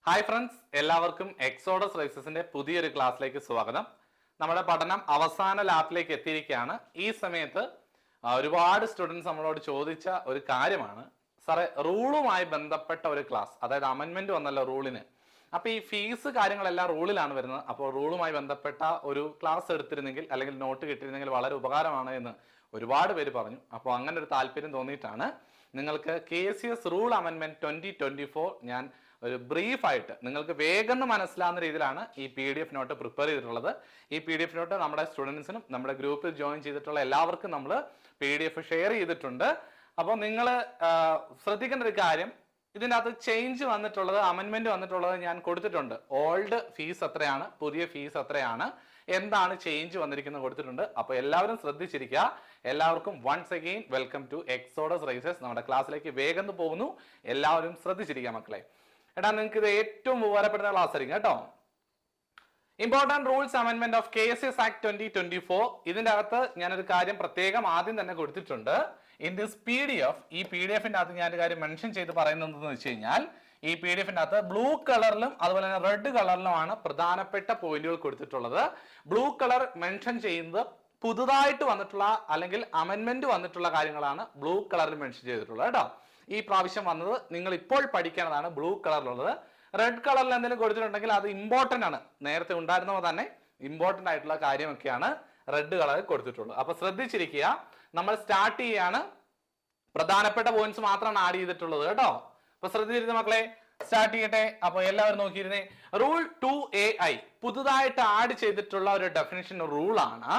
Hi friends, എല്ലാവർക്കും exodus റൈസസിന്റെ പുതിയൊരു ക്ലാസ്സിലേക്ക് സ്വാഗതം. നമ്മുടെ പഠനം അവസാന ലാപ്പിലേക്ക് എത്തിയിരിക്കുകയാണ്. ഈ സമയത്ത് ഒരുപാട് സ്റ്റുഡൻസ് നമ്മളോട് ചോദിച്ച ഒരു കാര്യമാണ്, സാറേ റൂളുമായി ബന്ധപ്പെട്ട ഒരു ക്ലാസ്, അതായത് അമെൻമെന്റ് വന്നല്ലോ റൂളിന്. അപ്പൊ ഈ ഫീസ് കാര്യങ്ങളെല്ലാം റൂളിലാണ് വരുന്നത്. അപ്പോൾ റൂളുമായി ബന്ധപ്പെട്ട ഒരു ക്ലാസ് എടുത്തിരുന്നെങ്കിൽ അല്ലെങ്കിൽ നോട്ട് കിട്ടിയിരുന്നെങ്കിൽ വളരെ ഉപകാരമാണ് എന്ന് ഒരുപാട് പേര് പറഞ്ഞു. അപ്പോൾ അങ്ങനെ ഒരു താല്പര്യം തോന്നിയിട്ടാണ് നിങ്ങൾക്ക് KCS റൂൾ അമെൻമെന്റ് 2024 ഞാൻ ഒരു ബ്രീഫായിട്ട് നിങ്ങൾക്ക് വേഗം മനസ്സിലാവുന്ന രീതിയിലാണ് ഈ PDF നോട്ട് പ്രിപ്പയർ ചെയ്തിട്ടുള്ളത്. ഈ PDF നോട്ട് നമ്മുടെ സ്റ്റുഡൻസിനും നമ്മുടെ ഗ്രൂപ്പിൽ ജോയിൻ ചെയ്തിട്ടുള്ള എല്ലാവർക്കും നമ്മൾ PDF ഷെയർ ചെയ്തിട്ടുണ്ട്. അപ്പോൾ നിങ്ങൾ ശ്രദ്ധിക്കേണ്ട ഒരു കാര്യം, ഇതിൻ്റെ അകത്ത് ചേഞ്ച് വന്നിട്ടുള്ളത്, അമെൻമെന്റ് വന്നിട്ടുള്ളത് ഞാൻ കൊടുത്തിട്ടുണ്ട്. ഓൾഡ് ഫീസ് എത്രയാണ്, പുതിയ ഫീസ് എത്രയാണ്, എന്താണ് ചേഞ്ച് വന്നിരിക്കുന്നത് കൊടുത്തിട്ടുണ്ട്. അപ്പോൾ എല്ലാവരും ശ്രദ്ധിച്ചിരിക്കുക. എല്ലാവർക്കും once again welcome to Exodus Rises. നമ്മുടെ ക്ലാസ്സിലേക്ക് വേഗം പോകുന്നു. എല്ലാവരും ശ്രദ്ധിച്ചിരിക്കുക മക്കളെ. എടാ, നിങ്ങൾക്ക് ഇത് ഏറ്റവും ഉപകാരപ്പെടുന്ന ക്ലാസ് ആയിരിക്കും കേട്ടോ. ഇമ്പോർട്ടന്റ് റൂൾസ് അമെൻമെന്റ് ഓഫ് KCS Act 2024. ഇതിന്റെ അകത്ത് ഞാനൊരു കാര്യം പ്രത്യേകം ആദ്യം തന്നെ കൊടുത്തിട്ടുണ്ട്. ഇൻ ദിസ് PDF, ഈ PDF-ന്റെ അകത്ത് ഞാനൊരു കാര്യം മെൻഷൻ ചെയ്ത് പറയുന്നത് എന്താണെന്ന് വെച്ച് കഴിഞ്ഞാൽ, ഈ PDF-ന്റെ അകത്ത് ബ്ലൂ കളറിലും അതുപോലെ തന്നെ റെഡ് കളറിലുമാണ് പ്രധാനപ്പെട്ട പോയിന്റുകൾ കൊടുത്തിട്ടുള്ളത്. ബ്ലൂ കളർ മെൻഷൻ ചെയ്യുന്നത് പുതുതായിട്ട് വന്നിട്ടുള്ള അല്ലെങ്കിൽ അമെൻമെന്റ് വന്നിട്ടുള്ള കാര്യങ്ങളാണ് ബ്ലൂ കളറിൽ മെൻഷൻ ചെയ്തിട്ടുള്ളത് കേട്ടോ. ഈ പ്രാവശ്യം വന്നത് നിങ്ങൾ ഇപ്പോൾ പഠിക്കേണ്ടതാണ് ബ്ലൂ കളറിലുള്ളത്. റെഡ് കളറിൽ എന്തെങ്കിലും കൊടുത്തിട്ടുണ്ടെങ്കിൽ അത് ഇമ്പോർട്ടന്റ് ആണ്. നേരത്തെ ഉണ്ടായിരുന്നവ തന്നെ ഇമ്പോർട്ടന്റ് ആയിട്ടുള്ള കാര്യമൊക്കെയാണ് റെഡ് കളറിൽ കൊടുത്തിട്ടുള്ളത്. അപ്പൊ ശ്രദ്ധിച്ചിരിക്കുക. നമ്മൾ സ്റ്റാർട്ട് ചെയ്യാണ്. പ്രധാനപ്പെട്ട പോയിന്റ്സ് മാത്രമാണ് ആഡ് ചെയ്തിട്ടുള്ളത് കേട്ടോ. അപ്പൊ ശ്രദ്ധിച്ചിരുന്ന മക്കളെ, സ്റ്റാർട്ട് ചെയ്യട്ടെ. അപ്പൊ എല്ലാവരും നോക്കിയിരുന്നേ. റൂൾ 2AI പുതുതായിട്ട് ആഡ് ചെയ്തിട്ടുള്ള ഒരു ഡെഫിനിഷൻ റൂളാണ്.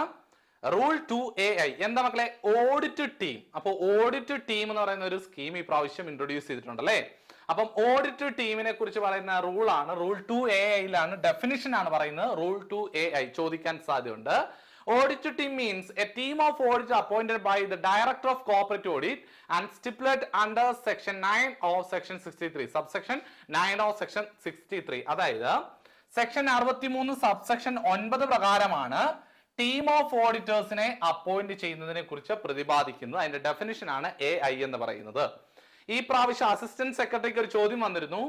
റൂൾ 2AI എന്താ മക്കളെ? Audit team. അപ്പൊ ഓഡിറ്റ് ടീം എന്ന് പറയുന്ന ഒരു സ്കീം ഈ പ്രാവശ്യം ഇൻട്രൊഡ്യൂസ് ചെയ്തിട്ടുണ്ട് അല്ലേ. അപ്പം ഓഡിറ്റ് ടീമിനെ കുറിച്ച് പറയുന്ന റൂളാണ്. റൂൾ 2AI ഡെഫിനിഷൻ ആണ് പറയുന്നത്. റൂൾ 2AI ചോദിക്കാൻ സാധ്യതയുണ്ട്. Audit team means a team of auditors appointed by the Director of Corporate Audit and stipulated under Section 9 of Section 63. Subsection 9 of Section 63. അതായത് സെക്ഷൻ 63 സബ്സെക്ഷൻ 9 പ്രകാരമാണ് team of ഓഡിറ്റേഴ്സിനെ appoint ചെയ്യുന്നതിനെ കുറിച്ച് പ്രതിപാദിക്കുന്നത്. അതിന്റെ ഡെഫിനിഷൻ ആണ് AI എന്ന് പറയുന്നത്. ഈ പ്രാവശ്യം അസിസ്റ്റന്റ് സെക്രട്ടറിക്ക് ഒരു ചോദ്യം വന്നിരുന്നു.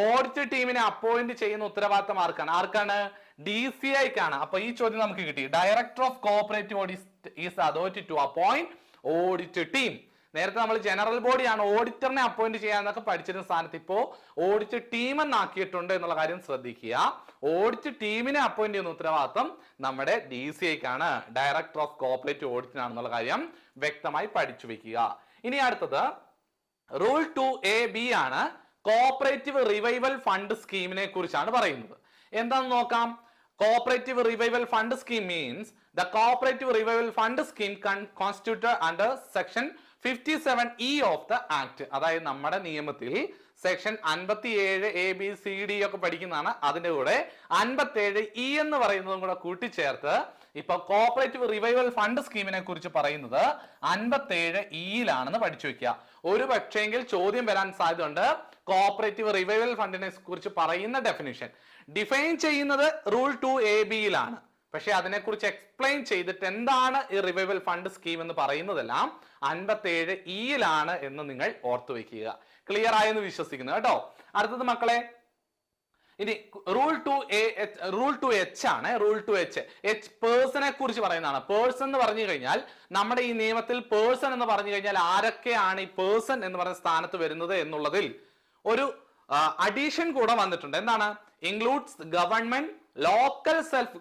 ഓഡിറ്റ് ടീമിനെ അപ്പോയിന്റ് ചെയ്യുന്ന ഉത്തരവാദിത്തം ആർക്കാണ്? DCIക്കാണ്. അപ്പൊ ഈ ചോദ്യം നമുക്ക് കിട്ടി. Director of cooperative audit is authority to appoint audit team. നേരത്തെ നമ്മൾ ജനറൽ ബോഡിയാണ് ഓഡിറ്ററിനെ അപ്പോയിന്റ് ചെയ്യാന്നൊക്കെ പഠിച്ചിരുന്ന സ്ഥാനത്ത് ഇപ്പോ ഓഡിറ്റ് ടീം എന്നാക്കിയിട്ടുണ്ട് എന്നുള്ള കാര്യം ശ്രദ്ധിക്കുക. ഓഡിറ്റ് ടീമിനെ അപ്പോയിന്റ് ചെയ്യുന്ന ഉത്തരവാദിത്തം നമ്മുടെ DCIക്കാണ്, ഡയറക്ടർ ഓഫ് കോഓപ്പറേറ്റീവ് ഓഡിറ്റിനാണെന്നുള്ള കാര്യം വ്യക്തമായി പഠിച്ചു വെക്കുക. ഇനി അടുത്തത് റൂൾ 2AB ആണ്. കോഓപ്പറേറ്റീവ് റിവൈവൽ ഫണ്ട് സ്കീമിനെ കുറിച്ചാണ് പറയുന്നത്. എന്താണെന്ന് നോക്കാം. Cooperative revival fund scheme means the cooperative revival fund scheme constituted under section 57E of the act. അതായത് നമ്മുടെ നിയമത്തിൽ സെക്ഷൻ 57 ABCD ഒക്കെ പഠിക്കുന്നതാണ്. അതിന്റെ കൂടെ 57E എന്ന് പറയുന്നതും കൂടെ കൂട്ടിച്ചേർത്ത് ഇപ്പൊ കോഓപ്പറേറ്റീവ് റിവൈവൽ ഫണ്ട് സ്കീമിനെ കുറിച്ച് പറയുന്നത് 57E പഠിച്ചു വെക്കുക. ഒരു പക്ഷേങ്കിൽ ചോദ്യം വരാൻ സാധ്യതയുണ്ട്. കോഓപ്പറേറ്റീവ് റിവൈവൽ ഫണ്ടിനെ കുറിച്ച് പറയുന്ന ഡെഫിനിഷൻ ഡിഫൈൻ ചെയ്യുന്നത് റൂൾ 2AB പക്ഷെ അതിനെക്കുറിച്ച് എക്സ്പ്ലെയിൻ ചെയ്തിട്ട് എന്താണ് ഈ റിവൈവൽ ഫണ്ട് സ്കീം എന്ന് പറയുന്നതെല്ലാം 57E എന്ന് നിങ്ങൾ ഓർത്തു വെക്കുക. ക്ലിയർ ആയെന്ന് വിശ്വസിക്കുന്നു കേട്ടോ. അടുത്തത് മക്കളെ, ഇനി റൂൾ 2H ആണ്. റൂൾ 2H പേഴ്സണെ കുറിച്ച് പറയുന്നതാണ്. പേഴ്സൺ എന്ന് പറഞ്ഞു കഴിഞ്ഞാൽ നമ്മുടെ ഈ നിയമത്തിൽ പേഴ്സൺ എന്ന് പറഞ്ഞു കഴിഞ്ഞാൽ ആരൊക്കെയാണ് ഈ പേഴ്സൺ എന്ന് പറയുന്ന സ്ഥാനത്ത് വരുന്നത് എന്നുള്ളതിൽ ഒരു അഡീഷൻ കൂടെ വന്നിട്ടുണ്ട്. എന്താണ്? Includes government, local self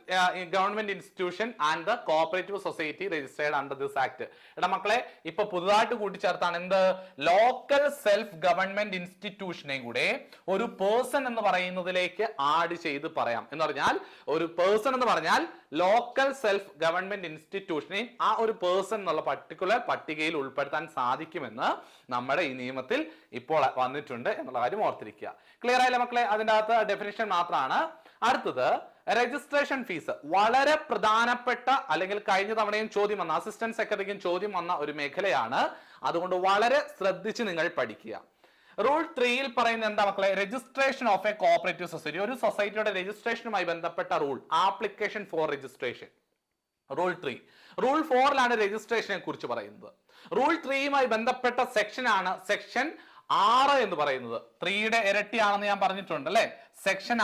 government institution and the cooperative society registered under this act. എടാ മക്കളെ, ഇപ്പൊ പുതുതായിട്ട് കൂട്ടിച്ചേർത്താണ് എന്ത്? ലോക്കൽ സെൽഫ് ഗവൺമെന്റ് ഇൻസ്റ്റിറ്റ്യൂഷനെ കൂടെ ഒരു പേഴ്സൺ എന്ന് പറയുന്നതിലേക്ക് ആഡ് ചെയ്ത് പറയാം. എന്ന് പറഞ്ഞാൽ ഒരു പേഴ്സൺ എന്ന് പറഞ്ഞാൽ ലോക്കൽ സെൽഫ് ഗവൺമെന്റ് ഇൻസ്റ്റിറ്റ്യൂഷനെയും ആ ഒരു പേഴ്സൺ എന്നുള്ള പർട്ടിക്കുലർ പട്ടികയിൽ ഉൾപ്പെടുത്താൻ സാധിക്കുമെന്ന് നമ്മുടെ ഈ നിയമത്തിൽ ഇപ്പോൾ വന്നിട്ടുണ്ട് എന്നുള്ള കാര്യം ഓർത്തിരിക്കുക. ക്ലിയർ ആയില്ല മക്കളെ? അതിന്റെ അകത്ത് ഡെഫിനിഷൻ മാത്രമാണ്. അടുത്തത് രജിസ്ട്രേഷൻ ഫീസ്. വളരെ പ്രധാനപ്പെട്ട, അല്ലെങ്കിൽ കഴിഞ്ഞ തവണയും ചോദ്യം വന്ന, അസിസ്റ്റന്റ് സെക്രട്ടറിക്കും ചോദ്യം വന്ന ഒരു മേഖലയാണ്. അതുകൊണ്ട് വളരെ ശ്രദ്ധിച്ച് നിങ്ങൾ പഠിക്കുക. റൂൾ 3 പറയുന്നത് എന്താ മക്കളെ? Registration of A cooperative society. ഒരു സൊസൈറ്റിയുടെ രജിസ്ട്രേഷനുമായി ബന്ധപ്പെട്ട rule, application for registration. Rule 3. Rule 4 രജിസ്ട്രേഷനെ കുറിച്ച് പറയുന്നത്. റൂൾ 3 ബന്ധപ്പെട്ട സെക്ഷൻ ആണ് സെക്ഷൻ 6 എന്ന് പറയുന്നത് 3യുടെ ഇരട്ടിയാണെന്ന് ഞാൻ പറഞ്ഞിട്ടുണ്ട് അല്ലെ. സെക്ഷൻ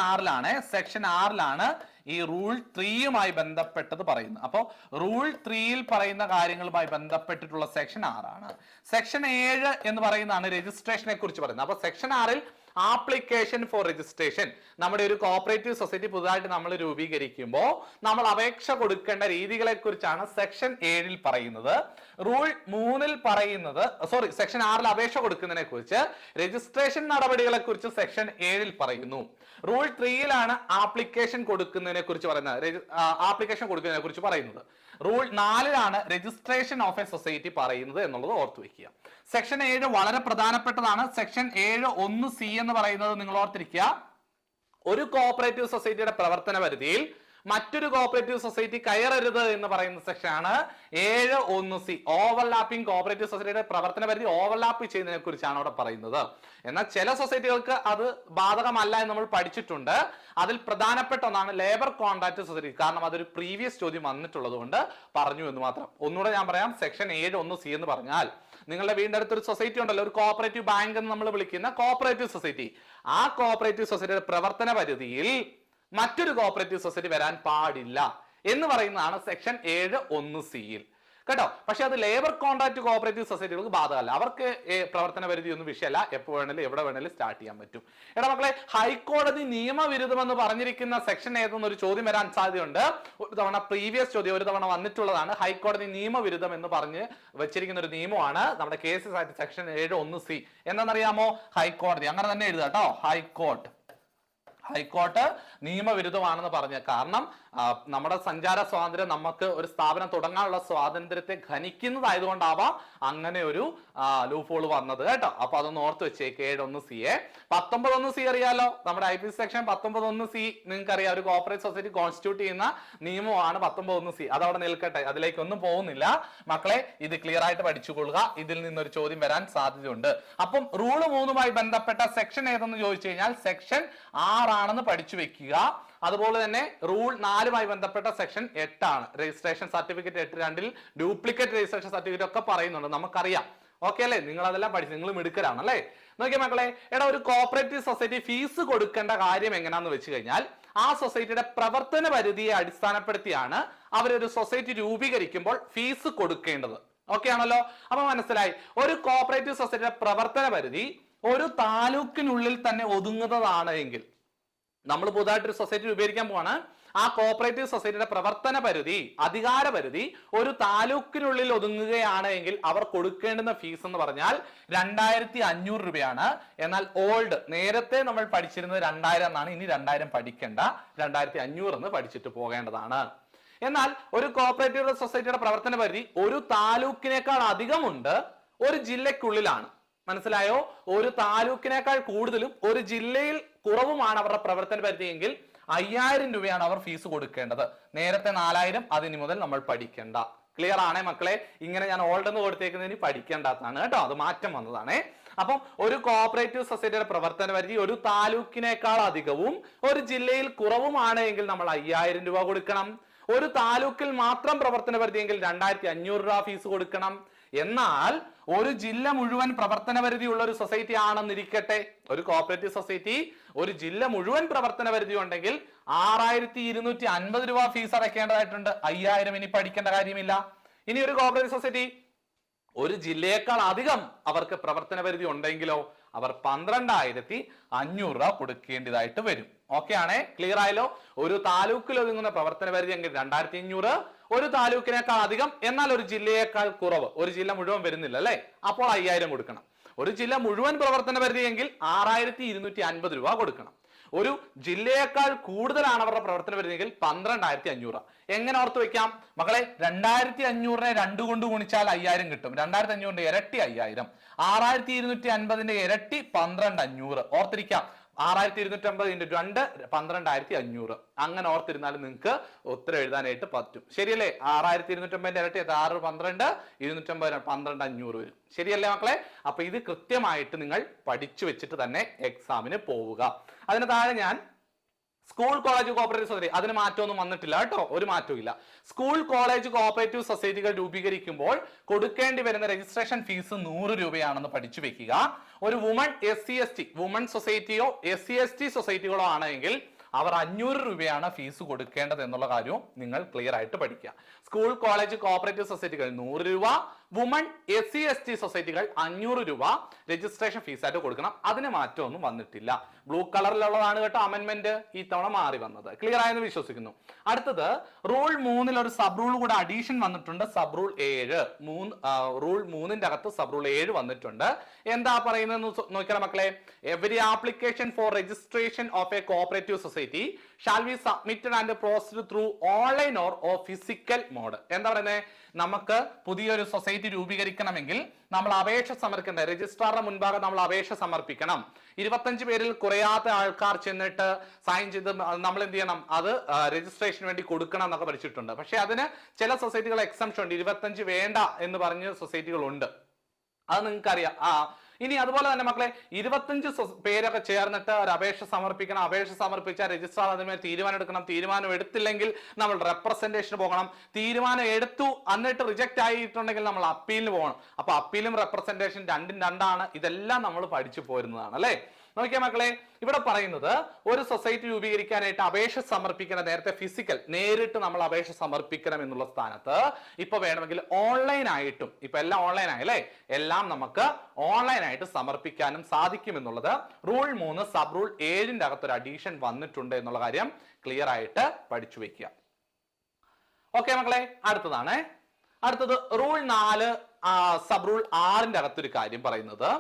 6ലാണ് ഈ റൂൾ 3യുമായി ബന്ധപ്പെട്ടത് പറയുന്നത്. അപ്പോൾ റൂൾ 3യിൽ പറയുന്ന കാര്യങ്ങളുമായി ബന്ധപ്പെട്ടിട്ടുള്ള സെക്ഷൻ 6ആണ്. സെക്ഷൻ 7 എന്ന് പറയുന്നതാണ് രജിസ്ട്രേഷനെ കുറിച്ച് പറയുന്നത്. അപ്പൊ സെക്ഷൻ 6ൽ ആപ്ലിക്കേഷൻ ഫോർ രജിസ്ട്രേഷൻ, നമ്മുടെ ഒരു കോപ്പറേറ്റീവ് സൊസൈറ്റി പുതുതായിട്ട് നമ്മൾ രൂപീകരിക്കുമ്പോൾ നമ്മൾ അപേക്ഷ കൊടുക്കേണ്ട രീതികളെ കുറിച്ചാണ് സെക്ഷൻ 7ൽ പറയുന്നത്. റൂൾ 3ൽ പറയുന്നത്, സെക്ഷൻ 6ൽ അപേക്ഷ കൊടുക്കുന്നതിനെ കുറിച്ച്, രജിസ്ട്രേഷൻ നടപടികളെ കുറിച്ച് സെക്ഷൻ 7ൽ പറയുന്നു. റൂൾ 3യിലാണ് ആപ്ലിക്കേഷൻ കൊടുക്കുന്നതിനെ കുറിച്ച് പറയുന്നത്. റൂൾ 4ലാണ് രജിസ്ട്രേഷൻ ഓഫ് എ സൊസൈറ്റി പറയുന്നത് എന്നുള്ളത് ഓർത്തു വെക്കുക. സെക്ഷൻ 7 വളരെ പ്രധാനപ്പെട്ടതാണ്. സെക്ഷൻ 7(1)(c) എന്ന് പറയുന്നത് നിങ്ങൾ ഓർത്തിരിക്കുക. ഒരു കോഓപ്പറേറ്റീവ് സൊസൈറ്റിയുടെ പ്രവർത്തന പരിധിയിൽ മറ്റൊരു കോഓപ്പറേറ്റീവ് സൊസൈറ്റി കയറരുത് എന്ന് പറയുന്ന സെക്ഷനാണ് 7(1)(c). ഓവർലാപ്പിംഗ് കോഓപ്പറേറ്റീവ് സൊസൈറ്റിയുടെ പ്രവർത്തന പരിധി ഓവർലാപ്പ് ചെയ്യുന്നതിനെ കുറിച്ചാണ് അവിടെ പറയുന്നത്. എന്നാൽ ചില സൊസൈറ്റികൾക്ക് അത് ബാധകമല്ല എന്ന് നമ്മൾ പഠിച്ചിട്ടുണ്ട്. അതിൽ പ്രധാനപ്പെട്ട ഒന്നാണ് ലേബർ കോൺട്രാക്ട് സൊസൈറ്റി. കാരണം അതൊരു പ്രീവിയസ് ചോദ്യം വന്നിട്ടുള്ളത് കൊണ്ട് പറഞ്ഞു എന്ന് മാത്രം. ഒന്നുകൂടെ ഞാൻ പറയാം. സെക്ഷൻ 7(1)(c) എന്ന് പറഞ്ഞാൽ നിങ്ങളുടെ വീടിന്റെ അടുത്തൊരു സൊസൈറ്റി ഉണ്ടല്ലോ, ഒരു കോഓപ്പറേറ്റീവ് ബാങ്ക് എന്ന് നമ്മൾ വിളിക്കുന്ന കോഓപ്പറേറ്റീവ് സൊസൈറ്റി. ആ കോഓപ്പറേറ്റീവ് സൊസൈറ്റിയുടെ പ്രവർത്തന പരിധിയിൽ മറ്റൊരു കോഓപ്പറേറ്റീവ് സൊസൈറ്റി വരാൻ പാടില്ല എന്ന് പറയുന്നതാണ് സെക്ഷൻ 7(1)(c)യിൽ കേട്ടോ. പക്ഷെ അത് ലേബർ കോൺട്രാക്ട് കോഓപ്പറേറ്റീവ് സൊസൈറ്റികൾക്ക് ബാധകമല്ല. അവർക്ക് പ്രവർത്തന പരിധി ഒന്നും വിഷയമല്ല. എപ്പോൾ വേണേലും എവിടെ വേണേലും സ്റ്റാർട്ട് ചെയ്യാൻ പറ്റും. എടാ മക്കളെ, ഹൈക്കോടതി നിയമവിരുദ്ധമെന്ന് പറഞ്ഞിരിക്കുന്ന സെക്ഷൻ ഏതെന്നൊരു ചോദ്യം വരാൻ സാധ്യതയുണ്ട്. ഒരു തവണ പ്രീവിയസ് ചോദ്യം ഒരു തവണ വന്നിട്ടുള്ളതാണ്. ഹൈക്കോടതി നിയമവിരുദ്ധം എന്ന് പറഞ്ഞ് വെച്ചിരിക്കുന്ന ഒരു നിയമമാണ് നമ്മുടെ കേസസ് ആയിട്ട് സെക്ഷൻ 7(1)(c). എന്താണെന്നറിയാമോ? ഹൈക്കോടതി, അങ്ങനെ തന്നെ എഴുതുക കേട്ടോ. ഹൈക്കോർട്ട് നിയമവിരുദ്ധമാണെന്ന് പറഞ്ഞ കാരണം നമ്മുടെ സഞ്ചാര സ്വാതന്ത്ര്യം, നമുക്ക് ഒരു സ്ഥാപനം തുടങ്ങാനുള്ള സ്വാതന്ത്ര്യത്തെ ഖനിക്കുന്നതായതുകൊണ്ടാവാം അങ്ങനെ ഒരു ലൂപ്പ് വന്നത് കേട്ടോ. അപ്പൊ അതൊന്ന് ഓർത്ത് വെച്ചേക്ക്. 7(1)(c). 19(1)(c) അറിയാലോ, നമ്മുടെ IPC സെക്ഷൻ 19(1)(c) നിങ്ങൾക്ക് അറിയാം. ഒരു കോർപ്പറേറ്റ് സൊസൈറ്റി കോൺസ്റ്റിറ്റ്യൂട്ട് ചെയ്യുന്ന നിയമമാണ് 19(1)(c). അതവിടെ നിൽക്കട്ടെ, അതിലേക്കൊന്നും പോകുന്നില്ല മക്കളെ. ഇത് ക്ലിയർ ആയിട്ട് പഠിച്ചുകൊള്ളുക. ഇതിൽ നിന്നൊരു ചോദ്യം വരാൻ സാധ്യതയുണ്ട്. അപ്പം റൂൾ 3മായി ബന്ധപ്പെട്ട സെക്ഷൻ ഏതെന്ന് ചോദിച്ചു കഴിഞ്ഞാൽ സെക്ഷൻ 6 ആണെന്ന് പഠിച്ചു വെക്കുക. അതുപോലെ തന്നെ റൂൾ 4മായി ബന്ധപ്പെട്ട സെക്ഷൻ 8 ആണ്. രജിസ്ട്രേഷൻ സർട്ടിഫിക്കറ്റ് 8(2)ൽ ഡ്യൂപ്ലിക്കേറ്റ് രജിസ്ട്രേഷൻ സർട്ടിഫിക്കറ്റ് ഒക്കെ പറയുന്നുണ്ട്, നമുക്കറിയാം. ഓക്കെ അല്ലേ? നിങ്ങൾ അതെല്ലാം പഠിച്ചു, നിങ്ങൾ മിടുക്കരാണ് അല്ലേ? നോക്കിയ മക്കളെ, ഒരു കോഓപ്പറേറ്റീവ് സൊസൈറ്റി ഫീസ് കൊടുക്കേണ്ട കാര്യം എങ്ങനെയാന്ന് വെച്ച് കഴിഞ്ഞാൽ ആ സൊസൈറ്റിയുടെ പ്രവർത്തന പരിധിയെ അടിസ്ഥാനപ്പെടുത്തിയാണ് അവരൊരു സൊസൈറ്റി രൂപീകരിക്കുമ്പോൾ ഫീസ് കൊടുക്കേണ്ടത്. ഓക്കെ ആണല്ലോ? അപ്പൊ മനസ്സിലായി. ഒരു കോഓപ്പറേറ്റീവ് സൊസൈറ്റിയുടെ പ്രവർത്തന പരിധി ഒരു താലൂക്കിനുള്ളിൽ തന്നെ ഒതുങ്ങുന്നതാണ് എങ്കിൽ, നമ്മൾ പുതുതായിട്ടൊരു സൊസൈറ്റി രൂപീകരിക്കാൻ പോവാണ്. ആ കോഓപ്പറേറ്റീവ് സൊസൈറ്റിയുടെ പ്രവർത്തന പരിധി, അധികാര പരിധി ഒരു താലൂക്കിനുള്ളിൽ ഒതുങ്ങുകയാണ് എങ്കിൽ അവർ കൊടുക്കേണ്ടുന്ന ഫീസ് എന്ന് പറഞ്ഞാൽ 2500 രൂപയാണ്. എന്നാൽ നേരത്തെ നമ്മൾ പഠിച്ചിരുന്നത് 2000 എന്നാണ്. ഇനി 2000 പഠിക്കേണ്ട, 2500 എന്ന് പഠിച്ചിട്ട് പോകേണ്ടതാണ്. എന്നാൽ ഒരു കോഓപ്പറേറ്റീവ് സൊസൈറ്റിയുടെ പ്രവർത്തന പരിധി ഒരു താലൂക്കിനേക്കാൾ അധികമുണ്ട്, ഒരു ജില്ലക്കുള്ളിലാണ്. മനസ്സിലായോ? ഒരു താലൂക്കിനേക്കാൾ കൂടുതലും ഒരു ജില്ലയിൽ കുറവുമാണ് അവരുടെ പ്രവർത്തന പരിധി എങ്കിൽ 5000 രൂപയാണ് അവർ ഫീസ് കൊടുക്കേണ്ടത്. നേരത്തെ 4000, അതിന് മുതൽ നമ്മൾ പഠിക്കേണ്ട. ക്ലിയർ ആണേ മക്കളെ? ഇങ്ങനെ ഞാൻ ഓൾഡെന്ന് കൊടുത്തേക്കുന്നതിന് പഠിക്കേണ്ടതാണ് കേട്ടോ, അത് മാറ്റം വന്നതാണ്. അപ്പം ഒരു കോഓപ്പറേറ്റീവ് സൊസൈറ്റിയുടെ പ്രവർത്തന പരിധി ഒരു താലൂക്കിനേക്കാൾ അധികവും ഒരു ജില്ലയിൽ കുറവുമാണ് എങ്കിൽ നമ്മൾ 5000 രൂപ കൊടുക്കണം. ഒരു താലൂക്കിൽ മാത്രം പ്രവർത്തന പരിധി എങ്കിൽ 2500 രൂപ ഫീസ് കൊടുക്കണം. എന്നാൽ ഒരു ജില്ല മുഴുവൻ പ്രവർത്തന പരിധി ഉള്ള ഒരു സൊസൈറ്റി ആണെന്നിരിക്കട്ടെ, ഒരു കോഓപ്പറേറ്റീവ് സൊസൈറ്റി ഒരു ജില്ല മുഴുവൻ പ്രവർത്തന പരിധി ഉണ്ടെങ്കിൽ 6250 രൂപ ഫീസ് അടയ്ക്കേണ്ടതായിട്ടുണ്ട്. 5000 ഇനി പഠിക്കേണ്ട കാര്യമില്ല. ഇനി ഒരു കോഓപ്പറേറ്റീവ് സൊസൈറ്റി ഒരു ജില്ലയേക്കാൾ അധികം അവർക്ക് പ്രവർത്തന പരിധി ഉണ്ടെങ്കിലോ അവർ 12500 രൂപ കൊടുക്കേണ്ടതായിട്ട് വരും. ഓക്കെ ആണേ? ക്ലിയർ ആയല്ലോ? ഒരു താലൂക്കിൽ ഒതുങ്ങുന്ന പ്രവർത്തന പരിധി എങ്കിൽ 2500, ഒരു താലൂക്കിനേക്കാൾ അധികം എന്നാൽ ഒരു ജില്ലയേക്കാൾ കുറവ്, ഒരു ജില്ല മുഴുവൻ വരുന്നില്ല അല്ലെ, അപ്പോൾ 5000 കൊടുക്കണം. ഒരു ജില്ല മുഴുവൻ പ്രവർത്തന പരിധി എങ്കിൽ 6250 രൂപ കൊടുക്കണം. ഒരു ജില്ലയേക്കാൾ കൂടുതലാണ് അവരുടെ പ്രവർത്തന പരിധിയെങ്കിൽ 12500. എങ്ങനെ ഓർത്ത് വെക്കാം മക്കളെ? 2500നെ 2 കൊണ്ട് ഗുണിച്ചാൽ 5000 കിട്ടും. 2500ന്റെ ഇരട്ടി 5000. 6250ന്റെ ഇരട്ടി 12500. ഓർത്തിരിക്കാം. 6250 × 2 12500. അങ്ങനെ ഓർത്തിരുന്നാലും നിങ്ങൾക്ക് ഉത്തരം എഴുതാനായിട്ട് പറ്റും. ശരിയല്ലേ? 6250ന്റെ ഇരട്ടി 6 12 250 12500 വരും. ശരിയല്ലേ മക്കളെ? അപ്പൊ ഇത് കൃത്യമായിട്ട് നിങ്ങൾ പഠിച്ചു വെച്ചിട്ട് തന്നെ എക്സാമിന് പോവുക. അതിന് താഴെ ഞാൻ സ്കൂൾ കോളേജ് കോപ്പറേറ്റീവ് സൊസൈറ്റി അതിന് മാറ്റമൊന്നും വന്നിട്ടില്ല കേട്ടോ, ഒരു മാറ്റവും ഇല്ല. സ്കൂൾ കോളേജ് കോപ്പറേറ്റീവ് സൊസൈറ്റികൾ രൂപീകരിക്കുമ്പോൾ കൊടുക്കേണ്ടി വരുന്ന രജിസ്ട്രേഷൻ ഫീസ് 100 രൂപയാണെന്ന് പഠിച്ചു വെക്കുക. ഒരു വുമൺ SC/ST വുമൺ സൊസൈറ്റിയോ SC/ST സൊസൈറ്റികളോ ആണെങ്കിൽ അവർ 500 രൂപയാണ് ഫീസ് കൊടുക്കേണ്ടത് എന്നുള്ള കാര്യവും നിങ്ങൾ ക്ലിയർ ആയിട്ട് പഠിക്കുക. സ്കൂൾ കോളേജ് കോപ്പറേറ്റീവ് സൊസൈറ്റികൾ 100 രൂപ, വുമൺ SC/ST സൊസൈറ്റികൾ 500 രൂപ രജിസ്ട്രേഷൻ ഫീസ് ആയിട്ട് കൊടുക്കണം. അതിന് മാറ്റമൊന്നും വന്നിട്ടില്ല. ബ്ലൂ കളറിലുള്ളതാണ് കേട്ടോ അമെന്റ്മെന്റ് ഈ തവണ മാറി വന്നത്. ക്ലിയർ ആയെന്ന് വിശ്വസിക്കുന്നു. അടുത്തത് റൂൾ 3 ഒരു സബ് റൂൾ കൂടെ അഡീഷൻ വന്നിട്ടുണ്ട്. സബ് റൂൾ 7 റൂൾ 3ന്റെ അകത്ത് സബ് റൂൾ 7 വന്നിട്ടുണ്ട്. എന്താ പറയുന്നത് നോക്കിയാൽ മക്കളെ, every application for registration of a cooperative society shall be submitted and processed through online or physical mode. എന്താ പറയുന്നത്, നമുക്ക് പുതിയൊരു സൊസൈറ്റി രൂപീകരിക്കണമെങ്കിൽ നമ്മൾ അപേക്ഷ സമർപ്പിക്കേണ്ട രജിസ്ട്രാറിന്റെ മുൻപാകെ നമ്മൾ അപേക്ഷ സമർപ്പിക്കണം. 25 പേരിൽ കുറയാത്ത ആൾക്കാർ ചെന്നിട്ട് സൈൻ ചെയ്ത് നമ്മൾ എന്ത് ചെയ്യണം, അത് രജിസ്ട്രേഷന് വേണ്ടി കൊടുക്കണം എന്നൊക്കെ പഠിച്ചിട്ടുണ്ട്. പക്ഷെ അതിന് ചില സൊസൈറ്റികൾ എക്സംഷൻ ഉണ്ട്, 25 വേണ്ട എന്ന് പറഞ്ഞ സൊസൈറ്റികളുണ്ട്. അത് നിങ്ങൾക്ക് അറിയാം. ഇനി അതുപോലെ തന്നെ മക്കളെ 25 പേരൊക്കെ ചേർന്നിട്ട് ഒരു അപേക്ഷ സമർപ്പിക്കണം. അപേക്ഷ സമർപ്പിച്ചാൽ രജിസ്ട്രാർ അതിന്മേൽ തീരുമാനം എടുക്കണം. തീരുമാനം എടുത്തില്ലെങ്കിൽ നമ്മൾ റെപ്രസെന്റേഷന് പോകണം. തീരുമാനം എടുത്തു എന്നിട്ട് റിജക്ട് ആയിട്ടുണ്ടെങ്കിൽ നമ്മൾ അപ്പീലിന് പോകണം. അപ്പൊ അപ്പീലും റെപ്രസെന്റേഷൻ രണ്ടും രണ്ടാണ്. ഇതെല്ലാം നമ്മൾ പഠിച്ചു പോരുന്നതാണ് അല്ലെ. നോക്കിയാ മക്കളെ, ഇവിടെ പറയുന്നത് ഒരു സൊസൈറ്റി രൂപീകരിക്കാനായിട്ട് അപേക്ഷ സമർപ്പിക്കണം. നേരത്തെ ഫിസിക്കൽ നേരിട്ട് നമ്മൾ അപേക്ഷ സമർപ്പിക്കണം എന്നുള്ള സ്ഥാനത്ത് ഇപ്പൊ വേണമെങ്കിൽ ഓൺലൈൻ ആയിട്ടും, ഇപ്പൊ എല്ലാം ഓൺലൈൻ ആയി അല്ലെ, എല്ലാം നമുക്ക് ഓൺലൈൻ ആയിട്ട് സമർപ്പിക്കാനും സാധിക്കും എന്നുള്ളത് റൂൾ 3 സബ് റൂൾ 7ന്റെ അകത്തൊരു അഡീഷൻ വന്നിട്ടുണ്ട് എന്നുള്ള കാര്യം ക്ലിയർ ആയിട്ട് പഠിച്ചു വെക്കുക. ഓക്കെ മക്കളെ, അടുത്തത് റൂൾ 4 സബ് റൂൾ 6ന്റെ അകത്തൊരു കാര്യം പറയുന്നത്,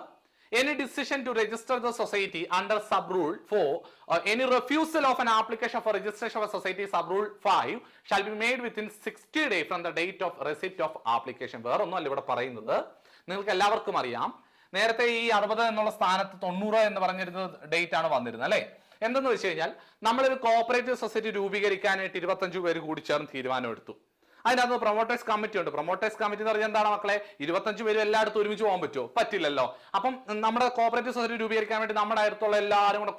any decision to register the society under sub rule 4 or any refusal of an application for registration of a society sub rule 5 shall be made within 60 days from the date of receipt of application. വേറെ ഒന്നുമല്ല ഇവിടെ പറയുന്നത്, നിങ്ങൾക്ക് എല്ലാവർക്കും അറിയാം. നേരത്തെ ഈ 60 എന്നുള്ള സ്ഥാനത്ത് 90 എന്ന് പറഞ്ഞിരുന്ന ഡേറ്റ് ആണ് വന്നിരുന്നത് അല്ലെ. എന്തെന്ന് വെച്ച് കഴിഞ്ഞാൽ നമ്മളൊരു കോപ്പറേറ്റീവ് സൊസൈറ്റി രൂപീകരിക്കാനായിട്ട് 25 പേര് കൂടി ചേർന്ന് തീരുമാനമെടുത്തു. അതിനകത്ത് പ്രൊമോട്ടേഴ്സ് കമ്മിറ്റി ഉണ്ട്. പ്രൊമോട്ടേഴ്സ് കമ്മിറ്റി എന്ന് പറഞ്ഞാൽ എന്താണ് മക്കളെ, 25 പേരും എല്ലായിടത്തും ഒരുമിച്ച് പോകാൻ പറ്റുമോ? പറ്റില്ലല്ലോ. അപ്പം നമ്മുടെ കോപ്പറേറ്റീവ് സൊസൈറ്റി രൂപീകരിക്കാൻ വേണ്ടി നമ്മുടെ അടുത്തുള്ള എല്ലാവരും കൂടെ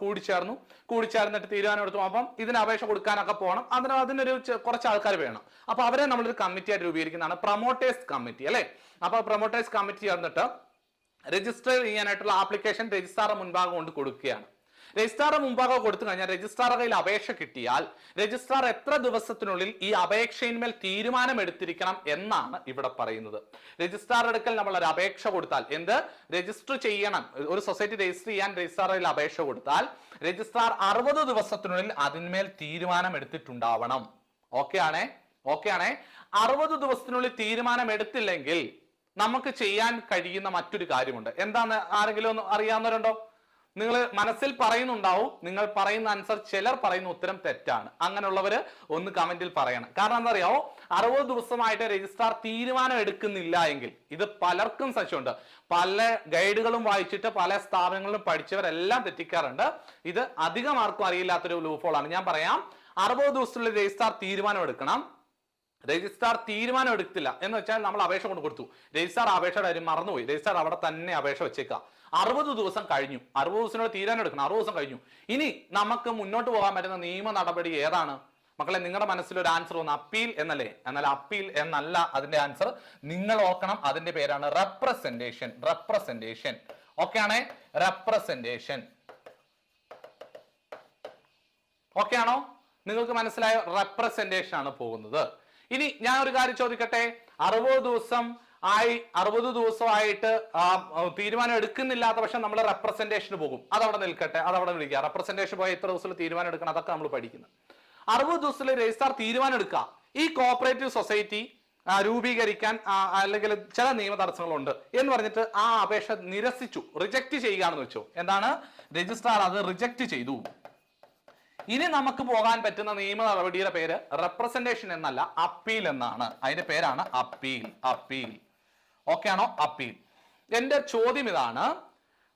കൂടിച്ചേർന്നിട്ട് തീരുമാനം എടുത്തു. അപ്പം ഇതിന് അപേക്ഷ കൊടുക്കാനൊക്കെ പോകണം. അതിനൊരു കുറച്ച് ആൾക്കാർ വേണം. അപ്പൊ അവരെ നമ്മളൊരു കമ്മിറ്റിയായിട്ട് രൂപീകരിക്കുന്നതാണ് പ്രൊമോട്ടേഴ്സ് കമ്മിറ്റി അല്ലെ. അപ്പൊ പ്രൊമോട്ടേഴ്സ് കമ്മിറ്റി ചേർന്നിട്ട് രജിസ്റ്റർ ചെയ്യാനായിട്ടുള്ള ആപ്ലിക്കേഷൻ രജിസ്ട്രാറുടെ മുൻപാകെ കൊണ്ട് കൊടുക്കുകയാണ്. രജിസ്ട്രാറുടെ മുമ്പാകെ കൊടുത്തു കഴിഞ്ഞാൽ രജിസ്ട്രാറുടെ കയ്യിൽ അപേക്ഷ കിട്ടിയാൽ രജിസ്ട്രാർ എത്ര ദിവസത്തിനുള്ളിൽ ഈ അപേക്ഷയിന്മേൽ തീരുമാനം എടുത്തിരിക്കണം എന്നാണ് ഇവിടെ പറയുന്നത്. രജിസ്ട്രാർ അടുക്കൽ നമ്മൾ ഒരു അപേക്ഷ കൊടുത്താൽ, എന്ത് രജിസ്റ്റർ ചെയ്യണം, ഒരു സൊസൈറ്റി രജിസ്റ്റർ ചെയ്യാൻ രജിസ്ട്രാർ കയ്യിൽ അപേക്ഷ കൊടുത്താൽ രജിസ്ട്രാർ 60 ദിവസത്തിനുള്ളിൽ അതിന്മേൽ തീരുമാനം എടുത്തിട്ടുണ്ടാവണം. ഓക്കെ ആണേ. 60 ദിവസത്തിനുള്ളിൽ തീരുമാനം എടുത്തില്ലെങ്കിൽ നമുക്ക് ചെയ്യാൻ കഴിയുന്ന മറ്റൊരു കാര്യമുണ്ട്. എന്താണ്, ആരെങ്കിലും ഒന്ന് അറിയാവുന്നവരുണ്ടോ? നിങ്ങൾ മനസ്സിൽ പറയുന്നുണ്ടാവും, നിങ്ങൾ പറയുന്ന ആൻസർ ചിലർ പറയുന്ന ഉത്തരം തെറ്റാണ്. അങ്ങനെയുള്ളവര് ഒന്ന് കമന്റിൽ പറയണം. കാരണം എന്താ അറിയാവോ, 60 ദിവസമായിട്ട് രജിസ്ട്രാർ തീരുമാനം എടുക്കുന്നില്ല എങ്കിൽ, ഇത് പലർക്കും സംശയമുണ്ട്. പല ഗൈഡുകളും വായിച്ചിട്ട് പല സ്ഥാപനങ്ങളിലും പഠിച്ചവരെല്ലാം തെറ്റിക്കാറുണ്ട്. ഇത് അധികം ആർക്കും അറിയില്ലാത്തൊരു ലൂഫോളാണ്. ഞാൻ പറയാം, 60 ദിവസത്തിനുള്ളിൽ രജിസ്ട്രാർ തീരുമാനം എടുക്കണം. രജിസ്ട്രാർ തീരുമാനം എടുത്തില്ല എന്ന് വെച്ചാൽ നമ്മൾ അപേക്ഷ കൊണ്ട് കൊടുത്തു, രജിസ്ട്രാർ അപേക്ഷയുടെ കാര്യം മറന്നുപോയി, രജിസ്ട്രാർ അവിടെ തന്നെ അപേക്ഷ വെച്ചേക്കാം. 60 ദിവസം കഴിഞ്ഞു, 60 ദിവസത്തിനോട് തീരുമാനം എടുക്കണം. 60 ദിവസം കഴിഞ്ഞു. ഇനി നമുക്ക് മുന്നോട്ട് പോകാൻ പറ്റുന്ന നിയമ നടപടി ഏതാണ് മക്കളെ? നിങ്ങളുടെ മനസ്സിൽ ഒരു ആൻസർ വന്നു, അപ്പീൽ എന്നല്ലേ? എന്നാൽ അപ്പീൽ എന്നല്ല അതിന്റെ ആൻസർ. നിങ്ങൾ ഓർക്കണം, അതിന്റെ പേരാണ് റെപ്രസെന്റേഷൻ. ഓക്കെ ആണേ, റെപ്രസെന്റേഷൻ. ഓക്കെ ആണോ? നിങ്ങൾക്ക് മനസ്സിലായ? റെപ്രസെന്റേഷൻ ആണ് പോകുന്നത്. ഇനി ഞാൻ ഒരു കാര്യം ചോദിക്കട്ടെ, 60 ദിവസമായിട്ട് തീരുമാനം എടുക്കുന്നില്ലാത്ത പക്ഷെ നമ്മൾ റെപ്രസെന്റേഷന് പോകും. അതവിടെ നിൽക്കട്ടെ, അതവിടെ വിളിക്കുക. റെപ്രസെന്റേഷൻ പോയ എത്ര ദിവസത്തിൽ തീരുമാനം എടുക്കണം, അതൊക്കെ നമ്മൾ പഠിക്കുന്നത്. 60 ദിവസത്തിൽ രജിസ്ട്രാർ തീരുമാനം എടുക്കുക, ഈ കോപ്പറേറ്റീവ് സൊസൈറ്റി രൂപീകരിക്കാൻ അല്ലെങ്കിൽ ചില നിയമ തടസ്സങ്ങളുണ്ട് എന്ന് പറഞ്ഞിട്ട് ആ അപേക്ഷ നിരസിച്ചു, റിജക്ട് ചെയ്യുകയാണെന്ന് വെച്ചോ. എന്താണ്, രജിസ്ട്രാർ അത് റിജക്ട് ചെയ്തു. ഇനി നമുക്ക് പോകാൻ പറ്റുന്ന നിയമ നടപടിയുടെ പേര് റെപ്രസെന്റേഷൻ എന്നല്ല, അപ്പീൽ എന്നാണ്. അതിന്റെ പേരാണ് അപ്പീൽ. ഓക്കെ ആണോ? അപ്പീൽ. എന്റെ ചോദ്യം ഇതാണ്,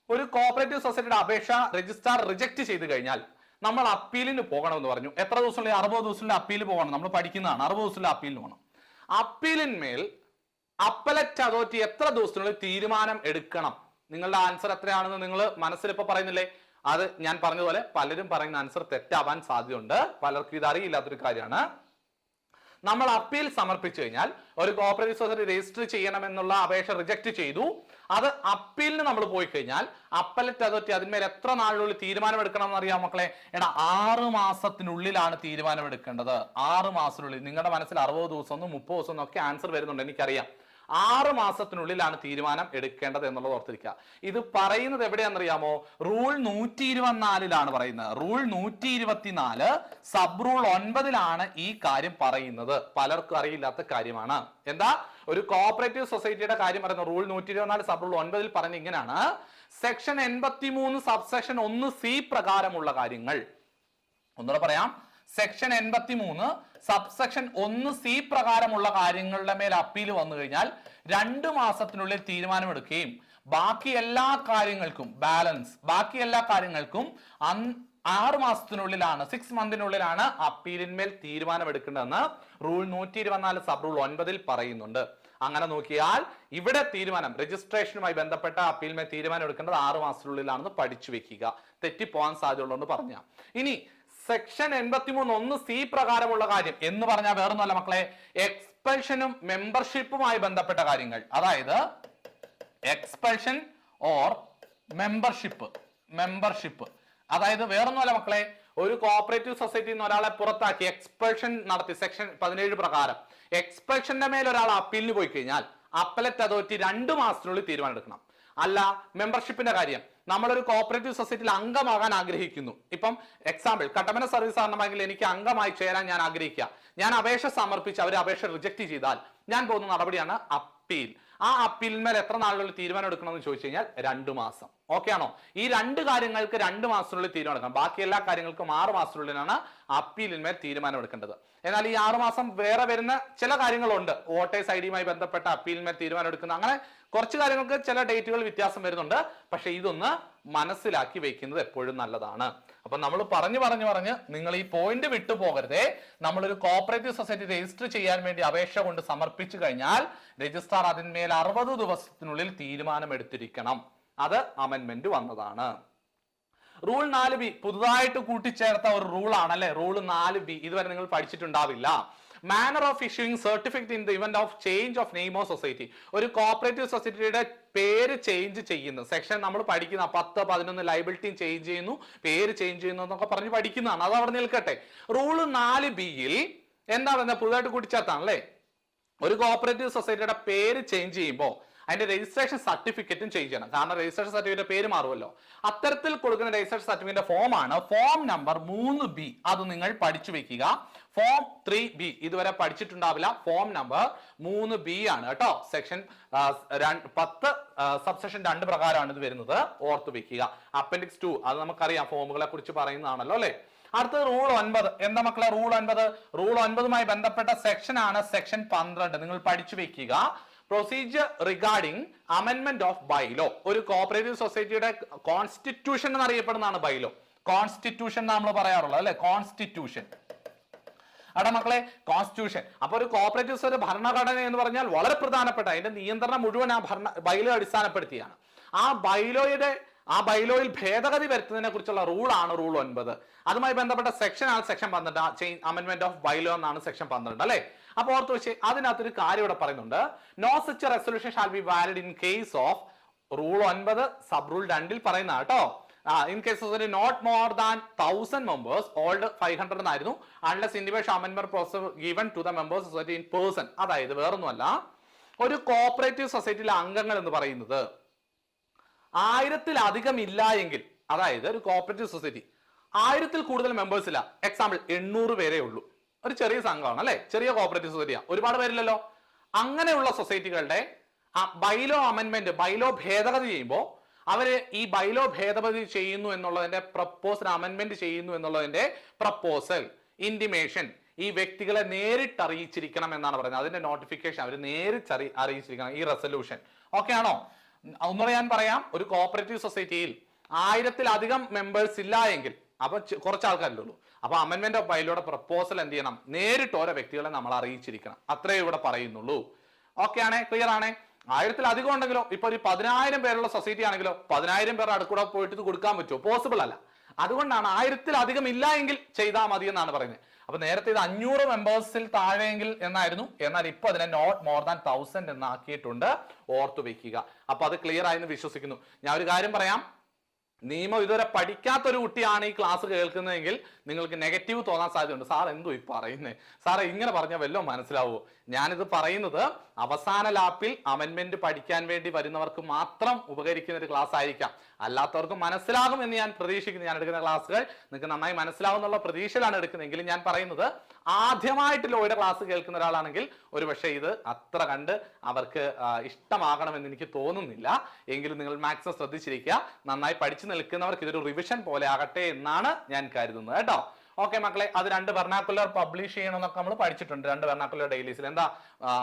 ഒരു കോപ്പറേറ്റീവ് സൊസൈറ്റിയുടെ അപേക്ഷ രജിസ്ട്രാർ റിജക്ട് ചെയ്ത് കഴിഞ്ഞാൽ നമ്മൾ അപ്പീലിന് പോകണമെന്ന് പറഞ്ഞു. എത്ര ദിവസം? 60 ദിവസത്തിന്റെ അപ്പീൽ പോകണം. നമ്മൾ പഠിക്കുന്നതാണ്, 60 ദിവസത്തിന്റെ അപ്പീലിന് പോകണം. അപ്പീലിന്മേൽ അപ്പലറ്റ് അതോറിറ്റി എത്ര ദിവസത്തിനുള്ളിൽ തീരുമാനം എടുക്കണം? നിങ്ങളുടെ ആൻസർ എത്രയാണെന്ന് നിങ്ങൾ മനസ്സിൽ ഇപ്പൊ പറയുന്നില്ലേ? അത് ഞാൻ പറഞ്ഞതുപോലെ പലരും പറയുന്ന ആൻസർ തെറ്റാവാൻ സാധ്യതയുണ്ട്, പലർക്കും ഇത് അറിയില്ലാത്തൊരു കാര്യമാണ്. നമ്മൾ അപ്പീൽ സമർപ്പിച്ചു കഴിഞ്ഞാൽ ഒരു കോഓപ്പറേറ്റീവ് സൊസൈറ്റി രജിസ്റ്റർ ചെയ്യണമെന്നുള്ള അപേക്ഷ റിജക്ട് ചെയ്തു, അത് അപ്പീലിന് നമ്മൾ പോയി കഴിഞ്ഞാൽ അപ്പലറ്റ് അതോറിറ്റി അതിന്മേൽ എത്ര നാളിനുള്ളിൽ തീരുമാനമെടുക്കണം എന്ന് അറിയാം മക്കളെ? 6 മാസത്തിനുള്ളിലാണ് തീരുമാനമെടുക്കേണ്ടത്. 6 മാസത്തിനുള്ളിൽ. നിങ്ങളുടെ മനസ്സിൽ 60 ദിവസം 30 ദിവസം ഒക്കെ ആൻസർ വരുന്നുണ്ട്, എനിക്കറിയാം. 6 മാസത്തിനുള്ളിലാണ് തീരുമാനം എടുക്കേണ്ടത് എന്നുള്ളത് ഓർത്തിരിക്കുക. ഇത് പറയുന്നത് എവിടെയാണെന്നറിയാമോ? റൂൾ 124 പറയുന്നത്. റൂൾ 124 സബ് റൂൾ 9 ഈ കാര്യം പറയുന്നത്. പലർക്കും അറിയില്ലാത്ത കാര്യമാണ്. എന്താ? ഒരു കോഓപ്പറേറ്റീവ് സൊസൈറ്റിയുടെ കാര്യം പറയുന്നത് റൂൾ 124 സബ് റൂൾ 9 പറഞ്ഞ ഇങ്ങനെയാണ്: സെക്ഷൻ 83 സബ്സെക്ഷൻ 1C പ്രകാരമുള്ള കാര്യങ്ങൾ. ഒന്നുകൂടെ പറയാം. സെക്ഷൻ 83 സബ്സെക്ഷൻ 1C പ്രകാരമുള്ള കാര്യങ്ങളുടെ മേൽ അപ്പീൽ വന്നു കഴിഞ്ഞാൽ 2 മാസത്തിനുള്ളിൽ തീരുമാനമെടുക്കുകയും ബാക്കി എല്ലാ കാര്യങ്ങൾക്കും ബാക്കി എല്ലാ കാര്യങ്ങൾക്കും 6 മാസത്തിനുള്ളിലാണ്, 6 മന്തിനുള്ളിലാണ് അപ്പീലിന്മേൽ തീരുമാനമെടുക്കേണ്ടതെന്ന് റൂൾ 124 സബ് റൂൾ 9 പറയുന്നുണ്ട്. അങ്ങനെ നോക്കിയാൽ ഇവിടെ തീരുമാനം രജിസ്ട്രേഷനുമായി ബന്ധപ്പെട്ട അപ്പീലിന്മേൽ തീരുമാനം എടുക്കേണ്ടത് 6 മാസത്തിനുള്ളിലാണെന്ന് പഠിച്ചു വെക്കുക. തെറ്റിപ്പോകാൻ സാധ്യതയുള്ളതെന്ന് പറഞ്ഞ. ഇനി സെക്ഷൻ 83 1C പ്രകാരമുള്ള കാര്യം എന്ന് പറഞ്ഞാൽ വേറൊന്നുമല്ല മക്കളെ, എക്സ്പെൽഷനും മെമ്പർഷിപ്പുമായി ബന്ധപ്പെട്ട കാര്യങ്ങൾ. അതായത് എക്സ്പെൽഷൻ ഓർ മെമ്പർഷിപ്പ് അതായത് വേറൊന്നുമല്ല മക്കളെ, ഒരു കോഓപ്പറേറ്റീവ് സൊസൈറ്റിയിൽ നിന്ന് ഒരാളെ പുറത്താക്കി എക്സ്പെൽഷൻ നടത്തി സെക്ഷൻ 17 പ്രകാരം എക്സ്പെൽഷന്റെ മേൽ ഒരാൾ അപ്പീലിന് പോയി കഴിഞ്ഞാൽ അപ്പലറ്റ് അതോറിറ്റി 2 മാസത്തിനുള്ളിൽ തീരുമാനം എടുക്കണം. അല്ല, മെമ്പർഷിപ്പിന്റെ കാര്യം, നമ്മളൊരു കോഓപ്പറേറ്റീവ് സൊസൈറ്റിയിൽ അംഗമാകാൻ ആഗ്രഹിക്കുന്നു. ഇപ്പം എക്സാമ്പിൾ, കട്ടപ്പന സർവീസ് സഹകരണ എനിക്ക് അംഗമായി ചേരാൻ ഞാൻ ആഗ്രഹിക്കുക. ഞാൻ അപേക്ഷ സമർപ്പിച്ച് അവർ അപേക്ഷ റിജക്ട് ചെയ്താൽ ഞാൻ പോകുന്ന നടപടിയാണ് അപ്പീൽ. ആ അപ്പീലിന്മേൽ എത്ര നാളിനുള്ളിൽ തീരുമാനം എടുക്കണമെന്ന് ചോദിച്ചു കഴിഞ്ഞാൽ 2 മാസം. ഓക്കെ ആണോ? ഈ 2 കാര്യങ്ങൾക്ക് 2 മാസത്തിനുള്ളിൽ തീരുമാനം എടുക്കണം. ബാക്കി എല്ലാ കാര്യങ്ങൾക്കും 6 മാസത്തിനുള്ളിലാണ് അപ്പീലിന്മേൽ തീരുമാനം എടുക്കേണ്ടത്. എന്നാൽ ഈ 6 മാസം വേറെ വരുന്ന ചില കാര്യങ്ങളുണ്ട്. വോട്ടേഴ്സ് ഐഡിയുമായി ബന്ധപ്പെട്ട അപ്പീലിന്മേൽ തീരുമാനം എടുക്കുന്ന അങ്ങനെ കുറച്ച് കാര്യങ്ങൾക്ക് ചില ഡേറ്റുകൾ വ്യത്യാസം വരുന്നുണ്ട്. പക്ഷെ ഇതൊന്ന് മനസ്സിലാക്കി വെക്കുന്നത് എപ്പോഴും നല്ലതാണ്. അപ്പൊ നമ്മൾ പറഞ്ഞ് നിങ്ങൾ ഈ പോയിന്റ് വിട്ടു പോകരുതേ. നമ്മളൊരു കോഓപ്പറേറ്റീവ് സൊസൈറ്റി രജിസ്റ്റർ ചെയ്യാൻ വേണ്ടി അപേക്ഷ കൊണ്ട് സമർപ്പിച്ചു കഴിഞ്ഞാൽ രജിസ്ട്രാർ അതിന്മേൽ 60 ദിവസത്തിനുള്ളിൽ തീരുമാനം എടുത്തിരിക്കണം. അത് അമെന്റ്മെന്റ് വന്നതാണ്. റൂൾ 4B പുതുതായിട്ട് കൂട്ടിച്ചേർത്ത ഒരു റൂൾ ആണ് അല്ലെ. റൂൾ 4B ഇതുവരെ നിങ്ങൾ പഠിച്ചിട്ടുണ്ടാവില്ല. Manner of issuing certificate in the event of change of name of society. ഒരു കോഓപ്പറേറ്റീവ് സൊസൈറ്റിയുടെ പേര് ചേഞ്ച് ചെയ്യുന്നു. സെക്ഷൻ നമ്മൾ പഠിക്കുന്ന 10, 11 ലൈബിലിറ്റി ചേഞ്ച് ചെയ്യുന്നു, പേര് ചേഞ്ച് ചെയ്യുന്നു എന്നൊക്കെ പറഞ്ഞ് പഠിക്കുന്നതാണ്. അത് അവിടെ നിൽക്കട്ടെ. റൂൾ 4Bയിൽ എന്താ പറയുന്നത്? പുതുതായിട്ട് കൂട്ടിച്ചേർത്താണ് അല്ലെ. ഒരു കോഓപ്പറേറ്റീവ് സൊസൈറ്റിയുടെ പേര് ചേഞ്ച് ചെയ്യുമ്പോൾ അതിന്റെ രജിസ്ട്രേഷൻ സർട്ടിഫിക്കറ്റും ചേഞ്ച് ചെയ്യണം. കാരണം രജിസ്ട്രേഷൻ സർട്ടിഫിക്കറ്റ് പേര് മാറുമല്ലോ. അത്തരത്തിൽ കൊടുക്കുന്ന രജിസ്ട്രേഷൻ സർട്ടിഫിക്കറ്റ് ഫോം ആണ് ഫോം നമ്പർ 3B. അത് നിങ്ങൾ പഠിച്ചു വെക്കുക. ഫോം 3B ഇതുവരെ പഠിച്ചിട്ടുണ്ടാവില്ല. ഫോം നമ്പർ 3B ആണ് കേട്ടോ. സെക്ഷൻ 10 സബ്സെക്ഷൻ 2 പ്രകാരമാണ് ഇത് വരുന്നത്. ഓർത്ത് വെക്കുക. അപ്പൻഡിക്സ് 2 അത് നമുക്കറിയാം, ഫോമുകളെ കുറിച്ച് പറയുന്നതാണല്ലോ അല്ലെ. അടുത്തത് റൂൾ 9. എന്താ മക്കളെ റൂൾ 9? റൂൾ 9മായി ബന്ധപ്പെട്ട സെക്ഷൻ ആണ് സെക്ഷൻ 12. നിങ്ങൾ പഠിച്ചു വെക്കുക. Procedure regarding amendment of bylaw. ഒരു കോഓപ്പറേറ്റീവ് സൊസൈറ്റിയുടെ കോൺസ്റ്റിറ്റ്യൂഷൻ എന്നറിയപ്പെടുന്നതാണ് ബൈലോ. കോൺസ്റ്റിറ്റ്യൂഷൻ നമ്മൾ പറയാറുള്ളത് അല്ലെ. കോൺസ്റ്റിറ്റ്യൂഷൻ അവിടെ മക്കളെ കോൺസ്റ്റിറ്റ്യൂഷൻ. അപ്പൊ ഒരു കോഓപ്പറേറ്റീവ് സൊസൈറ്റി ഭരണഘടന എന്ന് പറഞ്ഞാൽ വളരെ പ്രധാനപ്പെട്ട അതിന്റെ നിയന്ത്രണം മുഴുവൻ ആ ബൈലോ അടിസ്ഥാനപ്പെടുത്തിയാണ്. ആ ബൈലോയിൽ ഭേദഗതി വരുത്തുന്നതിനെ കുറിച്ചുള്ള റൂളാണ് റൂൾ 9. അതുമായി ബന്ധപ്പെട്ട സെക്ഷൻ ആണ് സെക്ഷൻ 12. അമെന്റ്മെന്റ് ഓഫ് ബൈലോ എന്നാണ് സെക്ഷൻ 12 അല്ലെ. അപ്പൊ ഓർത്ത് വെച്ച് അതിനകത്തൊരു കാര്യം ഇവിടെ പറയുന്നുണ്ട്. No such resolution shall be valid in case of rule 9 sub rule 2 പറയുന്ന കേട്ടോ. In case society not more than 1000 members, old 500 എന്നായിരുന്നു, unless individual amendment process given to the members society in person. അതായത് വേറൊന്നുമല്ല, ഒരു cooperative സൊസൈറ്റിയിലെ അംഗങ്ങൾ എന്ന് പറയുന്നത് 1000-ലധികം ഇല്ല എങ്കിൽ, അതായത് ഒരു കോഓപ്പറേറ്റീവ് സൊസൈറ്റി 1000-ൽ കൂടുതൽ മെമ്പേഴ്സ് ഇല്ല. എക്സാമ്പിൾ 800 പേരേ ഉള്ളൂ. ഒരു ചെറിയ സംഘമാണ് അല്ലെ, ചെറിയ കോഓപ്പറേറ്റീവ് സൊസൈറ്റിയാ, ഒരുപാട് പേരില്ലല്ലോ. അങ്ങനെയുള്ള സൊസൈറ്റികളുടെ ബൈലോ അമെന്റ്മെന്റ്, ബൈലോ ഭേദഗതി ചെയ്യുമ്പോൾ അവര് ഈ ബൈലോ ഭേദഗതി ചെയ്യുന്നു എന്നുള്ളതിന്റെ പ്രപ്പോസൽ, അമെന്റ്മെന്റ് ചെയ്യുന്നു എന്നുള്ളതിന്റെ പ്രപ്പോസൽ, ഇന്റിമേഷൻ ഈ വ്യക്തികളെ നേരിട്ട് അറിയിച്ചിരിക്കണം എന്നാണ് പറയുന്നത്. അതിന്റെ നോട്ടിഫിക്കേഷൻ അവർ നേരിട്ട് അറിയിച്ചിരിക്കണം, ഈ റെസൊല്യൂഷൻ. ഓക്കെ ആണോ? ഒന്നുകൂടെ ഞാൻ പറയാം. ഒരു കോഓപ്പറേറ്റീവ് സൊസൈറ്റിയിൽ 1000-ലധികം മെമ്പേഴ്സ് ഇല്ല എങ്കിൽ, അപ്പൊ കുറച്ച് ആൾക്കാരല്ലേ ഉള്ളൂ, അപ്പൊ അമെന്റ്മെന്റ് ഓഫ് ബൈലോയുടെ പ്രപ്പോസൽ എന്ത് ചെയ്യണം? നേരിട്ട് ഓരോ വ്യക്തികളെ നമ്മൾ അറിയിച്ചിരിക്കണം. അത്രേ ഇവിടെ പറയുന്നുള്ളൂ. ഓക്കെ ആണേ? ക്ലിയർ ആണേ? 1000-ൽ-അധികം ഉണ്ടെങ്കിലോ, ഇപ്പൊ ഒരു 10,000 പേരുള്ള സൊസൈറ്റി ആണെങ്കിലോ 10,000 പേരുടെ അടുക്കൂടെ പോയിട്ട് ഇത് കൊടുക്കാൻ പറ്റുമോ? പോസിബിൾ അല്ല. അതുകൊണ്ടാണ് 1000-ൽ-അധികം ഇല്ല എങ്കിൽ ചെയ്താൽ മതി എന്നാണ് പറയുന്നത്. അപ്പൊ നേരത്തെ ഇത് 500 മെമ്പേഴ്സിൽ താഴെയെങ്കിൽ എന്നായിരുന്നു, എന്നാൽ ഇപ്പൊ അതിനെ നോട്ട് മോർ ദാൻ 1000 എന്നാക്കിയിട്ടുണ്ട്. ഓർത്തു വെക്കുക. അപ്പൊ അത് ക്ലിയർ ആയെന്ന് വിശ്വസിക്കുന്നു. ഞാൻ ഒരു കാര്യം പറയാം, നിയമം ഇതുവരെ പഠിക്കാത്തൊരു കുട്ടിയാണ് ഈ ക്ലാസ് കേൾക്കുന്നതെങ്കിൽ നിങ്ങൾക്ക് നെഗറ്റീവ് തോന്നാൻ സാധ്യതയുണ്ട്. സാർ എന്തോ ഈ പറയുന്നേ, സാറേ ഇങ്ങനെ പറഞ്ഞാൽ വല്ലതും മനസ്സിലാവുമോ? ഞാനിത് പറയുന്നത് അവസാന ലാപ്പിൽ അമെന്റ്മെന്റ് പഠിക്കാൻ വേണ്ടി വരുന്നവർക്ക് മാത്രം ഉപകരിക്കുന്ന ഒരു ക്ലാസ് ആയിരിക്കാം. അല്ലാത്തവർക്ക് മനസ്സിലാകും എന്ന് ഞാൻ പ്രതീക്ഷിക്കുന്നു. ഞാൻ എടുക്കുന്ന ക്ലാസ്സുകൾ നിങ്ങൾക്ക് നന്നായി മനസ്സിലാവുന്നുള്ള പ്രതീക്ഷയിലാണ് എടുക്കുന്നതെങ്കിൽ ഞാൻ പറയുന്നത് ആദ്യമായിട്ട് ലോയുടെ ക്ലാസ് കേൾക്കുന്ന ഒരാളാണെങ്കിൽ ഒരു പക്ഷേ ഇത് അത്ര കണ്ട് അവർക്ക് ഇഷ്ടമാകണമെന്ന് എനിക്ക് തോന്നുന്നില്ല. എങ്കിലും നിങ്ങൾ മാക്സിമം ശ്രദ്ധിച്ചിരിക്കുക. നന്നായി പഠിച്ചു നിൽക്കുന്നവർക്ക് ഇതൊരു റിവിഷൻ പോലെ ആകട്ടെ എന്നാണ് ഞാൻ കരുതുന്നത് കേട്ടോ. ഓക്കെ മക്കളെ, അത് 2 വെർനാക്കുലർ പബ്ലിഷ് ചെയ്യണമെന്നൊക്കെ നമ്മൾ പഠിച്ചിട്ടുണ്ട്. 2 വെർനാക്കുലർ ഡെയിലീസിൽ എന്താ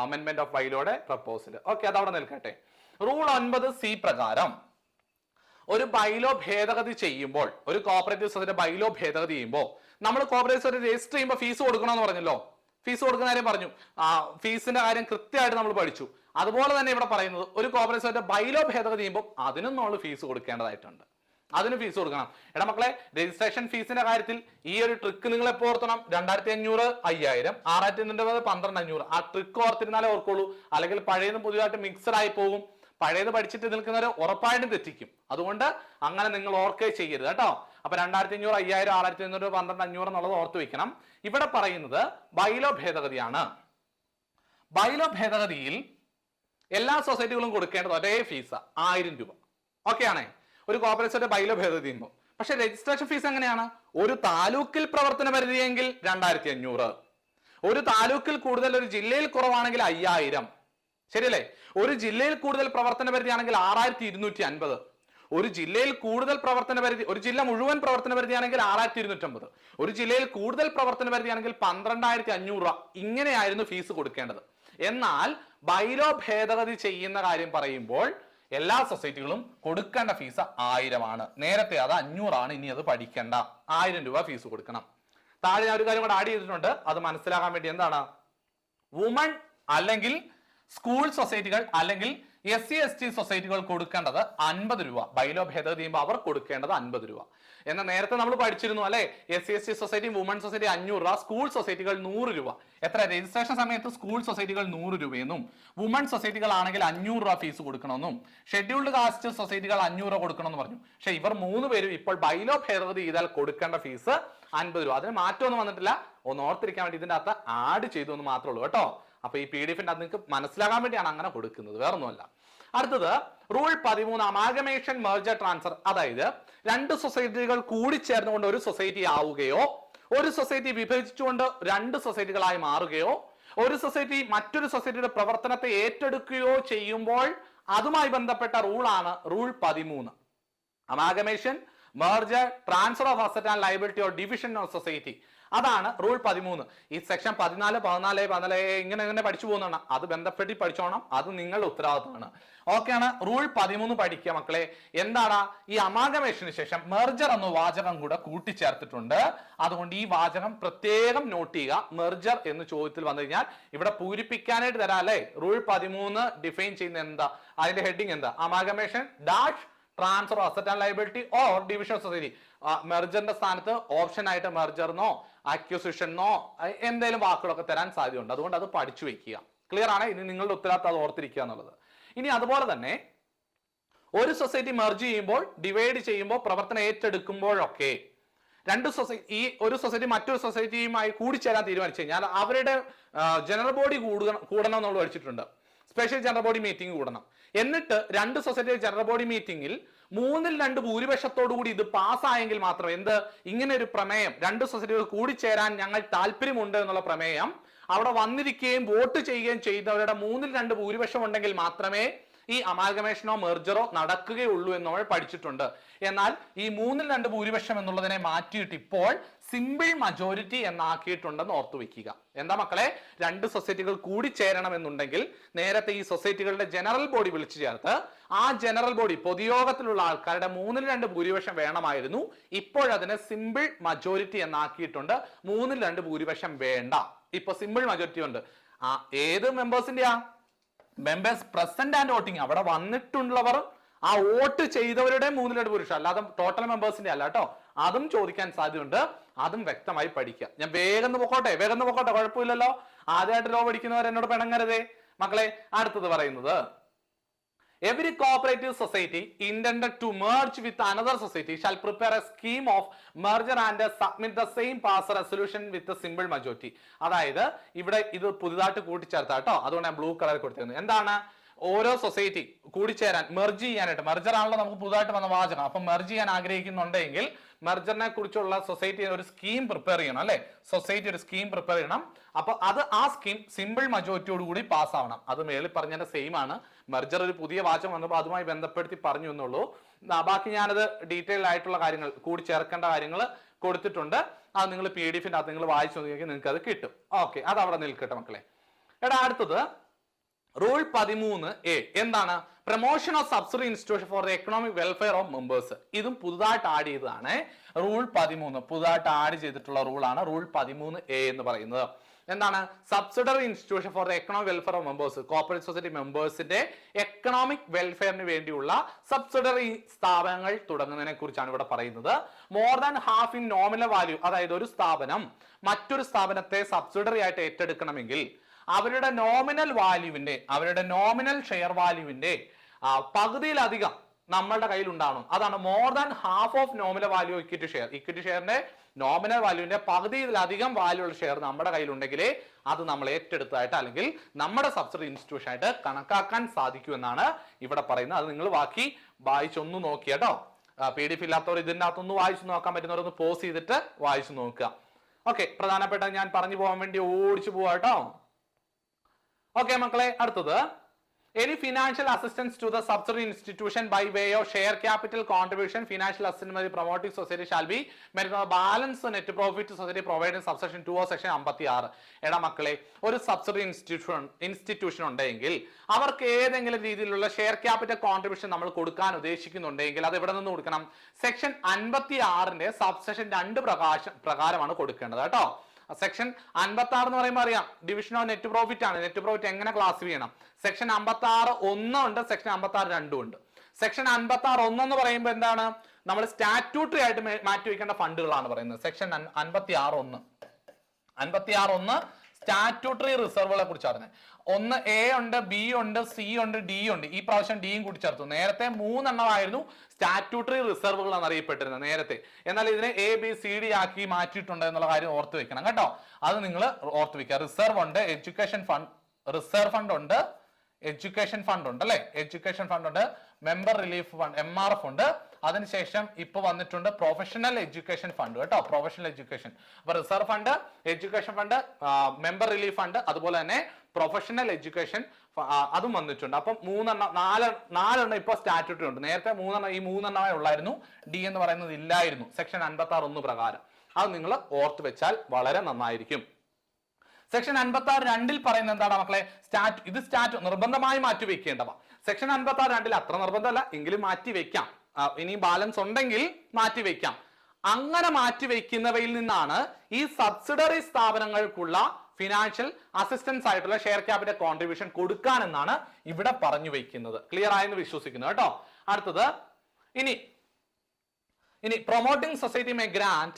അമെന്റ്മെന്റ് ഓഫ് ബൈലോയുടെ പ്രപ്പോസൽ. ഓക്കെ, അതവിടെ നിൽക്കട്ടെ. റൂൾ 9C പ്രകാരം ഒരു ബൈലോ ഭേദഗതി ചെയ്യുമ്പോൾ, ഒരു കോപ്പറേറ്റീവ് സൊസൈറ്റി ബൈലോ ഭേദഗതി ചെയ്യുമ്പോൾ നമ്മൾ കോപ്പറേറ്റീവ് സൊസൈറ്റി രജിസ്റ്റർ ചെയ്യുമ്പോൾ ഫീസ് കൊടുക്കണമെന്ന് പറഞ്ഞല്ലോ. ഫീസ് കൊടുക്കുന്ന കാര്യം പറഞ്ഞു. ഫീസിന്റെ കാര്യം കൃത്യമായിട്ട് നമ്മൾ പഠിച്ചു. അതുപോലെ തന്നെ ഇവിടെ പറയുന്നത് ഒരു കോപ്പറേറ്റീവ് സൊസൈറ്റി ബൈലോ ഭേദഗതി ചെയ്യുമ്പോൾ അതിനും നമ്മൾ ഫീസ് കൊടുക്കേണ്ടതായിട്ടുണ്ട്. അതിന് ഫീസ് കൊടുക്കണം. എടാ മക്കളെ, രജിസ്ട്രേഷൻ ഫീസിന്റെ കാര്യത്തിൽ ഈ ഒരു ട്രിക്ക് നിങ്ങൾ എപ്പോ ഓർത്തണം? 2500, 5000, 6500, 12,500. ആ ട്രിക്ക് ഓർത്തിരുന്നാലേ ഓർക്കുള്ളൂ. അല്ലെങ്കിൽ പഴയതും പുതിയതായിട്ട് മിക്സഡ് ആയി പോകും. പഴയത് പഠിച്ചിട്ട് നിൽക്കുന്നവർ ഉറപ്പായിട്ടും തെറ്റിക്കും. അതുകൊണ്ട് അങ്ങനെ നിങ്ങൾ ഓർക്കുകയും ചെയ്യരുത് കേട്ടോ. അപ്പൊ 2500, 5000, 6500, 12,500 എന്നുള്ളത് ഓർത്ത് വെക്കണം. ഇവിടെ പറയുന്നത് ബൈലോ ഭേദഗതിയാണ്. ബൈലോ ഭേദഗതിയിൽ എല്ലാ സൊസൈറ്റികളും കൊടുക്കേണ്ടത് ഒരേ ഫീസ് 1000 രൂപ. ഓക്കെ ആണേ, ഒരു കോർപ്പറേറ്റ് ബൈലോ ഭേദഗതി ചെയ്യുമ്പോൾ. പക്ഷെ രജിസ്ട്രേഷൻ ഫീസ് എങ്ങനെയാണ്? ഒരു താലൂക്കിൽ പ്രവർത്തന പരിധിയെങ്കിൽ 2500, ഒരു താലൂക്കിൽ കൂടുതൽ ഒരു ജില്ലയിൽ കുറവാണെങ്കിൽ 5000. ശരിയല്ലേ? ഒരു ജില്ലയിൽ കൂടുതൽ പ്രവർത്തന പരിധി ആണെങ്കിൽ 6250. ഒരു ജില്ലയിൽ കൂടുതൽ പ്രവർത്തന പരിധി, ഒരു ജില്ല മുഴുവൻ പ്രവർത്തന പരിധി ആണെങ്കിൽ 6250. ഒരു ജില്ലയിൽ കൂടുതൽ പ്രവർത്തന പരിധി ആണെങ്കിൽ 12,500 രൂപ. ഇങ്ങനെയായിരുന്നു ഫീസ് കൊടുക്കേണ്ടത്. എന്നാൽ ബൈലോ ഭേദഗതി ചെയ്യുന്ന കാര്യം പറയുമ്പോൾ എല്ലാ സൊസൈറ്റികളും കൊടുക്കേണ്ട ഫീസ് 1000 ആണ്. നേരത്തെ അത് 500 ആണ്. ഇനി അത് പഠിക്കേണ്ട. 1000 രൂപ ഫീസ് കൊടുക്കണം. താഴെ ഞാൻ ഒരു കാര്യം കൂടെ ആഡ് ചെയ്തിട്ടുണ്ട്. അത് മനസ്സിലാക്കാൻ വേണ്ടി എന്താണ്, വുമൺ അല്ലെങ്കിൽ സ്കൂൾ സൊസൈറ്റികൾ അല്ലെങ്കിൽ SC/ST സൊസൈറ്റികൾ കൊടുക്കേണ്ടത് 50 രൂപ. ബൈലോ ഭേദഗതി ചെയ്യുമ്പോൾ അവർ കൊടുക്കേണ്ടത് 50 രൂപ. എന്നാൽ നേരത്തെ നമ്മൾ പഠിച്ചിരുന്നു അല്ലെ, SC/ST സൊസൈറ്റി, വുമൺ സൊസൈറ്റി 500 രൂപ, സ്കൂൾ സൊസൈറ്റികൾ 100 രൂപ. എത്ര? രജിസ്ട്രേഷൻ സമയത്ത് സ്കൂൾ സൊസൈറ്റികൾ 100 രൂപയെന്നും വുമൺ സൊസൈറ്റികൾ ആണെങ്കിൽ 500 രൂപ ഫീസ് കൊടുക്കണമെന്നും ഷെഡ്യൂൾഡ് കാസ്റ്റ് സൊസൈറ്റികൾ 500 രൂപ കൊടുക്കണമെന്ന് പറഞ്ഞു. പക്ഷെ ഇവർ 3 പേരും ഇപ്പോൾ ബൈലോ ഭേദഗതി ചെയ്താൽ കൊടുക്കേണ്ട ഫീസ് 50 രൂപ. അതിന് മാറ്റമൊന്നും വന്നിട്ടില്ല. ഒന്ന് ഓർത്തിരിക്കാൻ വേണ്ടി ഇതിന്റെ അകത്ത് ആഡ് ചെയ്തു എന്ന് മാത്രമേ ഉള്ളൂ കേട്ടോ. അപ്പൊ ഈ PDF-ന്റെ അത് നിങ്ങൾക്ക് മനസ്സിലാകാൻ വേണ്ടിയാണ് അങ്ങനെ കൊടുക്കുന്നത്, വേറൊന്നുമല്ല. അടുത്തത് റൂൾ 13 അമാൽഗമേഷൻ മെർജർ ട്രാൻസ്ഫർ. അതായത് 2 സൊസൈറ്റികൾ കൂടിച്ചേർന്നുകൊണ്ട് ഒരു സൊസൈറ്റി ആവുകയോ, ഒരു സൊസൈറ്റി വിഭജിച്ചുകൊണ്ട് 2 സൊസൈറ്റികളായി മാറുകയോ, ഒരു സൊസൈറ്റി മറ്റൊരു സൊസൈറ്റിയുടെ പ്രവർത്തനത്തെ ഏറ്റെടുക്കുകയോ ചെയ്യുമ്പോൾ അതുമായി ബന്ധപ്പെട്ട റൂളാണ് rule 13. Amalgamation, merger, transfer of asset and liability or division of society. അതാണ് റൂൾ 13. ഈ സെക്ഷൻ 14, 14, 14 ഇങ്ങനെ പഠിച്ചു പോകുന്നതാണ്. അത് ബന്ധപ്പെട്ട് പഠിച്ചോണം. അത് നിങ്ങളുടെ ഉത്തരവാദിത്തമാണ്. ഓക്കെ ആണ്. റൂൾ 13 പഠിക്കുക മക്കളെ. എന്താണ്? ഈ അമാൽഗമേഷന് ശേഷം മെർജർ എന്ന വാചകം കൂടെ കൂട്ടിച്ചേർത്തിട്ടുണ്ട്. അതുകൊണ്ട് ഈ വാചകം പ്രത്യേകം നോട്ട് ചെയ്യുക. മെർജർ എന്ന് ചോദ്യത്തിൽ വന്നു കഴിഞ്ഞാൽ ഇവിടെ പൂരിപ്പിക്കാനായിട്ട് തരാം അല്ലെ. റൂൾ 13 ഡിഫൈൻ ചെയ്യുന്ന എന്താ, അതിന്റെ ഹെഡിങ് എന്താ? Amalgamation dash transfer asset and liability or division of society. മെർജറിന്റെ സ്ഥാനത്ത് ഓപ്ഷൻ ആയിട്ട് മെർജറിനോ അക്യൂസിഷനോ എന്തെങ്കിലും വാക്കുകളൊക്കെ തരാൻ സാധ്യതയുണ്ട്. അതുകൊണ്ട് അത് പഠിച്ചു വെക്കുക. ക്ലിയർ ആണ്? ഇനി നിങ്ങളുടെ ഉത്തരവാദിത്തം അത് ഓർത്തിരിക്കുക എന്നുള്ളത്. ഇനി അതുപോലെ തന്നെ ഒരു സൊസൈറ്റി മെർജ് ചെയ്യുമ്പോൾ, ഡിവൈഡ് ചെയ്യുമ്പോൾ, പ്രവർത്തനം ഏറ്റെടുക്കുമ്പോഴൊക്കെ ഈ ഒരു സൊസൈറ്റി മറ്റൊരു സൊസൈറ്റിയുമായി കൂടിച്ചേരാൻ തീരുമാനിച്ചു കഴിഞ്ഞാൽ അവരുടെ ജനറൽ ബോഡി കൂടണം നമ്മൾ പഠിച്ചിട്ടുണ്ട്. സ്പെഷ്യൽ ജനറൽ ബോഡി മീറ്റിംഗ് കൂടണം. എന്നിട്ട് 2 സൊസൈറ്റി ജനറൽ ബോഡി മീറ്റിംഗിൽ 3/2 ഭൂരിപക്ഷത്തോടു കൂടി ഇത് പാസ്സായെങ്കിൽ മാത്രം ഇങ്ങനെ ഒരു പ്രമേയം, 2 സൊസൈറ്റികൾ കൂടിച്ചേരാൻ ഞങ്ങൾ താല്പര്യമുണ്ട് എന്നുള്ള പ്രമേയം അവിടെ വന്നിരിക്കുകയും വോട്ട് ചെയ്യുകയും ചെയ്തവരുടെ 3/2 ഭൂരിപക്ഷം ഉണ്ടെങ്കിൽ മാത്രമേ ഈ അമാൽഗമേഷനോ മെർജറോ നടക്കുകയുള്ളൂ എന്ന് നമ്മൾ പഠിച്ചിട്ടുണ്ട്. എന്നാൽ ഈ 3/2 ഭൂരിപക്ഷം എന്നുള്ളതിനെ മാറ്റിയിട്ട് ഇപ്പോൾ സിമ്പിൾ മജോറിറ്റി എന്നാക്കിയിട്ടുണ്ടെന്ന് ഓർത്തു വെക്കുക. എന്താ മക്കളെ? 2 സൊസൈറ്റികൾ കൂടി ചേരണം എന്നുണ്ടെങ്കിൽ നേരത്തെ ഈ സൊസൈറ്റികളുടെ ജനറൽ ബോഡി വിളിച്ചു ചേർത്ത് ആ ജനറൽ ബോഡി പൊതുയോഗത്തിലുള്ള ആൾക്കാരുടെ 3/2 ഭൂരിപക്ഷം വേണമായിരുന്നു. ഇപ്പോഴതിനെ സിമ്പിൾ മജോറിറ്റി എന്നാക്കിയിട്ടുണ്ട്. 3/2 ഭൂരിപക്ഷം വേണ്ട. ഇപ്പൊ സിമ്പിൾ മജോറിറ്റി ഉണ്ട്. ഏത് മെമ്പേഴ്സിന്റെയാ? മെമ്പേഴ്സ് പ്രസന്റ് ആൻഡ് വോട്ടിംഗ്, അവിടെ വന്നിട്ടുള്ളവർ ആ വോട്ട് ചെയ്തവരുടെ 1/3 പുരുഷൻ, അല്ലാതെ ടോട്ടൽ മെമ്പേഴ്സിന്റെ അല്ല കേട്ടോ. അതും ചോദിക്കാൻ സാധ്യതയുണ്ട്. അതും വ്യക്തമായി പഠിക്കുക. ഞാൻ വേഗം പൊക്കോട്ടെ, കുഴപ്പമില്ലല്ലോ. ആദ്യമായിട്ട് ലോ പഠിക്കുന്നവർ എന്നോട് പിണങ്ങരുതേ മക്കളെ. അടുത്തത് പറയുന്നത്, every cooperative society intended to merge with another society shall prepare a scheme of merger and submit the same pass resolution with a simple majority. അതായത് ഇവിടെ ഇത് പുതുതായിട്ട് കൂട്ടിച്ചേർത്ത കേട്ടോ, അതുകൊണ്ട് ഞാൻ ബ്ലൂ കളർ കൊടുത്തിരുന്നത്. എന്താണ്? ഓരോ സൊസൈറ്റി കൂടിച്ചേരാൻ, മെർജ് ചെയ്യാനായിട്ട്, മെർജർ ആണല്ലോ നമുക്ക് പുതുതായിട്ട് വന്ന വാചകം. അപ്പൊ മെർജ് ചെയ്യാൻ ആഗ്രഹിക്കുന്നുണ്ടെങ്കിൽ മെർജറിനെ കുറിച്ചുള്ള സൊസൈറ്റി ഒരു സ്കീം പ്രിപ്പയർ ചെയ്യണം അല്ലെ. സൊസൈറ്റി ഒരു സ്കീം പ്രിപ്പയർ ചെയ്യണം. അപ്പൊ ആ സ്കീം സിമ്പിൾ മജോറിറ്റിയോട് കൂടി പാസ് ആവണം. അത് മേളിൽ പറഞ്ഞതിന്റെ സെയിം ആണ്. മെർജർ ഒരു പുതിയ വാചകം വന്നപ്പോൾ അതുമായി ബന്ധപ്പെടുത്തി പറഞ്ഞു എന്നുള്ളൂ. ബാക്കി ഞാനത് ഡീറ്റെയിൽ ആയിട്ടുള്ള കാര്യങ്ങൾ കൂടി ചേർക്കേണ്ട കാര്യങ്ങൾ കൊടുത്തിട്ടുണ്ട്. അത് നിങ്ങൾ PDF അകത്ത് നിങ്ങൾ വായിച്ചു നോക്കിയെങ്കിൽ നിങ്ങൾക്ക് അത് കിട്ടും. ഓക്കെ, അത് അവിടെ നിൽക്കട്ടെ മക്കളെ. അടുത്തത് റൂൾ 13A എന്താണ്? Promotion of subsidy institution for the economic welfare of members. ഇതും പുതുതായിട്ട് ആഡ് ചെയ്തതാണ്. റൂൾ 13 പുതുതായിട്ട് ആഡ് ചെയ്തിട്ടുള്ള റൂളാണ് റൂൾ 13A എന്ന് പറയുന്നത്. എന്താണ്? Subsidiary institution for the economic welfare of members. Corporate society മെമ്പേഴ്സിന്റെ എക്കണോമിക് വെൽഫെയറിന് വേണ്ടിയുള്ള സബ്സിഡറി സ്ഥാപനങ്ങൾ തുടങ്ങുന്നതിനെ കുറിച്ചാണ് ഇവിടെ പറയുന്നത്. More than half in nominal value, അതായത് ഒരു സ്ഥാപനം മറ്റൊരു സ്ഥാപനത്തെ സബ്സിഡറി ആയിട്ട് ഏറ്റെടുക്കണമെങ്കിൽ അവരുടെ നോമിനൽ വാല്യൂവിന്റെ, അവരുടെ നോമിനൽ ഷെയർ വാല്യൂവിന്റെ പകുതിയിലധികം നമ്മളുടെ കയ്യിൽ ഉണ്ടാവണം. അതാണ് more than half of nominal value equity share. Equity ഷെയറിന്റെ നോമിനൽ വാല്യൂവിന്റെ പകുതിയിലധികം വാല്യൂ ഉള്ള ഷെയർ നമ്മുടെ കയ്യിൽ ഉണ്ടെങ്കിലേ അത് നമ്മൾ ഏറ്റെടുത്തായിട്ട് അല്ലെങ്കിൽ നമ്മുടെ സബ്സിഡറി ഇൻസ്റ്റിറ്റ്യൂഷൻ ആയിട്ട് കണക്കാക്കാൻ സാധിക്കൂ എന്നാണ് ഇവിടെ പറയുന്നത്. അത് നിങ്ങൾ ബാക്കി വായിച്ചൊന്ന് നോക്കിയ കേട്ടോ. PDF ഇല്ലാത്തവർ ഇതിൻ്റെ അകത്തൊന്ന് വായിച്ചു നോക്കാൻ പറ്റുന്നവരൊന്ന് പോസ് ചെയ്തിട്ട് വായിച്ചു നോക്കുക. ഓക്കെ, പ്രധാനപ്പെട്ട ഞാൻ പറഞ്ഞു പോകാൻ വേണ്ടി ഓടിച്ചു പോവാ കേട്ടോ. ഓക്കെ മക്കളെ, അടുത്തത് any financial assistance to the subsidiary institution by way of share capital contribution, financial assistance by the promoting society shall be made on the balance net profit to society provided in subsection 2 of section 56. എടാ മക്കളെ, ഒരു subsidiary institution ഉണ്ടെങ്കിൽ അവർക്ക് ഏതെങ്കിലും രീതിയിലുള്ള share capital contribution നമ്മൾ കൊടുക്കാൻ ഉദ്ദേശിക്കുന്നുണ്ടെങ്കിൽ അത് എവിടെ നിന്ന് കൊടുക്കണം? സെക്ഷൻ 56 സബ്സെക്ഷൻ 2 പ്രകാരമാണ് കൊടുക്കേണ്ടത് കേട്ടോ. സെക്ഷൻ 56 എന്ന് പറയുമ്പോൾ അറിയാം, ഡിവിഷൻ ഓഫ് നെറ്റ് പ്രോഫിറ്റ് ആണ്. നെറ്റ് പ്രോഫിറ്റ് എങ്ങനെ ക്ലാസ് ചെയ്യണം? സെക്ഷൻ 56(1) ഉണ്ട്, സെക്ഷൻ 56(2) ഉണ്ട്. സെക്ഷൻ 56(1) എന്ന് പറയുമ്പോൾ എന്താണ്? നമ്മൾ സ്റ്റാറ്റ്യൂട്ടറി ആയിട്ട് മാറ്റി വയ്ക്കേണ്ട ഫണ്ടുകളാണ് പറയുന്നത്. സെക്ഷൻ 56(1) സ്റ്റാറ്റ്യൂട്ടറി റിസർവുകളെ കുറിച്ചാണ്. 1A ഉണ്ട്, B ഉണ്ട്, C ഉണ്ട്, D ഉണ്ട്. ഈ പ്രാവശ്യം ഡിയും കൂടി ചേർത്തു. നേരത്തെ 3 എണ്ണമായിരുന്നു സ്റ്റാറ്റ്യൂട്ടറി റിസർവുകൾ എന്നറിയപ്പെട്ടിരുന്നത് നേരത്തെ. എന്നാൽ ഇതിനെ ABCD ആക്കി മാറ്റിയിട്ടുണ്ട് എന്നുള്ള കാര്യം ഓർത്ത് വെക്കണം കേട്ടോ. അത് നിങ്ങൾ ഓർത്ത് വെക്കുക. റിസർവ് ഉണ്ട്, എഡ്യൂക്കേഷൻ ഫണ്ട്, റിസർവ് ഫണ്ട് ഉണ്ട്, എഡ്യൂക്കേഷൻ ഫണ്ട് ഉണ്ട് അല്ലെ. എഡ്യൂക്കേഷൻ ഫണ്ട് ഉണ്ട്, മെമ്പർ റിലീഫ് ഫണ്ട് MRF ഉണ്ട്. അതിനുശേഷം ഇപ്പൊ വന്നിട്ടുണ്ട് പ്രൊഫഷണൽ എഡ്യൂക്കേഷൻ ഫണ്ട് കേട്ടോ. Professional education. അപ്പൊ reserve fund, education fund, member relief fund, അതുപോലെ തന്നെ പ്രൊഫഷണൽ എഡ്യൂക്കേഷൻ അതും വന്നിട്ടുണ്ട്. അപ്പം 4 ഇപ്പൊ സ്റ്റാറ്റ്യൂട്ടറി ഉണ്ട്. നേരത്തെ 3 ഈ 3 ഉള്ളായിരുന്നു. D എന്ന് പറയുന്നത് ഇല്ലായിരുന്നു സെക്ഷൻ 56(1) പ്രകാരം. അത് നിങ്ങൾ ഓർത്ത് വെച്ചാൽ വളരെ നന്നായിരിക്കും. സെക്ഷൻ 56(2) പറയുന്നത് എന്താണ് മക്കളെ? സ്റ്റാറ്റ് നിർബന്ധമായി മാറ്റി വെക്കേണ്ടവ. സെക്ഷൻ 56(2) അത്ര നിർബന്ധമല്ല, എങ്കിലും മാറ്റി വെക്കാം. ഇനിയും ബാലൻസ് ഉണ്ടെങ്കിൽ മാറ്റി വെക്കാം. അങ്ങനെ മാറ്റി വെക്കുന്നവയിൽ നിന്നാണ് ഈ സബ്സിഡറി സ്ഥാപനങ്ങൾക്കുള്ള ഫിനാൻഷ്യൽ അസിസ്റ്റൻസ് ആയിട്ടുള്ള ഷെയർ ക്യാപിറ്റൽ കോൺട്രിബ്യൂഷൻ കൊടുക്കാനെന്നാണ് ഇവിടെ പറഞ്ഞു വെക്കുന്നത്. ക്ലിയർ ആയെന്ന് വിശ്വസിക്കുന്നു കേട്ടോ. അടുത്തത് ഇനി promoting society may grant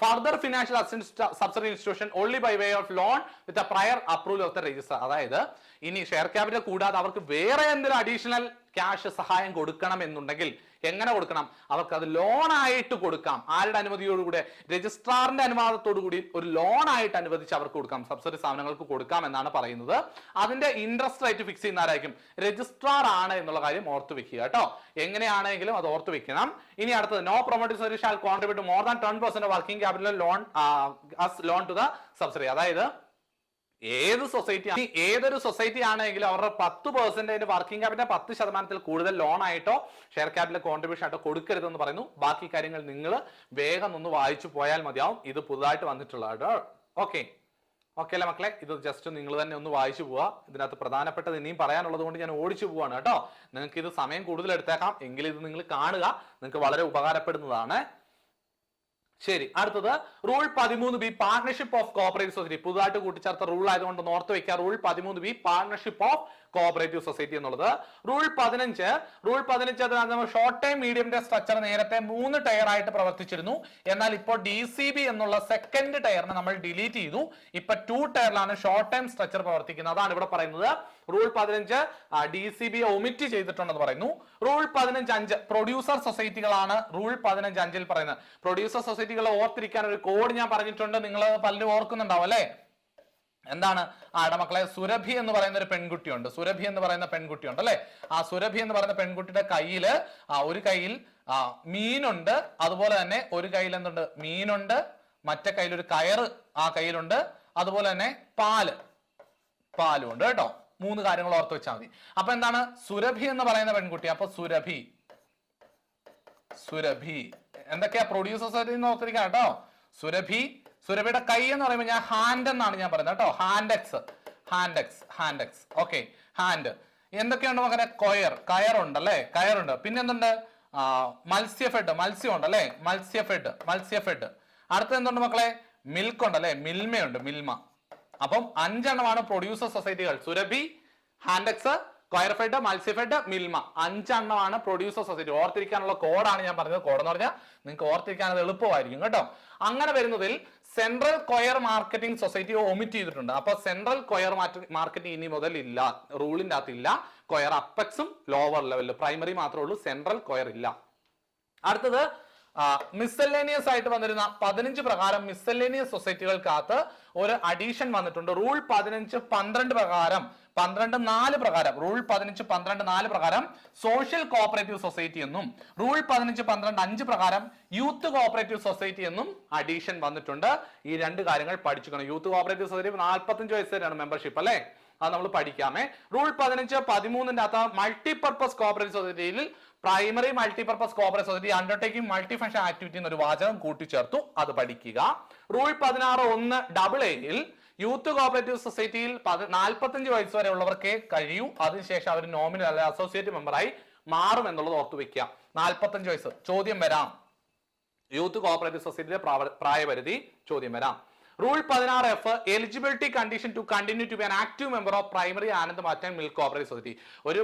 further financial assistance to subsidiary institution only by way of loan with a prior approval of the registrar. അതായത് ഇനി ഷെയർ ക്യാപിറ്റൽ കൂടാതെ അവർക്ക് വേറെ എന്തെങ്കിലും അഡീഷണൽ ക്യാഷ് സഹായം കൊടുക്കണം എന്നുണ്ടെങ്കിൽ എങ്ങനെ കൊടുക്കണം? അവർക്ക് അത് ലോൺ ആയിട്ട് കൊടുക്കാം. ആരുടെ അനുമതിയോടുകൂടെ? രജിസ്ട്രാറിന്റെ അനുവാദത്തോടു കൂടി ഒരു ലോൺ ആയിട്ട് അനുവദിച്ച് അവർക്ക് കൊടുക്കാം, സബ്സിഡറി സ്ഥാപനങ്ങൾക്ക് കൊടുക്കാം എന്നാണ് പറയുന്നത്. അതിന്റെ ഇൻട്രസ്റ്റ് റേറ്റ് ഫിക്സ് ചെയ്യുന്നതായിരിക്കും രജിസ്ട്രാർ ആണ് എന്നുള്ള കാര്യം ഓർത്ത് വെക്കുക കേട്ടോ. എങ്ങനെയാണെങ്കിലും അത് ഓർത്ത് വെക്കണം. ഇനി അടുത്തത് no promoting society shall contribute more than 10% working capital loan to the subsidiary. അതായത് ഏതൊരു സൊസൈറ്റി ആണെങ്കിലും അവരുടെ 10% വർക്കിംഗ് ക്യാപിറ്റൽ 10% കൂടുതൽ ലോൺ ആയിട്ടോ ഷെയർ ക്യാപിറ്റൽ കോൺട്രിബ്യൂഷൻ ആയിട്ടോ കൊടുക്കരുതെന്ന് പറയുന്നു. ബാക്കി കാര്യങ്ങൾ നിങ്ങൾ വേഗം ഒന്ന് വായിച്ചു പോയാൽ മതിയാവും. ഇത് പുതുതായിട്ട് വന്നിട്ടുള്ളത്. ഓക്കെ അല്ലേ മക്കളെ? ഇത് ജസ്റ്റ് നിങ്ങൾ തന്നെ ഒന്ന് വായിച്ചു പോവാ. ഇതിനകത്ത് പ്രധാനപ്പെട്ടത് ഇനിയും പറയാനുള്ളത് കൊണ്ട് ഞാൻ ഓടിച്ചു പോവാണ് കേട്ടോ. നിങ്ങൾക്ക് ഇത് സമയം കൂടുതൽ എടുത്തേക്കാം, എങ്കിലും ഇത് നിങ്ങൾ കാണുക, നിങ്ങൾക്ക് വളരെ ഉപകാരപ്പെടുന്നതാണ്. ശരി, അടുത്തത് rule 13B partnership of cooperative society. പുതുതായിട്ട് കൂട്ടിച്ചേർത്ത റൂൾ ആയതുകൊണ്ട് ഓർത്ത് വെക്കുക. Rule 13B partnership of cooperative society എന്നുള്ളത്. റൂൾ 15 അതിനകത്ത് ഷോർട്ട് ടൈം മീഡിയം സ്ട്രക്ചർ നേരത്തെ 3 ടയർ ആയിട്ട് പ്രവർത്തിച്ചിരുന്നു. എന്നാൽ ഇപ്പോൾ DCB എന്നുള്ള സെക്കൻഡ് ടയറിനെ നമ്മൾ ഡിലീറ്റ് ചെയ്തു. ഇപ്പൊ 2 ടയറിലാണ് ഷോർട്ട് ടൈം സ്ട്രക്ചർ പ്രവർത്തിക്കുന്നത്. അതാണ് ഇവിടെ പറയുന്നത്. റൂൾ 15 DCB ഒമിറ്റ് ചെയ്തിട്ടുണ്ടെന്ന് പറയുന്നു. റൂൾ 15(5) പ്രൊഡ്യൂസർ സൊസൈറ്റികളാണ് റൂൾ 15(5)ൽ പറയുന്നത്. പ്രൊഡ്യൂസർ സൊസൈറ്റികൾ ഓർത്തിരിക്കാൻ ഒരു കോഡ് ഞാൻ പറഞ്ഞിട്ടുണ്ട്. നിങ്ങൾ പലരും ഓർക്കുന്നുണ്ടാവും അല്ലെ? എന്താണ്? മക്കളെ, സുരഭി എന്ന് പറയുന്ന ഒരു പെൺകുട്ടിയുണ്ട്. സുരഭി എന്ന് പറയുന്ന പെൺകുട്ടിയുണ്ട് അല്ലെ? ആ സുരഭി എന്ന് പറയുന്ന പെൺകുട്ടിയുടെ കയ്യില് ഒരു കയ്യിൽ മീനുണ്ട്, അതുപോലെ തന്നെ ഒരു കയ്യിൽ എന്തുണ്ട്? മീനുണ്ട്, മറ്റേ കയ്യിൽ ഒരു കയറ് ആ കയ്യിലുണ്ട്, അതുപോലെ തന്നെ പാലും ഉണ്ട് കേട്ടോ. 3 കാര്യങ്ങൾ ഓർത്ത് വെച്ചാൽ മതി. അപ്പൊ എന്താണ്? സുരഭി എന്ന് പറയുന്ന പെൺകുട്ടി. അപ്പൊ സുരഭി എന്തൊക്കെയാ? പ്രൊഡ്യൂസർ സൊസൈറ്റി ഓർത്തിരിക്കാം കേട്ടോ. സുരഭിയുടെ കൈ എന്ന് പറയുമ്പോൾ ഞാൻ ഹാൻഡ് എന്നാണ് ഞാൻ പറയുന്നത് കേട്ടോ. ഹാൻഡെക്സ് ഓക്കെ. ഹാൻഡ് എന്തൊക്കെയുണ്ട് മകനെ? കയറുണ്ട് അല്ലെ? കയറുണ്ട്. പിന്നെ എന്തുണ്ട്? മത്സ്യഫെഡ്, മത്സ്യമുണ്ട് അല്ലെ? മത്സ്യഫെഡ്. അടുത്ത എന്തുണ്ട് മക്കളെ? മിൽക്ക് ഉണ്ട് അല്ലെ? മിൽമ. അപ്പം 5 എണ്ണമാണ് പ്രൊഡ്യൂസർ സൊസൈറ്റികൾ. സുരഭി, ഹാൻഡെക്സ്, കൊയർഫെഡ്, മത്സ്യഫെഡ്, മിൽമ. 5 എണ്ണമാണ് പ്രൊഡ്യൂസർ സൊസൈറ്റി. ഓർത്തിരിക്കാനുള്ള കോഡാണ് ഞാൻ പറഞ്ഞത്. കോഡ് എന്ന് പറഞ്ഞാൽ നിങ്ങൾക്ക് ഓർത്തിരിക്കാൻ അത് എളുപ്പമായിരിക്കും കേട്ടോ. അങ്ങനെ വരുന്നതിൽ central coir marketing society omit ചെയ്തിട്ടുണ്ട്. അപ്പൊ സെൻട്രൽ കൊയർ മാർക്കറ്റിംഗ് ഇനി മുതൽ ഇല്ല, റൂളിന്റെ അകത്ത് ഇല്ല. കൊയർ അപ്പെക്സും ലോവർ ലെവലിൽ, പ്രൈമറി മാത്രമേ ഉള്ളൂ, സെൻട്രൽ കൊയർ ഇല്ല. അടുത്തത് മിസ്സെല്ലേനിയസ് ആയിട്ട് വന്നിരുന്ന 15 പ്രകാരം മിസ്സെല്ലേനിയസ് സൊസൈറ്റികൾക്കകത്ത് ഒരു അഡീഷൻ വന്നിട്ടുണ്ട്. റൂൾ 15(12) പ്രകാരം 12(4) പ്രകാരം റൂൾ 15(12)(4) പ്രകാരം സോഷ്യൽ കോഓപ്പറേറ്റീവ് സൊസൈറ്റി എന്നും റൂൾ 15(12)(5) പ്രകാരം യൂത്ത് കോഓപ്പറേറ്റീവ് സൊസൈറ്റി എന്നും അഡീഷൻ വന്നിട്ടുണ്ട്. ഈ 2 കാര്യങ്ങൾ പഠിച്ചുക്കണം. യൂത്ത് കോഓപ്പറേറ്റീവ് സൊസൈറ്റി 45 വയസ്സ് വരെയാണ് മെമ്പർഷിപ്പ് അല്ലെ? അത് നമ്മൾ പഠിക്കാമേ. റൂൾ 15(13) അകത്ത് മൾട്ടിപർപ്പസ് കോഓപ്പറേറ്റീവ് സൊസൈറ്റിയിൽ primary multipurpose cooperative society undertaking multi function activity എന്നൊരു വാചകം കൂട്ടിച്ചേർത്തു. അത് പഠിക്കുക. റൂൾ 16(1)(AA)ൽ യൂത്ത് കോഓപ്പറേറ്റീവ് സൊസൈറ്റിയിൽ 45 വയസ്സ് വരെ ഉള്ളവർക്കേ കഴിയൂ. അതിനുശേഷം അവർ നോമിനൽ അല്ലെ അസോസിയേറ്റ് മെമ്പറായി മാറും എന്നുള്ളത് ഓർത്തു വെക്കുക. 45 വയസ്സ് ചോദ്യം വരാം. യൂത്ത് കോഓപ്പറേറ്റീവ് സൊസൈറ്റിയുടെ പ്രായപരിധി ചോദ്യം വരാം. Rule 16(F) eligibility condition to continue to be an active member of primary Anand pattern milk cooperative society. ഒരു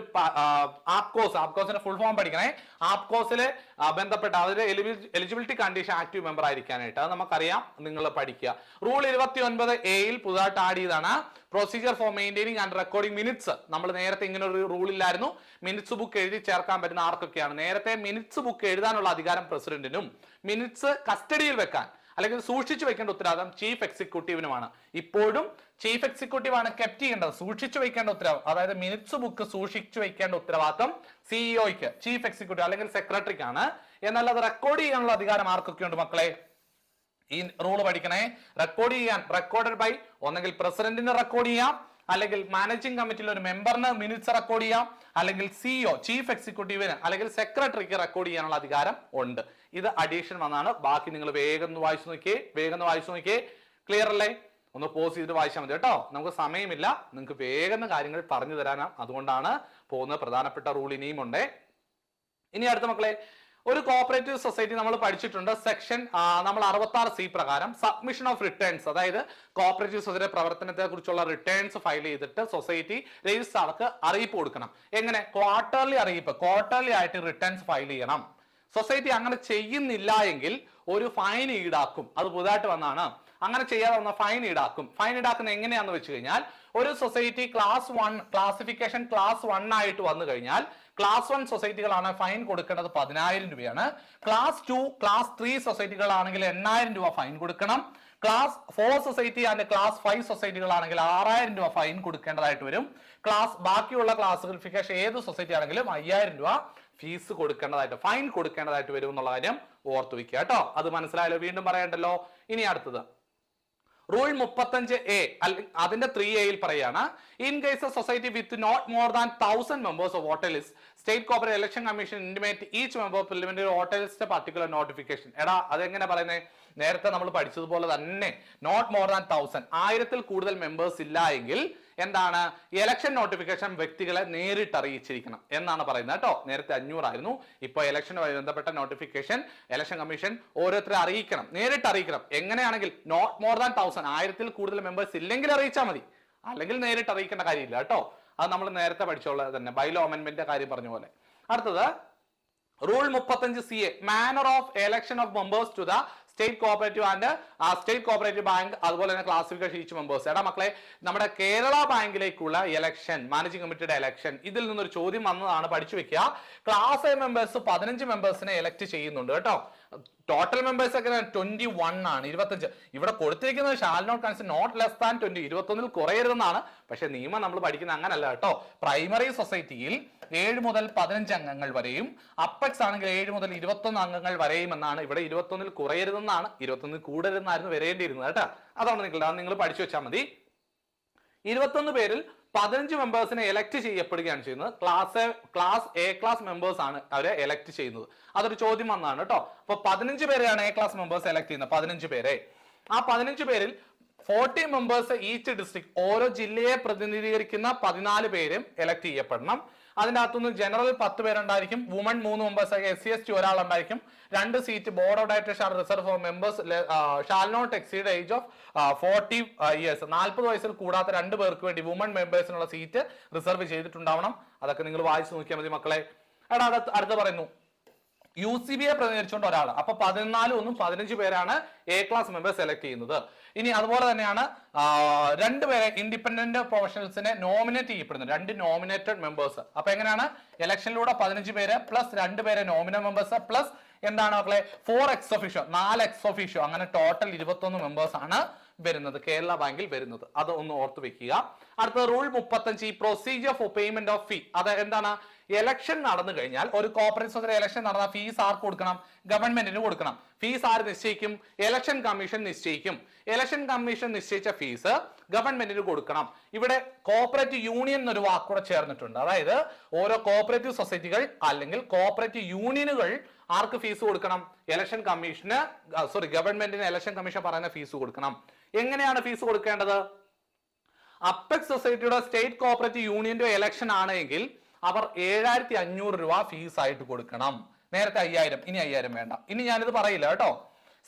ആപ്കോസിന്റെ ഫുൾ ഫോം പഠിക്കണേ. ആപ്കോസിലെ ബന്ധപ്പെട്ട അതിന്റെ എലിജിബിലിറ്റി കണ്ടീഷൻ ആക്റ്റീവ് മെമ്പർ ആയിരിക്കാനായിട്ട് അത് നമുക്കറിയാം, നിങ്ങൾ പഠിക്കുക. റൂൾ 29(A)ൽ പുതുതായിട്ട് ആഡ് ചെയ്താണ് procedure for maintaining and recording minutes. നമ്മൾ നേരത്തെ ഇങ്ങനെ ഒരു റൂൾ ഇല്ലായിരുന്നു. മിനിറ്റ്സ് ബുക്ക് എഴുതി ചേർക്കാൻ പറ്റുന്ന ആർക്കൊക്കെയാണ്? നേരത്തെ മിനിറ്റ്സ് ബുക്ക് എഴുതാനുള്ള അധികാരം പ്രസിഡന്റിനും മിനിറ്റ്സ് കസ്റ്റഡിയിൽ വെക്കാൻ അല്ലെങ്കിൽ സൂക്ഷിച്ചു വെക്കേണ്ട ഉത്തരവാദിത്തം ചീഫ് എക്സിക്യൂട്ടീവിനുമാണ്. ഇപ്പോഴും ചീഫ് എക്സിക്യൂട്ടീവ് ആണ് കെപ്റ്റ് ചെയ്യേണ്ടത്, സൂക്ഷിച്ചു വെക്കേണ്ട ഉത്തരവാദിത്തം. അതായത് മിനിറ്റ്സ് ബുക്ക് സൂക്ഷിച്ചു വെക്കേണ്ട ഉത്തരവാദിത്തം സിഇഒയ്ക്ക്, ചീഫ് എക്സിക്യൂട്ടീവ് അല്ലെങ്കിൽ സെക്രട്ടറിക്കാണ്. എന്നാൽ അത് റെക്കോർഡ് ചെയ്യാനുള്ള അധികാരം ആർക്കൊക്കെ ഉണ്ട് മക്കളെ? ഈ റൂള് പഠിക്കണേ. റെക്കോർഡ് ചെയ്യാൻ റെക്കോർഡഡ് ബൈ ഒന്നെങ്കിൽ പ്രസിഡന്റിന് റെക്കോർഡ് ചെയ്യാം, അല്ലെങ്കിൽ മാനേജിംഗ് കമ്മിറ്റിയിൽ ഒരു മെമ്പറിന് മിനിറ്റ്സ് റെക്കോർഡ് ചെയ്യാം, അല്ലെങ്കിൽ സിഇഒ ചീഫ് എക്സിക്യൂട്ടീവിന് അല്ലെങ്കിൽ സെക്രട്ടറിക്ക് റെക്കോർഡ് ചെയ്യാനുള്ള അധികാരം ഉണ്ട്. ഇത് അഡീഷൻ വന്നാണ്. ബാക്കി നിങ്ങൾ വേഗം വായിച്ചു നോക്കിയേ. ക്ലിയർ അല്ലേ? ഒന്ന് പോസ് ചെയ്തിട്ട് വായിച്ചാൽ മതി കേട്ടോ. നമുക്ക് സമയമില്ല, നിങ്ങൾക്ക് വേഗം കാര്യങ്ങൾ പറഞ്ഞു തരാനാണ്, അതുകൊണ്ടാണ് പോകുന്നത്. പ്രധാനപ്പെട്ട റൂൾ ഇനിയും ഉണ്ട്. ഇനി അടുത്ത മക്കളെ, ഒരു കോഓപ്പറേറ്റീവ് സൊസൈറ്റി നമ്മൾ പഠിച്ചിട്ടുണ്ട്. സെക്ഷൻ നമ്മൾ 66(C) പ്രകാരം സബ്മിഷൻ ഓഫ് റിട്ടേൺസ്, അതായത് കോഓപ്പറേറ്റീവ് സൊസൈറ്റി പ്രവർത്തനത്തെ കുറിച്ചുള്ള റിട്ടേൺസ് ഫയൽ ചെയ്തിട്ട് സൊസൈറ്റി രജിസ്ട്രാർക്ക് അറിയിപ്പ് കൊടുക്കണം. എങ്ങനെ? ക്വാർട്ടർലി ആയിട്ട് റിട്ടേൺസ് ഫയൽ ചെയ്യണം. സൊസൈറ്റി അങ്ങനെ ചെയ്യുന്നില്ല എങ്കിൽ ഒരു ഫൈൻ ഈടാക്കും. അത് പുതുതായിട്ട് വന്നാണ്. അങ്ങനെ ചെയ്യാതെ വന്ന ഫൈൻ ഈടാക്കും. ഫൈൻ ഈടാക്കുന്നത് എങ്ങനെയാന്ന് വെച്ച് കഴിഞ്ഞാൽ, ഒരു സൊസൈറ്റി ക്ലാസിഫിക്കേഷൻ ക്ലാസ് 1 ആയിട്ട് വന്നു കഴിഞ്ഞാൽ ക്ലാസ് 1 സൊസൈറ്റികളാണ് ഫൈൻ കൊടുക്കേണ്ടത് 10,000 രൂപയാണ്. ക്ലാസ് 2, ക്ലാസ് 3 സൊസൈറ്റികളാണെങ്കിൽ 8,000 രൂപ ഫൈൻ കൊടുക്കണം. ക്ലാസ് 4 സൊസൈറ്റി ആൻഡ് ക്ലാസ് 5 സൊസൈറ്റികളാണെങ്കിൽ 6,000 രൂപ ഫൈൻ കൊടുക്കേണ്ടതായിട്ട് വരും. ബാക്കിയുള്ള ക്ലാസിഫിക്കേഷൻ ഏത് സൊസൈറ്റി ആണെങ്കിലും 5,000 രൂപ ഫീസ് കൊടുക്കേണ്ടതായിട്ട്, ഫൈൻ കൊടുക്കേണ്ടതായിട്ട് വരും എന്നുള്ള കാര്യം ഓർത്തു വെക്കുക കേട്ടോ. അത് മനസ്സിലായല്ലോ? വീണ്ടും പറയണ്ടല്ലോ. ഇനി അടുത്തത് റൂൾ 35(A) അതിന്റെ 3(A)ൽ പറയാണ്, in case society with not more than 1,000 members of voter list, state corporate election commission intimate each member of parliament voter list particular notification. എടാ അതെങ്ങനെ പറയുന്നത്? നേരത്തെ നമ്മൾ പഠിച്ചതുപോലെ തന്നെ നോട്ട് മോർ ദാൻ 1,000, 1000-ൽ കൂടുതൽ മെമ്പേഴ്സ് ഇല്ല എങ്കിൽ എന്താണ് ഇലക്ഷൻ നോട്ടിഫിക്കേഷൻ വ്യക്തികളെ നേരിട്ട് അറിയിച്ചിരിക്കണം എന്നാണ് പറയുന്നത് കേട്ടോ. നേരത്തെ 500 ആയിരുന്നു, ഇപ്പോൾ ഇലക്ഷനുമായി ബന്ധപ്പെട്ട നോട്ടിഫിക്കേഷൻ ഇലക്ഷൻ കമ്മീഷൻ ഓരോരുത്തരെ അറിയിക്കണം, നേരിട്ട് അറിയിക്കണം. എങ്ങനെയാണെങ്കിൽ നോട്ട് മോർ ദാൻ 1000, 1000-ൽ കൂടുതൽ മെമ്പേഴ്സ് ഇല്ലെങ്കിൽ അറിയിച്ചാൽ മതി, അല്ലെങ്കിൽ നേരിട്ട് അറിയിക്കേണ്ട കാര്യമില്ല കേട്ടോ. അത് നമ്മൾ നേരത്തെ പഠിച്ചോളാം തന്നെ, ബൈലോ അമെന്റ്മെന്റിന്റെ കാര്യം പറഞ്ഞ പോലെ. അടുത്തത് rule 35CA, manner of election of members to the state cooperative and state cooperative bank, അതുപോലെ തന്നെ ക്ലാസിഫിക്കേഷൻ ഈച്ച് മെമ്പേഴ്സ്. എടാ മക്കളെ, നമ്മുടെ കേരള ബാങ്കിലേക്കുള്ള ഇലക്ഷൻ, മാനേജിംഗ് കമ്മിറ്റിയുടെ ഇലക്ഷൻ, ഇതിൽ നിന്നൊരു ചോദ്യം വന്നതാണ്, പഠിച്ചു വെക്കുക. ക്ലാസ് എ മെമ്പേഴ്സ് 15 മെമ്പേഴ്സിനെ എലക്ട് ചെയ്യുന്നുണ്ട് കേട്ടോ. ടോട്ടൽ മെമ്പേഴ്സ് ഒക്കെ 21 ആണ്, 25. ഇവിടെ കൊടുത്തിരിക്കുന്നത് shall not consider not less than 20, 21-ൽ കുറയരുതെന്നാണ്. പക്ഷെ നിയമം നമ്മൾ പഠിക്കുന്നത് അങ്ങനല്ല കേട്ടോ. പ്രൈമറി സൊസൈറ്റിയിൽ 7 മുതൽ 15 അംഗങ്ങൾ വരെയും, അപ്പെക്സ് ആണെങ്കിൽ 7 മുതൽ 21 അംഗങ്ങൾ വരെയും എന്നാണ്. ഇവിടെ 21-ൽ കുറയരുതെന്നാണ്, 21-ൽ കൂടരുതെന്നായിരുന്നു വരേണ്ടിയിരുന്നത് കേട്ടോ. അതാണ് നിങ്ങൾ പഠിച്ചു വെച്ചാൽ മതി. 21 പേരിൽ 15 മെമ്പേഴ്സിനെ എലക്ട് ചെയ്യപ്പെടുകയാണ് ചെയ്യുന്നത്. ക്ലാസ് എ ക്ലാസ് മെമ്പേഴ്സ് ആണ് അവരെ എലക്ട് ചെയ്യുന്നത്. അതൊരു ചോദ്യം വന്നതാണ് കേട്ടോ. അപ്പൊ 15 പേരെയാണ് എ ക്ലാസ് മെമ്പേഴ്സ് എലക്ട് ചെയ്യുന്നത്, 15 പേരെ. ആ 15 പേരിൽ 40 മെമ്പേഴ്സ് ഈച്ച് ഡിസ്ട്രിക്ട്, ഓരോ ജില്ലയെ പ്രതിനിധീകരിക്കുന്ന 14 പേരും എലക്ട് ചെയ്യപ്പെടണം. അതിന്റെ അകത്തുനിന്ന് ജനറൽ 10 പേരുണ്ടായിരിക്കും, വുമൺ 3 മെമ്പേഴ്സ്, SC/ST ഒരാളുണ്ടായിരിക്കും. 2 seat board of directors are reserve for members shall not exceed age of 40 years. 40 വയസ്സിൽ കൂടാത്ത 2 പേർക്ക് വേണ്ടി വുമൺ മെമ്പേഴ്സിനുള്ള സീറ്റ് റിസർവ് ചെയ്തിട്ടുണ്ടാവണം. അതൊക്കെ നിങ്ങൾ വായിച്ചു നോക്കിയാൽ മതി മക്കളെ. എടാ അടുത്ത പറയുന്നു UCBയെ പ്രതിനിധീകരിച്ചുകൊണ്ട് ഒരാൾ. അപ്പൊ 14 ഒന്നും 15 പേരാണ് എ ക്ലാസ് മെമ്പേഴ്സ് സെലക്ട് ചെയ്യുന്നത്. ഇനി അതുപോലെ തന്നെയാണ് 2 പേരെ ഇൻഡിപെൻഡന്റ് പ്രൊഫഷണൽസിനെ നോമിനേറ്റ് ചെയ്യപ്പെടുന്നത്, 2 നോമിനേറ്റഡ് മെമ്പേഴ്സ്. അപ്പൊ എങ്ങനെയാണ് ഇലക്ഷനിലൂടെ 15 പേര് പ്ലസ് 2 പേരെ നോമിനൽ മെമ്പേഴ്സ് പ്ലസ് എന്താണ് മക്കളെ 4 ex officio, 4 ex officio, അങ്ങനെ ടോട്ടൽ 21 മെമ്പേഴ്സ് ആണ് വരുന്നത് കേരള ബാങ്കിൽ വരുന്നത്. അത് ഒന്ന് ഓർത്ത് വെക്കുക. അടുത്ത rule 35, procedure for payment of ഫീ. അത് എന്താണ്? ഇലക്ഷൻ നടന്നു കഴിഞ്ഞാൽ ഒരു കോർപ്പറേറ്റ് സൊസൈറ്റി ഇലക്ഷൻ നടന്ന ഫീസ് ആർക്ക് കൊടുക്കണം? ഗവൺമെന്റിന് കൊടുക്കണം. ഫീസ് ആര് നിശ്ചയിക്കും? ഇലക്ഷൻ കമ്മീഷൻ നിശ്ചയിക്കും. ഇലക്ഷൻ കമ്മീഷൻ നിശ്ചയിച്ച ഫീസ് ഗവൺമെന്റിന് കൊടുക്കണം. ഇവിടെ കോർപ്പറേറ്റ് യൂണിയൻ എന്നൊരു വാക്കുകൂടെ ചേർന്നിട്ടുണ്ട്. അതായത് ഓരോ കോർപ്പറേറ്റീവ് സൊസൈറ്റികൾ അല്ലെങ്കിൽ കോർപ്പറേറ്റീവ് യൂണിയനുകൾ ആർക്ക് ഫീസ് കൊടുക്കണം? ഇലക്ഷൻ കമ്മീഷന് ഗവൺമെന്റിന് ഇലക്ഷൻ കമ്മീഷൻ പറയുന്ന ഫീസ് കൊടുക്കണം. എങ്ങനെയാണ് ഫീസ് കൊടുക്കേണ്ടത്? അപ്പെക്സ് സൊസൈറ്റിയുടെ സ്റ്റേറ്റ് കോർപ്പറേറ്റീവ് യൂണിയന്റെ ഇലക്ഷൻ ആണെങ്കിൽ അവർ 7500 രൂപ ഫീസ് ആയിട്ട് കൊടുക്കണം. നേരത്തെ 5000, ഇനി 5000 വേണ്ട. ഇനി ഞാനിത് പറയില്ല കേട്ടോ.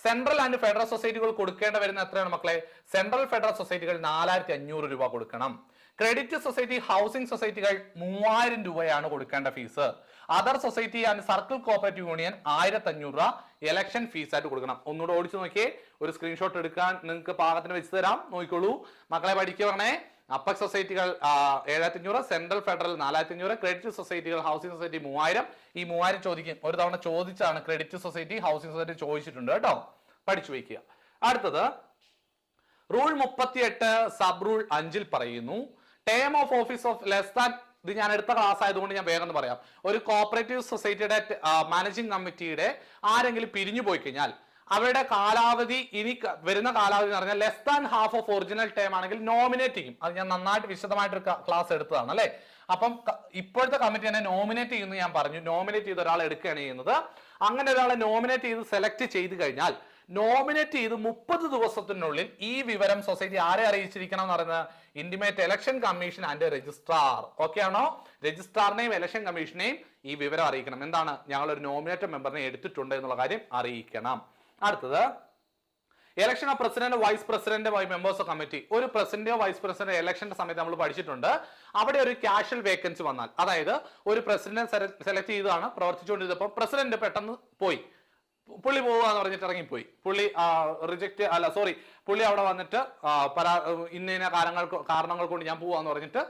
സെൻട്രൽ ആൻഡ് ഫെഡറൽ സൊസൈറ്റികൾ കൊടുക്കേണ്ട വരുന്ന എത്രയാണ് മക്കളെ? സെൻട്രൽ ഫെഡറൽ സൊസൈറ്റികൾ 4500 രൂപ കൊടുക്കണം. ക്രെഡിറ്റ് സൊസൈറ്റി, ഹൗസിംഗ് സൊസൈറ്റികൾ 3000 രൂപയാണ് കൊടുക്കേണ്ട fees. Other society and circle cooperative union 1500 രൂപ ഇലക്ഷൻ ഫീസ് ആയിട്ട് കൊടുക്കണം. ഒന്നുകൂടെ ഓടിച്ചു നോക്കിയേ, ഒരു സ്ക്രീൻഷോട്ട് എടുക്കാൻ നിങ്ങൾക്ക് പാകത്തിന് വെച്ച് തരാം, നോക്കിക്കോളൂ മക്കളെ. പഠിക്കുക പറഞ്ഞേ. അപ്പെക്സ് സൊസൈറ്റികൾ 7500, സെൻട്രൽ ഫെഡറൽ 4500, ക്രെഡിറ്റ് സൊസൈറ്റികൾ, ഹൗസിംഗ് സൊസൈറ്റി 3000. ഈ 3000 ചോദിക്കും, ഒരു തവണ ചോദിച്ചാണ് ക്രെഡിറ്റ് സൊസൈറ്റി, ഹൗസിംഗ് സൊസൈറ്റി ചോദിച്ചിട്ടുണ്ട് കേട്ടോ, പഠിച്ചു വയ്ക്കുക. അടുത്തത് റൂൾ 38 സബ് റൂൾ 5 പറയുന്നു, term of office of less than. ഇത് ഞാൻ എടുത്ത ക്ലാസ് ആയതുകൊണ്ട് ഞാൻ വേഗം പറയാം. ഒരു കോപ്പറേറ്റീവ് സൊസൈറ്റിയുടെ മാനേജിംഗ് കമ്മിറ്റിയുടെ ആരെങ്കിലും പിരിഞ്ഞു പോയി കഴിഞ്ഞാൽ അവരുടെ കാലാവധി, ഇനി വരുന്ന കാലാവധി എന്ന് പറഞ്ഞാൽ less than half of original time ആണെങ്കിൽ നോമിനേറ്റ് ചെയ്യും. അത് ഞാൻ നന്നായിട്ട് വിശദമായിട്ട് ക്ലാസ് എടുത്തതാണ് അല്ലെ. അപ്പം ഇപ്പോഴത്തെ കമ്മിറ്റി തന്നെ നോമിനേറ്റ് ചെയ്യുന്നു ഞാൻ പറഞ്ഞു. നോമിനേറ്റ് ചെയ്ത് ഒരാളെ എടുക്കുകയാണ് ചെയ്യുന്നത്. അങ്ങനെ ഒരാളെ നോമിനേറ്റ് ചെയ്ത് സെലക്ട് ചെയ്ത് കഴിഞ്ഞാൽ നോമിനേറ്റ് ചെയ്ത് 30 ദിവസത്തിനുള്ളിൽ ഈ വിവരം സൊസൈറ്റി ആരെ അറിയിച്ചിരിക്കണം എന്ന് പറയുന്നത്? Intimate election commission and registrar. Okay ആണോ? രജിസ്ട്രാറിനെയും ഇലക്ഷൻ കമ്മീഷനെയും ഈ വിവരം അറിയിക്കണം. എന്താണ്? ഞങ്ങൾ ഒരു നോമിനേറ്റഡ് മെമ്പറിനെ എടുത്തിട്ടുണ്ട് എന്നുള്ള കാര്യം അറിയിക്കണം. അടുത്തത് election of president, vice president, members of committee. ഒരു പ്രസിഡന്റോ വൈസ് പ്രസിഡന്റ് ഇലക്ഷന്റെ സമയത്ത് നമ്മൾ പഠിച്ചിട്ടുണ്ട്. അവിടെ ഒരു കാഷ്വൽ വേക്കൻസി വന്നാൽ, അതായത് ഒരു പ്രസിഡന്റ് സെലക്ട് ചെയ്തതാണ്, പ്രവർത്തിച്ചുകൊണ്ടിരുന്നപ്പോൾ പ്രസിഡന്റ് പെട്ടെന്ന് പോയി, പുള്ളി പോവാന്ന് പറഞ്ഞിട്ട് ഇറങ്ങിപ്പോയി, പുള്ളി പുള്ളി അവിടെ വന്നിട്ട് ഇന്ന കാരണങ്ങൾ കൊണ്ട് ഞാൻ പോവാന്ന് പറഞ്ഞിട്ട്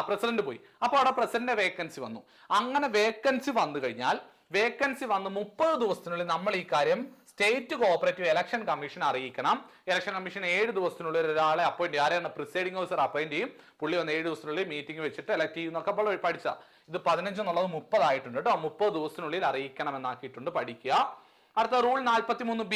പ്രസിഡന്റ് പോയി. അപ്പൊ അവിടെ പ്രസിഡന്റ് വേക്കൻസി വന്നു. അങ്ങനെ വേക്കൻസി വന്നു കഴിഞ്ഞാൽ, വേക്കൻസി വന്ന് 30 ദിവസത്തിനുള്ളിൽ നമ്മൾ ഈ കാര്യം സ്റ്റേറ്റ് കോഓപ്പറേറ്റീവ് ഇലക്ഷൻ കമ്മീഷൻ അറിയിക്കണം. ഇലക്ഷൻ കമ്മീഷൻ 7 ദിവസത്തിനുള്ളിൽ ഒരാളെ അപ്പോയിന്റ് ചെയ്യും. ആരെയാണ്? പ്രിസൈഡിംഗ് ഓഫീസർ അപ്പോയിന്റ് ചെയ്യും. പുള്ളി വന്ന് 7 ദിവസത്തിനുള്ളിൽ മീറ്റിംഗ് വെച്ചിട്ട് എലക്ട് ചെയ്യുന്നൊക്കെ അപ്പോൾ പഠിച്ച. ഇത് 15 എന്നുള്ളത് 30 ആയിട്ടുണ്ട് കേട്ടോ. 30 ദിവസത്തിനുള്ളിൽ അറിയിക്കണം എന്നാക്കിയിട്ടുണ്ട്, പഠിക്കുക. അടുത്ത rule 43B,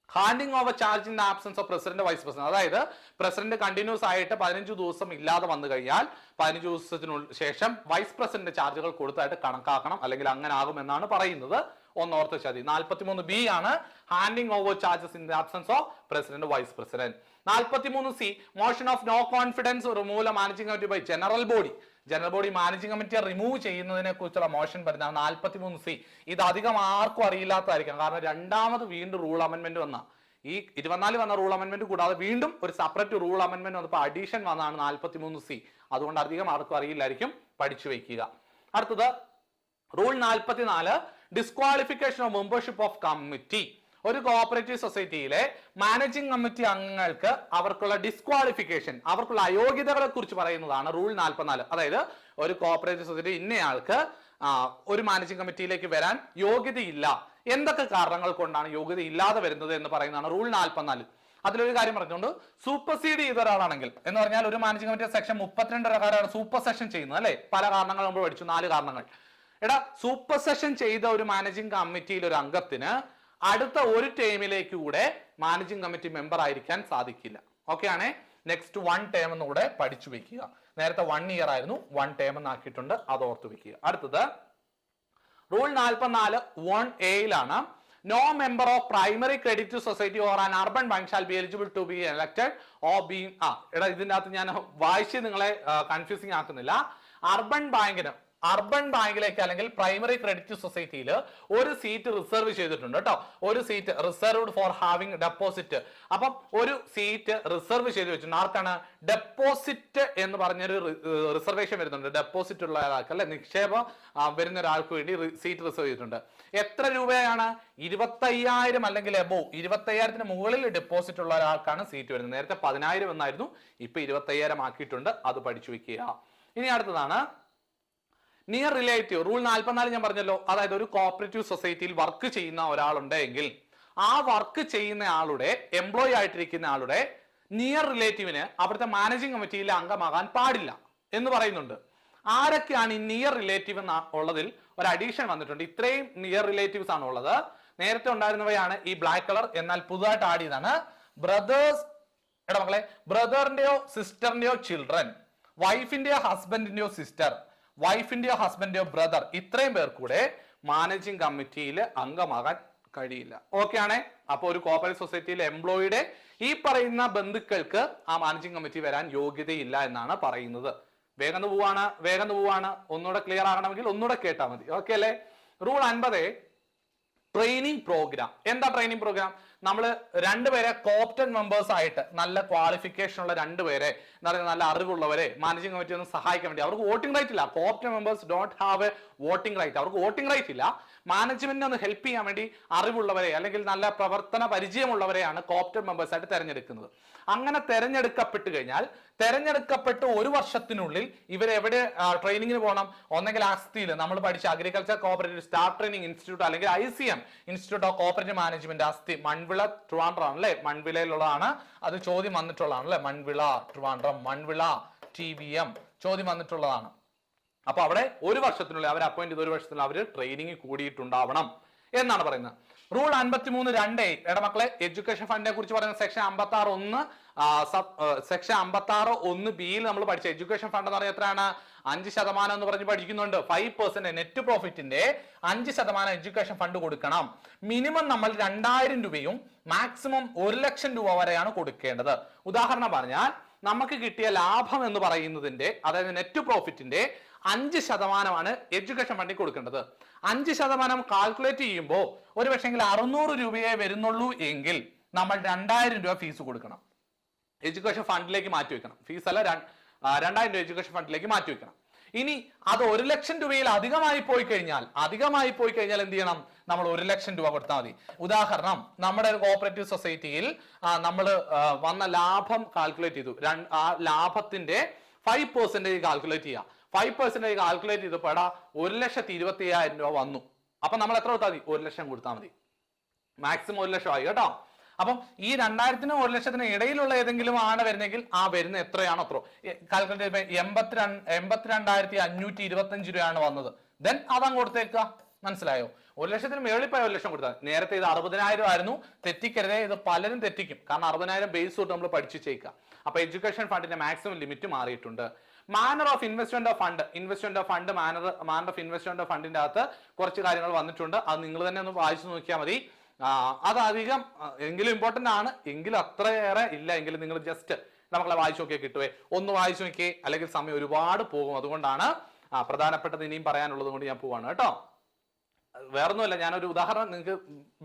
handing over charge in the absence of president, vice president. അതായത് പ്രസിഡന്റ് കണ്ടിന്യൂസ് ആയിട്ട് 15 ദിവസം ഇല്ലാതെ വന്നു കഴിഞ്ഞാൽ 15 ദിവസത്തിനു ശേഷം വൈസ് പ്രസിഡന്റ് ചാർജുകൾ കൊടുത്തായിട്ട് കണക്കാക്കണം, അല്ലെങ്കിൽ അങ്ങനെ ആകും എന്നാണ് പറയുന്നത്. ഒന്ന് ഓർത്ത് വെച്ചാൽ മതി. 43B ആണ് handing over charges in the absence of president vice president. 43C motion of no confidence removal managing committee by general body. General body managing കമ്മിറ്റിയെ റിമൂവ് ചെയ്യുന്നതിനെ കുറിച്ചുള്ള മോഷൻ വരുന്നതാണ് 43C. ഇത് അധികം ആർക്കും അറിയില്ലാത്തതായിരിക്കാം, കാരണം രണ്ടാമത് വീണ്ടും റൂൾ അമെന്റ്മെന്റ് വന്ന ഈ 24 വന്ന റൂൾ അമെന്റ്മെന്റ് കൂടാതെ വീണ്ടും ഒരു സെപ്പറേറ്റ് റൂൾ അമെന്റ്മെന്റ് വന്നപ്പോൾ അഡീഷൻ വന്നതാണ് 43C. അതുകൊണ്ട് അധികം ആർക്കും അറിയില്ലായിരിക്കും, പഠിച്ചു വെക്കുക. അടുത്തത് rule 44 disqualification of membership of committee. ഒരു കോഓപ്പറേറ്റീവ് സൊസൈറ്റിയിലെ മാനേജിംഗ് കമ്മിറ്റി അംഗങ്ങൾക്ക് അവർക്കുള്ള ഡിസ്ക്വാളിഫിക്കേഷൻ, അവർക്കുള്ള അയോഗ്യതകളെ കുറിച്ച് പറയുന്നതാണ് റൂൾ 44. അതായത് ഒരു കോഓപ്പറേറ്റീവ് സൊസൈറ്റി ഇന്നയാൾക്ക് ഒരു മാനേജിംഗ് കമ്മിറ്റിയിലേക്ക് വരാൻ യോഗ്യതയില്ല, എന്തൊക്കെ കാരണങ്ങൾ കൊണ്ടാണ് യോഗ്യത ഇല്ലാതെ വരുന്നത് എന്ന് പറയുന്നതാണ് റൂൾ 44. അതിലൊരു കാര്യം പറഞ്ഞുകൊണ്ട് സൂപ്പർസീഡ് ചെയ്ത ഒരാളാണെങ്കിൽ എന്ന് പറഞ്ഞാൽ ഒരു മാനേജിംഗ് കമ്മിറ്റി സെക്ഷൻ 32 പ്രകാരമാണ് സൂപ്പർ സെഷൻ ചെയ്യുന്നത് അല്ലെ. പല കാരണങ്ങൾ നമ്മൾ പഠിച്ചു, 4 കാരണങ്ങൾ. സൂപ്പർ സെഷൻ ചെയ്ത ഒരു മാനേജിംഗ് കമ്മിറ്റിയിൽ ഒരു അംഗത്തിന് അടുത്ത ഒരു ടേമിലേക്ക് കൂടെ മാനേജിംഗ് കമ്മിറ്റി മെമ്പർ ആയിരിക്കാൻ സാധിക്കില്ല. ഓക്കെ ആണേ. നെക്സ്റ്റ് 1 ടേം എന്നുകൂടെ പഠിച്ചു വെക്കുക. നേരത്തെ 1 ഇയർ ആയിരുന്നു, 1 ടേം എന്നാക്കിയിട്ടുണ്ട്, അത് ഓർത്ത് വെക്കുക. അടുത്തത് rule 44 1A no member of primary credit society or an urban bank shall be eligible to be elected or be ഇതിന്റെ അകത്ത് ഞാൻ വായിച്ച് നിങ്ങളെ കൺഫ്യൂസിങ് ആക്കുന്നില്ല. അർബൻ ബാങ്കിലേക്ക് അല്ലെങ്കിൽ പ്രൈമറി ക്രെഡിറ്റ് സൊസൈറ്റിയിൽ ഒരു സീറ്റ് റിസർവ് ചെയ്തിട്ടുണ്ട് കേട്ടോ. ഒരു seat reserved for having deposit. അപ്പം ഒരു സീറ്റ് റിസർവ് ചെയ്ത് വെച്ചിട്ടുണ്ട്. ആർക്കാണ്? ഡെപ്പോസിറ്റ് എന്ന് പറഞ്ഞൊരു റിസർവേഷൻ വരുന്നുണ്ട്. ഡെപ്പോസിറ്റ് ഉള്ള ഒരാൾക്ക് അല്ലെ, നിക്ഷേപം വരുന്ന ഒരാൾക്ക് വേണ്ടി സീറ്റ് റിസർവ് ചെയ്തിട്ടുണ്ട്. എത്ര രൂപയാണ്? 25,000 അല്ലെങ്കിൽ എബോവ് 25,000 മുകളിൽ ഡെപ്പോസിറ്റ് ഉള്ള ഒരാൾക്കാണ് സീറ്റ് വരുന്നത്. നേരത്തെ 10,000 എന്നായിരുന്നു, ഇപ്പൊ 25,000 ആക്കിയിട്ടുണ്ട്, അത് പഠിച്ചു വെക്കുക. ഇനി അടുത്തതാണ് നിയർ റിലേറ്റീവ്. റൂൾ 44 ഞാൻ പറഞ്ഞല്ലോ, അതായത് ഒരു കോഓപ്പറേറ്റീവ് സൊസൈറ്റിയിൽ വർക്ക് ചെയ്യുന്ന ഒരാളുണ്ടെങ്കിൽ ആ വർക്ക് ചെയ്യുന്ന ആളുടെ എംപ്ലോയി ആയിട്ടിരിക്കുന്ന ആളുടെ നിയർ റിലേറ്റീവിന് അവിടുത്തെ മാനേജിംഗ് കമ്മിറ്റിയിലെ അംഗമാകാൻ പാടില്ല എന്ന് പറയുന്നുണ്ട്. ആരൊക്കെയാണ് ഈ നിയർ റിലേറ്റീവ് ഉള്ളതിൽ ഒരു അഡീഷൻ വന്നിട്ടുണ്ട്. ഇത്രയും നിയർ റിലേറ്റീവ്സ് ആണ് ഉള്ളത്. നേരത്തെ ഉണ്ടായിരുന്നവയാണ് ഈ ബ്ലാക്ക് കളർ, എന്നാൽ പുതുതായിട്ട് ആഡ് ചെയ്താണ് ബ്രദേഴ്സ്. മക്കളെ, ബ്രദറിന്റെയോ സിസ്റ്ററിന്റെയോ ചിൽഡ്രൻ, വൈഫിന്റെയോ ഹസ്ബൻഡിന്റെയോ സിസ്റ്റർ, വൈഫിന്റെയോ ഹസ്ബൻഡിന്റെയോ ബ്രദർ, ഇത്രയും പേർ കൂടെ മാനേജിംഗ് കമ്മിറ്റിയിൽ അംഗമാകാൻ കഴിയില്ല. ഓക്കെ ആണേ. അപ്പൊ ഒരു കോഓപ്പറേറ്റീവ് സൊസൈറ്റിയിലെ എംപ്ലോയിയുടെ ഈ പറയുന്ന ബന്ധുക്കൾക്ക് ആ മാനേജിംഗ് കമ്മിറ്റി വരാൻ യോഗ്യതയില്ല എന്നാണ് പറയുന്നത്. വേഗം പോവാണ്. ഒന്നുകൂടെ ക്ലിയർ ആകണമെങ്കിൽ ഒന്നുകൂടെ കേട്ടാൽ മതി. ഓക്കെ അല്ലേ. Rule 50 training programme. എന്താ ട്രെയിനിങ് പ്രോഗ്രാം? നമ്മൾ 2 പേരെ കോപ്റ്റഡ് മെമ്പേഴ്സ് ആയിട്ട്, നല്ല ക്വാളിഫിക്കേഷൻ ഉള്ള 2 പേരെ, എന്താ പറയുക, നല്ല അറിവുള്ളവരെ മാനേജിംഗ് കമ്മിറ്റി ഒന്ന് സഹായിക്കാൻ വേണ്ടി. അവർക്ക് വോട്ടിംഗ് റൈറ്റ് ഇല്ല. Coopted members don't have a voting right. അവർക്ക് വോട്ടിംഗ് റൈറ്റ് ഇല്ല. മാനേജ്മെന്റിനെ ഒന്ന് ഹെൽപ്പ് ചെയ്യാൻ വേണ്ടി അറിവുള്ളവരെ അല്ലെങ്കിൽ നല്ല പ്രവർത്തന പരിചയമുള്ളവരെയാണ് കോപ്റ്റഡ് മെമ്പേഴ്സ് ആയിട്ട് തെരഞ്ഞെടുക്കുന്നത്. അങ്ങനെ തെരഞ്ഞെടുക്കപ്പെട്ട് കഴിഞ്ഞാൽ, തെരഞ്ഞെടുക്കപ്പെട്ട് 1 വർഷത്തിനുള്ളിൽ ഇവരെവിടെ ട്രെയിനിങ്ങിന് പോകണം? ഒന്നെങ്കിൽ ആസ്തിയിൽ നമ്മൾ പഠിച്ച agriculture cooperative staff training institute അല്ലെങ്കിൽ ICM institute of cooperative management ആസ്തി, മൺവിള, ട്രിവാൻഡ്രം ആണല്ലേ. മൺവിളയിലുള്ളതാണ്, അത് ചോദ്യം വന്നിട്ടുള്ളതാണ് അല്ലെ. മൺവിള, ട്രിവാൻഡ്രം, മൺവിള, TVM ചോദ്യം വന്നിട്ടുള്ളതാണ്. അപ്പൊ അവിടെ 1 വർഷത്തിനുള്ളിൽ അവർ അപ്പോയിന്റ് ചെയ്ത് 1 വർഷത്തിനുള്ളിൽ അവർ ട്രെയിനിങ് കൂടിയിട്ടുണ്ടാവണം എന്നാണ് പറയുന്നത്. Rule 53 2A. മക്കളെ, എഡ്യൂക്കേഷൻ ഫണ്ടിനെ കുറിച്ച് പറയുന്ന സെക്ഷൻ 56 സെക്ഷൻ 56 1B നമ്മൾ പഠിച്ച എഡ്യൂക്കേഷൻ ഫണ്ട് എന്ന് പറഞ്ഞാൽ എത്രയാണ്? 5% എന്ന് പറഞ്ഞ് പഠിക്കുന്നുണ്ട്. 5% നെറ്റ് പ്രോഫിറ്റിന്റെ 5% എഡ്യൂക്കേഷൻ ഫണ്ട് കൊടുക്കണം. മിനിമം നമ്മൾ 2,000 രൂപയും മാക്സിമം 1,00,000 രൂപ വരെയാണ് കൊടുക്കേണ്ടത്. ഉദാഹരണം പറഞ്ഞാൽ നമുക്ക് കിട്ടിയ ലാഭം എന്ന് പറയുന്നതിന്റെ, അതായത് നെറ്റ് പ്രോഫിറ്റിന്റെ 5% എഡ്യൂക്കേഷൻ ഫണ്ടിൽ കൊടുക്കേണ്ടത്. 5% കാൽക്കുലേറ്റ് ചെയ്യുമ്പോൾ ഒരു പക്ഷെങ്കിൽ 600 രൂപയെ വരുന്നുള്ളൂ എങ്കിൽ നമ്മൾ 2,000 രൂപ ഫീസ് കൊടുക്കണം, എഡ്യൂക്കേഷൻ ഫണ്ടിലേക്ക് മാറ്റി വെക്കണം. ഫീസ് അല്ല, 2,000 രൂപ എഡ്യൂക്കേഷൻ ഫണ്ടിലേക്ക് മാറ്റി വെക്കണം. ഇനി അത് 1,00,000 രൂപയിൽ അധികമായി പോയി കഴിഞ്ഞാൽ എന്ത് ചെയ്യണം? നമ്മൾ 1,00,000 രൂപ കൊടുത്താൽ മതി. ഉദാഹരണം, നമ്മുടെ ഒരു കോഓപ്പറേറ്റീവ് സൊസൈറ്റിയിൽ നമ്മൾ വന്ന ലാഭം കാൽക്കുലേറ്റ് ചെയ്തു. ആ ലാഭത്തിന്റെ 5% കാൽക്കുലേറ്റ് ചെയ്യുക. 5% കാൽക്കുലേറ്റ് ചെയ്തപ്പോൾ 1,25,000 രൂപ വന്നു. അപ്പൊ നമ്മൾ എത്ര കൊടുത്താൽ മതി? 1,00,000 കൊടുത്താൽ മതി. മാക്സിമം 1,00,000 ആയി കേട്ടോ. അപ്പം ഈ 2,000-നും 1,00,000-നും ഇടയിലുള്ള ഏതെങ്കിലും ആണ് വരുന്നെങ്കിൽ ആ വരുന്ന എത്രയാണോ അത്രോ കാൽക്കുലേറ്റ് ചെയ്യുമ്പോൾ 82,525 രൂപയാണ് വന്നത്. ദെൻ അതങ്ങ് കൊടുത്തേക്കുക. മനസ്സിലായോ? 1,00,000-ന് മേളിൽ പോയ 1,00,000 കൊടുത്താൽ. നേരത്തെ ഇത് 60,000 ആയിരുന്നു. തെറ്റിക്കരുതേ, ഇത് പലരും തെറ്റിക്കും. കാരണം 60,000 ബേസ് തൊട്ട് നമ്മൾ പഠിച്ചു ചെയ്യിക്കുക. അപ്പൊ എഡ്യൂക്കേഷൻ ഫണ്ടിന്റെ മാക്സിമം ലിമിറ്റ് മാറിയിട്ടുണ്ട്. Manner of investment of fund manner of investment of ഫണ്ടിന്റെ അകത്ത് കുറച്ച് കാര്യങ്ങൾ വന്നിട്ടുണ്ട്. അത് നിങ്ങൾ തന്നെ ഒന്ന് വായിച്ചു നോക്കിയാൽ മതി. അത് അധികം എങ്കിലും ഇമ്പോർട്ടന്റ് ആണ്, എങ്കിലും അത്രയേറെ ഇല്ല. എങ്കിലും നിങ്ങൾ ജസ്റ്റ് നമ്മളെ വായിച്ചു നോക്കിയാൽ കിട്ടുവേ. ഒന്ന് വായിച്ചു നോക്കിയേ, അല്ലെങ്കിൽ സമയം ഒരുപാട് പോകും. അതുകൊണ്ടാണ് പ്രധാനപ്പെട്ടത് ഇനിയും പറയാനുള്ളത് കൊണ്ട് ഞാൻ പോവാണ് കേട്ടോ. വേറൊന്നുമല്ല, ഞാനൊരു ഉദാഹരണം നിങ്ങൾക്ക്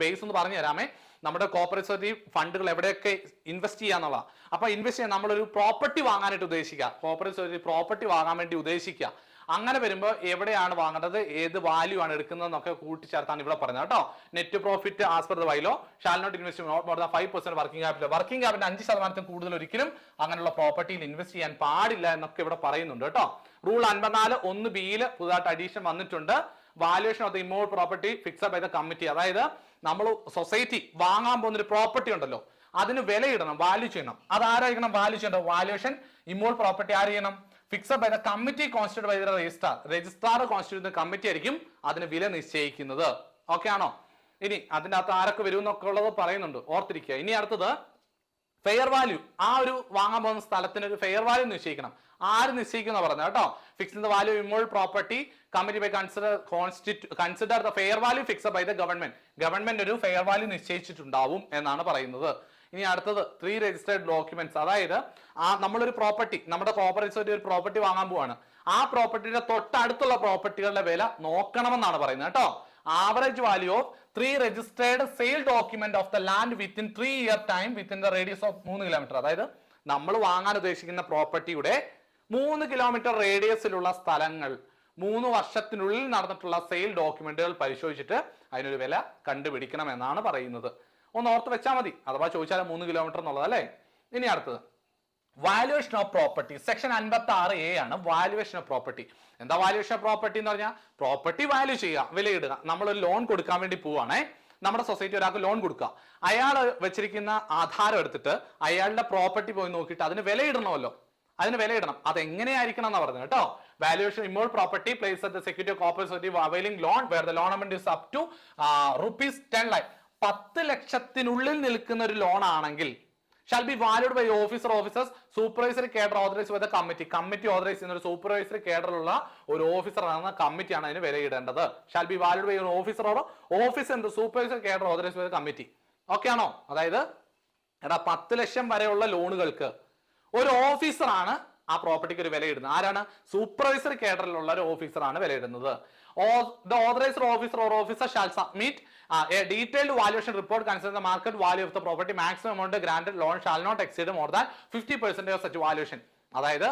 ബേസ് ഒന്ന് പറഞ്ഞു തരാമേ. നമ്മുടെ കോപ്പറേറ്റീവ് ഫണ്ടുകൾ എവിടെയൊക്കെ ഇൻവെസ്റ്റ് ചെയ്യാന്നുള്ള. അപ്പൊ ഇൻവെസ്റ്റ് ചെയ്യാൻ നമ്മളൊരു പ്രോപ്പർട്ടി വാങ്ങാനായിട്ട് ഉദ്ദേശിക്കുക, കോപ്പറേറ്റീവ് പ്രോപ്പർട്ടി വാങ്ങാൻ വേണ്ടി ഉദ്ദേശിക്കുക. അങ്ങനെ വരുമ്പോൾ എവിടെയാണ് വാങ്ങേണ്ടത്, ഏത് വാല്യൂ ആണ് എടുക്കുന്നതെന്നൊക്കെ കൂട്ടിച്ചേർത്താണ് ഇവിടെ പറഞ്ഞത് കേട്ടോ. Net profit as per the bylaw shall not invest more than 5% working capital. Working capital 5% കൂടുതൽ ഒരിക്കലും അങ്ങനെയുള്ള പ്രോപ്പർട്ടിയിൽ ഇൻവെസ്റ്റ് ചെയ്യാൻ പാടില്ല എന്നൊക്കെ ഇവിടെ പറയുന്നുണ്ട് കേട്ടോ. റൂൾ 54 1B പുതുതായിട്ട് അഡീഷൻ വന്നിട്ടുണ്ട്. Valuation of the immovable property fixed by the committee. അതായത് നമ്മൾ സൊസൈറ്റി വാങ്ങാൻ പോകുന്ന ഒരു പ്രോപ്പർട്ടി ഉണ്ടല്ലോ, അതിന് വിലയിടണം, വാല്യൂ ചെയ്യണം. അതാരായിരിക്കണം വാല്യൂ ചെയ്യേണ്ടത്? വാല്യൂഷൻ ഇമ്മൂവബിൾ പ്രോപ്പർട്ടി ആര് ചെയ്യണം? Fixed by the committee constitute by the registrar. Registrar constitute committee ആയിരിക്കും അതിന് വില നിശ്ചയിക്കുന്നത്. ഓക്കെ ആണോ? ഇനി അതിന്റെ അകത്ത് ആരൊക്കെ വരും എന്നൊക്കെ ഉള്ളത് പറയുന്നുണ്ട്, ഓർത്തിരിക്കുക. ഇനി അടുത്തത് ഫെയർ വാല്യൂ. ആ ഒരു വാങ്ങാൻ പോകുന്ന സ്ഥലത്തിന് ഒരു ഫെയർ വാല്യൂ നിശ്ചയിക്കണം. ആര് നിശ്ചയിക്കുന്ന പറഞ്ഞത് കേട്ടോ. Fix the value immovable property committee by consider the fair value fixed by the government. Government ഒരു ഫെയർ വാല്യൂ നിശ്ചയിച്ചിട്ടുണ്ടാവും എന്നാണ് പറയുന്നത്. ഇനി അടുത്തത് 3 രജിസ്റ്റേർഡ് ഡോക്യുമെന്റ്സ്. അതായത് നമ്മളൊരു പ്രോപ്പർട്ടി, നമ്മുടെ കോപ്പറേറ്റീവ് ഒരു പ്രോപ്പർട്ടി വാങ്ങാൻ പോവാണ്. ആ പ്രോപ്പർട്ടിയുടെ തൊട്ടടുത്തുള്ള പ്രോപ്പർട്ടികളുടെ വില നോക്കണമെന്നാണ് പറയുന്നത് കേട്ടോ. Average value of 3 registered sale document of the land within 3 year time within the radius of 3 kilometre. അതായത് നമ്മൾ വാങ്ങാൻ ഉദ്ദേശിക്കുന്ന പ്രോപ്പർട്ടിയുടെ 3 കിലോമീറ്റർ റേഡിയസിലുള്ള സ്ഥലങ്ങൾ 3 വർഷത്തിനുള്ളിൽ നടന്നിട്ടുള്ള സെയിൽ ഡോക്യുമെന്റുകൾ പരിശോധിച്ചിട്ട് അതിനൊരു വില കണ്ടുപിടിക്കണം എന്നാണ് പറയുന്നത്. ഒന്ന് ഓർത്ത് വെച്ചാൽ മതി, അഥവാ ചോദിച്ചാൽ 3 കിലോമീറ്റർ എന്നുള്ളത് അല്ലേ. ഇനി അടുത്തത് valuation of property. Section 56A ആണ് വാല്യുവേഷൻ ഓഫ് പ്രോപ്പർട്ടി. എന്താ വാല്യുവേഷൻ ഓഫ് പ്രോപ്പർട്ടി എന്ന് പറഞ്ഞാൽ? പ്രോപ്പർട്ടി വാല്യൂ ചെയ്യുക, വിലയിടുക. നമ്മളൊരു ലോൺ കൊടുക്കാൻ വേണ്ടി പോവാണേ. നമ്മുടെ സൊസൈറ്റി ഒരാൾക്ക് ലോൺ കൊടുക്കുക. അയാൾ വെച്ചിരിക്കുന്ന ആധാരം എടുത്തിട്ട് അയാളുടെ പ്രോപ്പർട്ടി പോയി നോക്കിയിട്ട് അതിന് വിലയിടണമല്ലോ. അതിന് വിലയിടണം. അത് എങ്ങനെയായിരിക്കണം എന്ന് പറഞ്ഞത് കേട്ടോ. Valuation immovable property place at the security of cooperative availing loan where the loan amount is up to ₹10 lakh. 10 ലക്ഷത്തിനുള്ളിൽ നിൽക്കുന്ന ഒരു ലോൺ ആണെങ്കിൽ shall be valued by officers supervisory cadre authorized by the committee. Committee authorise ചെയ്യുന്ന ഒരു supervisory കേഡറിലുള്ള ഒരു officer ആണ് കമ്മിറ്റിയാണ് അതിന് വിലയിടേണ്ടത്. shall be valued by an officer or officer in the supervisory cadre authorized by the committee. Okay ആണോ? അതായത് 10 ലക്ഷം വരെയുള്ള ലോണുകൾക്ക് ഒരു ഓഫീസറാണ് ആ പ്രോപ്പർട്ടിക്ക് ഒരു വിലയിടുന്നത്. ആരാണ്? സൂപ്പർവൈസറി കേഡറിലുള്ള ഒരു ഓഫീസറാണ് വിലയിടുന്നത്. The authorized officer or officer shall submit a detailed valuation report concerning the market value of the property. Maximum amount granted loan shall not exceed more than 50% of such valuation. അതായത്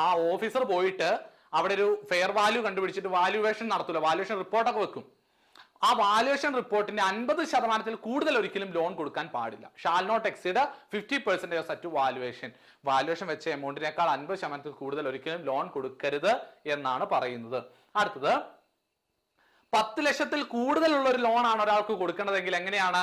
ആ officer പോയിട്ട് അവിടെ ഒരു fair value കണ്ടുപിടിച്ചിട്ട് valuation നടത്തൂല, valuation റിപ്പോർട്ടൊക്കെ വെക്കും. ആ valuation റിപ്പോർട്ടിന്റെ 50% കൂടുതൽ ഒരിക്കലും ലോൺ കൊടുക്കാൻ പാടില്ല. Shall not exceed 50% of such valuation. Valuation വെച്ച എമൗണ്ടിനേക്കാൾ 50% കൂടുതൽ ഒരിക്കലും ലോൺ കൊടുക്കരുത് എന്നാണ് പറയുന്നത്. അടുത്തത് 10 ലക്ഷത്തിൽ കൂടുതലുള്ള ഒരു ലോൺ ആണ് ഒരാൾക്ക് കൊടുക്കേണ്ടതെങ്കിൽ എങ്ങനെയാണ്?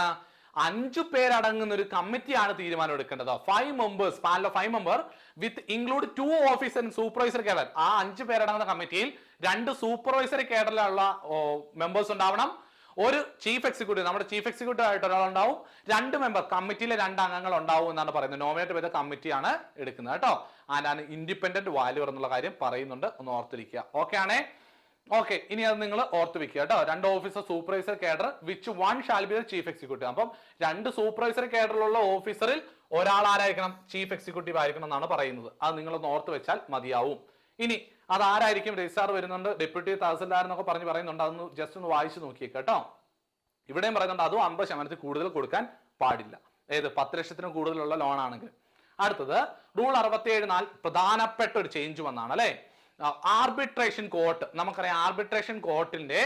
5 പേരടങ്ങുന്ന ഒരു കമ്മിറ്റിയാണ് തീരുമാനം എടുക്കേണ്ടത്. 5 members, panel of 5 members with include 2 officers and supervisory cadre. ആ 5 പേരടങ്ങുന്ന കമ്മിറ്റിയിൽ 2 സൂപ്പർവൈസറി കേഡറിലുള്ള മെമ്പേഴ്സ് ഉണ്ടാവണം, ഒരു ചീഫ് എക്സിക്യൂട്ടീവ്, നമ്മുടെ ചീഫ് എക്സിക്യൂട്ടീവ് ആയിട്ട് ഒരാളുണ്ടാവും, 2 മെമ്പർ കമ്മിറ്റിയിലെ 2 അംഗങ്ങൾ ഉണ്ടാവും എന്നാണ് പറയുന്നത്. നോമിനേറ്റ് ചെയ്ത കമ്മിറ്റിയാണ് എടുക്കുന്നത് കേട്ടോ. ആൻഡ് ഇൻഡിപെൻഡന്റ് വാല്യൂർ എന്നുള്ള കാര്യം പറയുന്നുണ്ട്, ഒന്ന് ഓർത്തിരിക്കുക. ഓക്കെ ആണേ? ഓക്കെ, ഇനി അത് നിങ്ങൾ ഓർത്ത് വെക്കുക കേട്ടോ. 2 officer supervisor cadre which 1 shall be the chief executive. അപ്പം 2 സൂപ്പർവൈസർ കേഡറിലുള്ള ഓഫീസറിൽ ഒരാൾ ആരായിരിക്കണം? ചീഫ് എക്സിക്യൂട്ടീവ് ആയിരിക്കണം എന്നാണ് പറയുന്നത്. അത് നിങ്ങളൊന്ന് ഓർത്ത് വെച്ചാൽ മതിയാവും. ഇനി അത് ആരായിരിക്കും? രജിസ്ട്രാർ വരുന്നുണ്ട്, ഡെപ്യൂട്ടി തഹസിൽദാർ എന്നൊക്കെ പറയുന്നുണ്ട്. അതൊന്ന് ജസ്റ്റ് ഒന്ന് വായിച്ചു നോക്കിയേക്ക് കേട്ടോ. ഇവിടെയും പറയുന്നുണ്ട് അതും 50% കൂടുതൽ കൊടുക്കാൻ പാടില്ല. ഏത് 10 ലക്ഷത്തിന് കൂടുതലുള്ള ലോൺ ആണെങ്കിൽ. അടുത്തത് റൂൾ 67 പ്രധാനപ്പെട്ട ഒരു ചേഞ്ച് വന്നാണ് അല്ലെ. Arbitration court. നമുക്കറിയാം ആർബിട്രേഷൻ കോർട്ടിന്റെ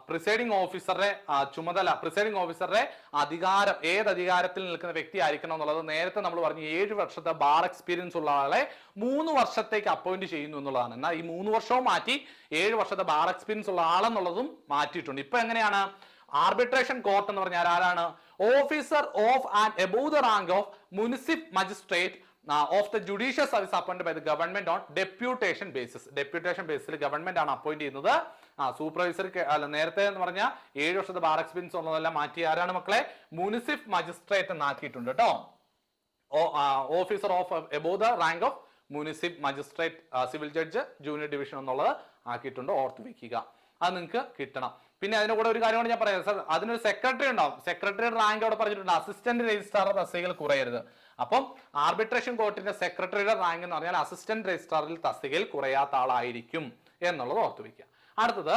പ്രിസൈഡിംഗ് ഓഫീസറുടെ ചുമതല, പ്രിസൈഡിംഗ് ഓഫീസറുടെ അധികാരം, ഏത് അധികാരത്തിൽ നിൽക്കുന്ന വ്യക്തി ആയിരിക്കണം എന്നുള്ളത് നേരത്തെ നമ്മൾ പറഞ്ഞു. 7 വർഷത്തെ ബാർ എക്സ്പീരിയൻസ് ഉള്ള ആളെ 3 വർഷത്തേക്ക് അപ്പോയിന്റ് ചെയ്യുന്നു എന്നുള്ളതാണ്. എന്നാൽ ഈ 3 വർഷവും മാറ്റി 7 വർഷത്തെ ബാർ എക്സ്പീരിയൻസ് ഉള്ള ആളെന്നുള്ളതും മാറ്റിയിട്ടുണ്ട്. ഇപ്പൊ എങ്ങനെയാണ്? ആർബിട്രേഷൻ കോർട്ട് എന്ന് പറഞ്ഞാൽ ആരാണ്? Officer of and above the rank of municipal magistrate of the judicial service appointed by the government on deputation basis. Deputation basis government ആണ് അപ്പോയിന്റ് ചെയ്യുന്നത്. സൂപ്പർവൈസർ അല്ല, നേരത്തെ എന്ന് പറഞ്ഞാൽ 7 വർഷത്തെ ബാർ എക്സ്പീരിയൻസ് ഉള്ളതെല്ലാം മാറ്റി ആരാണ് മക്കളെ? മുനിസിപ്പൽ മജിസ്ട്രേറ്റ് എന്നാക്കിയിട്ടുണ്ട് കേട്ടോ. Officer of above the rank of munsiff, magistrate, civil judge, junior division എന്നുള്ളത് ആക്കിയിട്ടുണ്ട്. ഓർത്ത് വെക്കുക, അത് നിങ്ങൾക്ക് കിട്ടണം. പിന്നെ അതിന്റെ കൂടെ ഒരു കാര്യമാണ് ഞാൻ പറയാം സാർ, അതിനൊരു സെക്രട്ടറി ഉണ്ടാവും. സെക്രട്ടറിയുടെ റാങ്ക് അവിടെ പറഞ്ഞിട്ടുണ്ട്. അസിസ്റ്റന്റ് രജിസ്ട്രാർ തസ്തികയിൽ കുറയരുത്. അപ്പം ആർബിട്രേഷൻ കോർട്ടിന്റെ സെക്രട്ടറിയുടെ റാങ്ക് എന്ന് പറഞ്ഞാൽ അസിസ്റ്റന്റ് രജിസ്ട്രാറിൽ തസ്തികയിൽ കുറയാത്ത ആളായിരിക്കും എന്നുള്ളത് ഓർത്ത് വെക്കുക. അടുത്തത്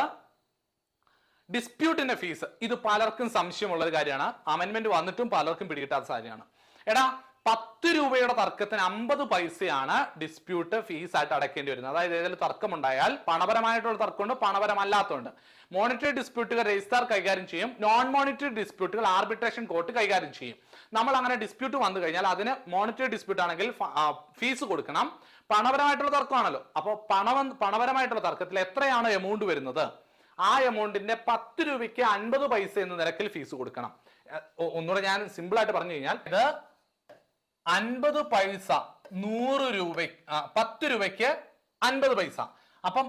ഡിസ്പ്യൂട്ടിന്റെ ഫീസ്. ഇത് പലർക്കും സംശയമുള്ള ഒരു കാര്യമാണ്. അമെന്റ്മെന്റ് വന്നിട്ടും പലർക്കും പിടികിട്ടാത്ത കാര്യമാണ്. എടാ 10 രൂപയുടെ തർക്കത്തിന് 50 പൈസയാണ് ഡിസ്പ്യൂട്ട് ഫീസ് ആയിട്ട് അടയ്ക്കേണ്ടി വരുന്നത്. അതായത് ഏതെങ്കിലും തർക്കമുണ്ടായാൽ പണപരമായിട്ടുള്ള തർക്കമുണ്ട്, പണപരമല്ലാത്തതുണ്ട്. മോണിറ്ററി ഡിസ്പ്യൂട്ടുകൾ രജിസ്ട്രാർ കൈകാര്യം ചെയ്യും. നോൺ മോണിറ്ററി ഡിസ്പ്യൂട്ടുകൾ ആർബിട്രേഷൻ കോർട്ട് കൈകാര്യം ചെയ്യും. നമ്മൾ അങ്ങനെ ഡിസ്പ്യൂട്ട് വന്നു കഴിഞ്ഞാൽ അതിന് മോണിറ്ററി ഡിസ്പ്യൂട്ട് ആണെങ്കിൽ ഫീസ് കൊടുക്കണം. പണപരമായിട്ടുള്ള തർക്കമാണല്ലോ. അപ്പോൾ പണപരമായിട്ടുള്ള തർക്കത്തിൽ എത്രയാണ് എമൗണ്ട് വരുന്നത്, ആ എമൗണ്ടിന്റെ 10 രൂപയ്ക്ക് 50 പൈസ എന്ന നിരക്കിൽ ഫീസ് കൊടുക്കണം. ഒന്നുകൂടെ ഞാൻ സിമ്പിൾ ആയിട്ട് പറഞ്ഞു കഴിഞ്ഞാൽ ഇത് 50 പൈസ 100 രൂപ, 10 രൂപയ്ക്ക് 50 പൈസ. അപ്പം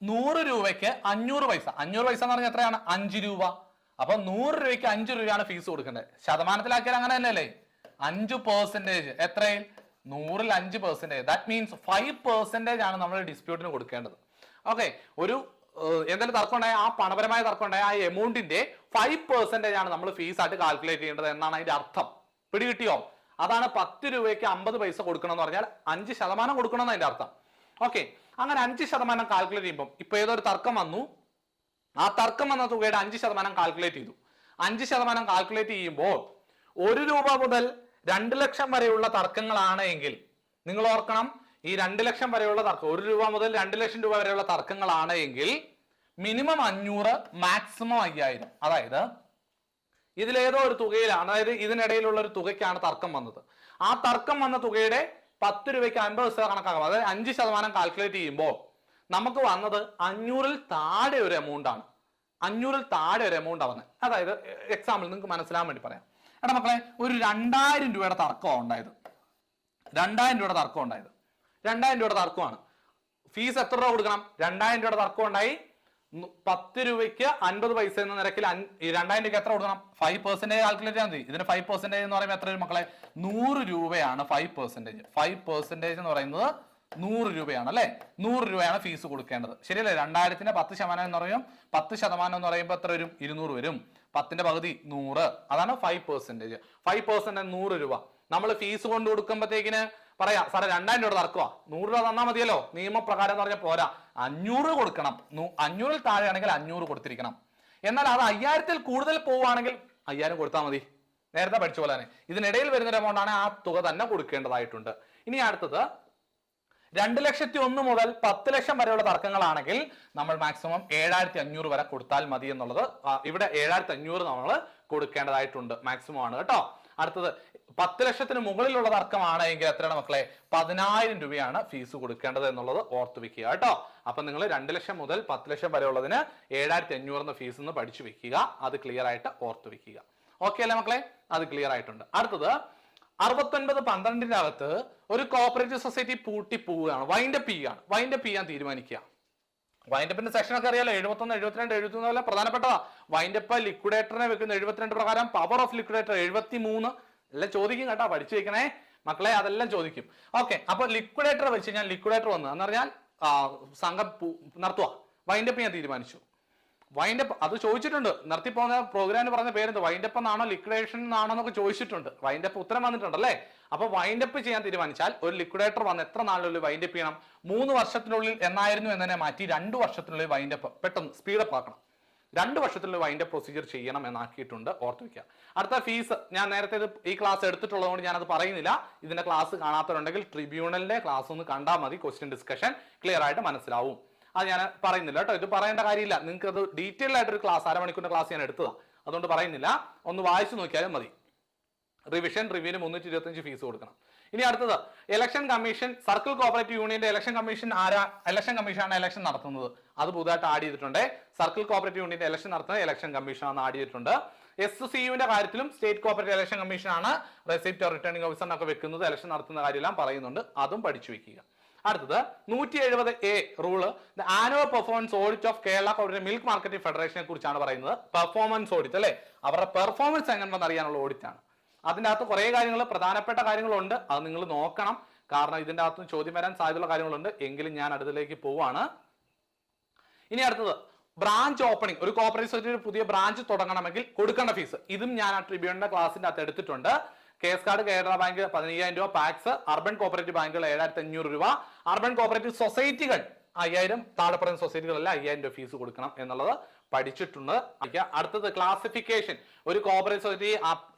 100 രൂപയ്ക്ക് 500 പൈസ. 500 പൈസ എന്ന് പറഞ്ഞാൽ എത്രയാണ്? 5 രൂപ. അപ്പൊ 100 രൂപയ്ക്ക് 5 രൂപയാണ് ഫീസ് കൊടുക്കേണ്ടത്. ശതമാനത്തിലാക്കിയാൽ അങ്ങനെ തന്നെയല്ലേ? 5%. എത്രയിൽ? 100ൽ 5%. ദാറ്റ് മീൻസ് 5% ആണ് നമ്മൾ ഡിസ്പ്യൂട്ടിന് കൊടുക്കേണ്ടത്. ഓക്കെ, ഒരു എന്തെങ്കിലും തർക്കം ഉണ്ടായ, ആ പണപരമായ തർക്കം ഉണ്ടായ ആ എമൗണ്ടിന്റെ 5% ആണ് നമ്മൾ ഫീസ് ആയിട്ട് കാൽക്കുലേറ്റ് ചെയ്യേണ്ടത് എന്നാണ് അതിന്റെ അർത്ഥം. പിടികിട്ടിയോ? അതാണ് 10 രൂപയ്ക്ക് 50 പൈസ കൊടുക്കണം എന്ന് പറഞ്ഞാൽ 5% കൊടുക്കണം എന്ന് അതിന്റെ അർത്ഥം. ഓക്കെ, അങ്ങനെ 5% കാൽക്കുലേറ്റ് ചെയ്യുമ്പോൾ ഇപ്പൊ ഏതൊരു തർക്കം വന്നു, ആ തർക്കം വന്ന തുകയുടെ 5% കാൽക്കുലേറ്റ് ചെയ്തു. 5% കാൽക്കുലേറ്റ് ചെയ്യുമ്പോൾ 1 രൂപ മുതൽ 2 ലക്ഷം വരെയുള്ള തർക്കങ്ങളാണ് എങ്കിൽ നിങ്ങൾ ഓർക്കണം, ഈ 2 ലക്ഷം വരെയുള്ള തർക്കം, 1 രൂപ മുതൽ 2 ലക്ഷം രൂപ വരെയുള്ള തർക്കങ്ങളാണ് എങ്കിൽ മിനിമം 500, മാക്സിമം 5000. അതായത് ഇതിലേതോ ഒരു തുകയിലാണ്, അതായത് ഇതിനിടയിലുള്ള ഒരു തുകയ്ക്കാണ് തർക്കം വന്നത്. ആ തർക്കം വന്ന തുകയുടെ 10 രൂപയ്ക്ക് 50 പൈസ കണക്കാക്കാം. അതായത് 5% കാൽക്കുലേറ്റ് ചെയ്യുമ്പോൾ നമുക്ക് വന്നത് 500ൽ താഴെ ഒരു എമൗണ്ട് ആണ്. 500ൽ താഴെ ഒരു എമൗണ്ട് ആണ്. അതായത് എക്സാമ്പിൾ നിങ്ങൾക്ക് മനസ്സിലാൻ വേണ്ടി പറയാം. എടാ മക്കളെ, ഒരു 2000 രൂപയുടെ തർക്കം ഉണ്ടായത്. 2000 രൂപയുടെ തർക്കം ഉണ്ടായത്. 2000 രൂപയുടെ തർക്കമാണ്. ഫീസ് എത്ര രൂപ കൊടുക്കണം? 2000 രൂപയുടെ തർക്കം ഉണ്ടായി. 10 രൂപയ്ക്ക് 50 പൈസ എന്ന നിരക്കിൽ 2000 രൂപയ്ക്ക് എത്ര കൊടുക്കണം? 5% കാൽക്കുലേറ്റ് ചെയ്യാൻ മതി. ഇതിന് 5% എന്ന് പറയുമ്പോൾ എത്ര മക്കളെ? 100 രൂപയാണ് 5%. 5% എന്ന് പറയുന്നത് 100 രൂപയാണ് അല്ലെ? 100 രൂപയാണ് ഫീസ് കൊടുക്കേണ്ടത്. ശരിയല്ലേ? 2000ന്റെ 10% എന്ന് പറയും. 10% എന്ന് പറയുമ്പോൾ എത്ര വരും? 200 വരും. 10ന്റെ പകുതി 100. അതാണ് 5%. 5% 100 രൂപ. നമ്മൾ ഫീസ് കൊണ്ട് കൊടുക്കുമ്പോഴത്തേക്കിന് പറയാ സാറേ 2000 രൂപ തർക്കമാ, 100 രൂപ തന്നാൽ മതിയല്ലോ. നിയമപ്രകാരം എന്ന് പറഞ്ഞാൽ പോരാ, 500 കൊടുക്കണം. 500ൽ താഴെയാണെങ്കിൽ 500 കൊടുത്തിരിക്കണം. എന്നാൽ അത് 5000ൽ കൂടുതൽ പോവുകയാണെങ്കിൽ 5000 കൊടുത്താൽ മതി. നേരത്തെ പഠിച്ച പോലെ തന്നെ ഇതിനിടയിൽ വരുന്ന എമൗണ്ട് ആണ്, ആ തുക തന്നെ കൊടുക്കേണ്ടതായിട്ടുണ്ട്. ഇനി അടുത്തത് 2,01,000 മുതൽ 10 ലക്ഷം വരെയുള്ള തർക്കങ്ങളാണെങ്കിൽ നമ്മൾ മാക്സിമം 7500 വരെ കൊടുത്താൽ മതി എന്നുള്ളത്. ഇവിടെ 7500 നമ്മൾ കൊടുക്കേണ്ടതായിട്ടുണ്ട്, മാക്സിമം ആണ് കേട്ടോ. അടുത്തത് 10 ലക്ഷത്തിന് മുകളിലുള്ള തർക്കമാണ് എങ്കിൽ എത്രയാണ് മക്കളെ? 10000 രൂപയാണ് ഫീസ് കൊടുക്കേണ്ടത് എന്നുള്ളത് ഓർത്ത് വെക്കുക കേട്ടോ. അപ്പൊ നിങ്ങൾ 2 ലക്ഷം മുതൽ 10 ലക്ഷം വരെ ഉള്ളതിന് 7500 ഫീസ് എന്ന് പഠിച്ചു വെക്കുക. അത് ക്ലിയർ ആയിട്ട് ഓർത്ത് വെക്കുക. ഓക്കെ അല്ലേ മക്കളെ? അത് ക്ലിയർ ആയിട്ടുണ്ട്. അടുത്തത് 69(12) അകത്ത് ഒരു കോപ്പറേറ്റീവ് സൊസൈറ്റി പൂട്ടി പോവുകയാണ്, വൈൻഡപ്പ് ചെയ്യുകയാണ്. വൈൻഡപ്പ് ചെയ്യാൻ തീരുമാനിക്കുക. വൈൻഡപ്പിന്റെ സെക്ഷൻ ഒക്കെ അറിയാലോ, 71, 72, 73 പ്രധാനപ്പെട്ടതാ. വൈൻഡപ്പ് ലിക്വിഡേറ്ററിനെ വെക്കുന്ന 72 പ്രകാരം പവർ ഓഫ് ലിക്വിഡേറ്റർ 73 എല്ലാം ചോദിക്കും കേട്ടോ, പഠിച്ചു വെക്കണേ മക്കളെ, അതെല്ലാം ചോദിക്കും. ഓക്കെ, അപ്പൊ ലിക്വിഡേറ്റർ വെച്ച് ഞാൻ ലിക്വിഡേറ്റർ വന്നു എന്ന് പറഞ്ഞാൽ സംഘം നടത്തുക. വൈൻഡപ്പ് ചെയ്യാൻ തീരുമാനിച്ചു. വൈൻഡപ്പ് അത് ചോദിച്ചിട്ടുണ്ട്. നിർത്തി പോകുന്ന പ്രോഗ്രാമിന് പറഞ്ഞ പേരെന്ത്? വൈൻഡപ്പ് എന്നാണോ ലിക്വിഡേഷൻ എന്നാണോ എന്നൊക്കെ ചോദിച്ചിട്ടുണ്ട്. വൈൻഡപ്പ് ഉത്തരം വന്നിട്ടുണ്ടല്ലേ? അപ്പൊ വൈൻഡപ്പ് ചെയ്യാൻ തീരുമാനിച്ചാൽ ഒരു ലിക്വിഡേറ്റർ വന്ന് എത്ര നാളിനുള്ളിൽ വൈൻഡപ്പ് ചെയ്യണം? 3 വർഷത്തിനുള്ളിൽ എന്നായിരുന്നു എന്നതിനെ മാറ്റി 2 വർഷത്തിനുള്ളിൽ വൈൻഡപ്പ്, പെട്ടെന്ന് സ്പീഡപ്പ് ആക്കണം. 2 വർഷത്തിനുള്ളിൽ വൈൻഡപ്പ് പ്രൊസീജിയർ ചെയ്യണം എന്നാക്കിയിട്ടുണ്ട്, ഓർത്ത് വെക്കുക. അടുത്ത ഫീസ് ഞാൻ നേരത്തെ ഈ ക്ലാസ് എടുത്തിട്ടുള്ളതുകൊണ്ട് ഞാനത് പറയുന്നില്ല. ഇതിന്റെ ക്ലാസ് കാണാത്തവരുണ്ടെങ്കിൽ ട്രിബ്യൂണലിന്റെ ക്ലാസ് ഒന്ന് കണ്ടാൽ മതി. ക്വസ്റ്റ്യൻ ഡിസ്കഷൻ ക്ലിയർ ആയിട്ട് മനസ്സിലാവും. അത് ഞാൻ പറയുന്നില്ല കേട്ടോ, ഇത് പറയേണ്ട കാര്യമില്ല. നിങ്ങൾക്ക് അത് ഡീറ്റെയിൽ ആയിട്ടൊരു ക്ലാസ്, അരമണിക്കൂറിന്റെ ക്ലാസ് ഞാൻ എടുത്തതാണ്, അതുകൊണ്ട് പറയുന്നില്ല. ഒന്ന് വായിച്ചു നോക്കിയാലും മതി. റിവിഷൻ റിവ്യൂവിന് 325 ഫീസ് കൊടുക്കണം. ഇനി അടുത്തത് ഇലക്ഷൻ കമ്മീഷൻ. സർക്കിൾ കോപ്പറേറ്റീവ് യൂണിയന്റെ ഇലക്ഷൻ കമ്മീഷൻ ആരാ? ഇലക്ഷൻ കമ്മീഷനാണ് ഇലക്ഷൻ നടത്തുന്നത്. അത് പുതുതായിട്ട് ആഡ് ചെയ്തിട്ടുണ്ട്. സർക്കിൾ കോപ്പറേറ്റീവ് യൂണിയന്റെ ഇലക്ഷൻ നടത്തുന്നത് ഇലക്ഷൻ കമ്മീഷൻ ആണ് ആഡ് ചെയ്തിട്ടുണ്ട്. SCUവിന്റെ കാര്യത്തിലും സ്റ്റേറ്റ് കോപ്പറേറ്റീവ് ഇലക്ഷൻ കമ്മീഷൻ ആണ് റെസിപ്റ്റ് റിട്ടേണിംഗ് ഓഫീസറിനൊക്കെ വെക്കുന്നത്. ഇലക്ഷൻ നടത്തുന്ന കാര്യമെല്ലാം പറയുന്നുണ്ട്, അതും പഠിച്ചു വെക്കുക. അടുത്തത് 170A rule, the annual performance audit of Kerala cooperative milk marketing ഫെഡറേഷനെ കുറിച്ചാണ് പറയുന്നത്. പെർഫോമൻസ് ഓഡിറ്റ് അല്ലെ, അവരുടെ പെർഫോമൻസ് എങ്ങനെയെന്ന് അറിയാനുള്ള ഓഡിറ്റ് ആണ്. അതിൻ്റെ അകത്ത് കുറെ കാര്യങ്ങൾ, പ്രധാനപ്പെട്ട കാര്യങ്ങളുണ്ട്, അത് നിങ്ങൾ നോക്കണം. കാരണം ഇതിന്റെ അകത്തുനിന്ന് ചോദ്യം വരാൻ സാധ്യതയുള്ള കാര്യങ്ങളുണ്ട്. എങ്കിലും ഞാൻ അടുത്തിലേക്ക് പോവാണ്. ഇനി അടുത്തത് ബ്രാഞ്ച് ഓപ്പണിംഗ്. ഒരു കോപ്പറേറ്റീവ് സൊസൈറ്റിയുടെ പുതിയ ബ്രാഞ്ച് തുടങ്ങണമെങ്കിൽ കൊടുക്കേണ്ട ഫീസ്. ഇതും ഞാൻ ആ ട്രിബ്യൂണിന്റെ ക്ലാസിന്റെ അകത്ത് എടുത്തിട്ടുണ്ട്. കേസ് കാർഡ് കേരള ബാങ്ക് 15,000 രൂപ, പാക്സ് അർബൻ കോപ്പറേറ്റീവ് ബാങ്കുകൾ 7,500 രൂപ, അർബൻ കോപ്പറേറ്റീവ് സൊസൈറ്റികൾ 5,000, താഴെ പറയുന്ന സൊസൈറ്റികളല്ല 5,000 രൂപ ഫീസ് കൊടുക്കണം എന്നുള്ളത് പഠിച്ചിട്ടുണ്ട്. അടുത്തത് ക്ലാസിഫിക്കേഷൻ. ഒരു കോപ്പറേറ്റീവ് സൊസൈറ്റി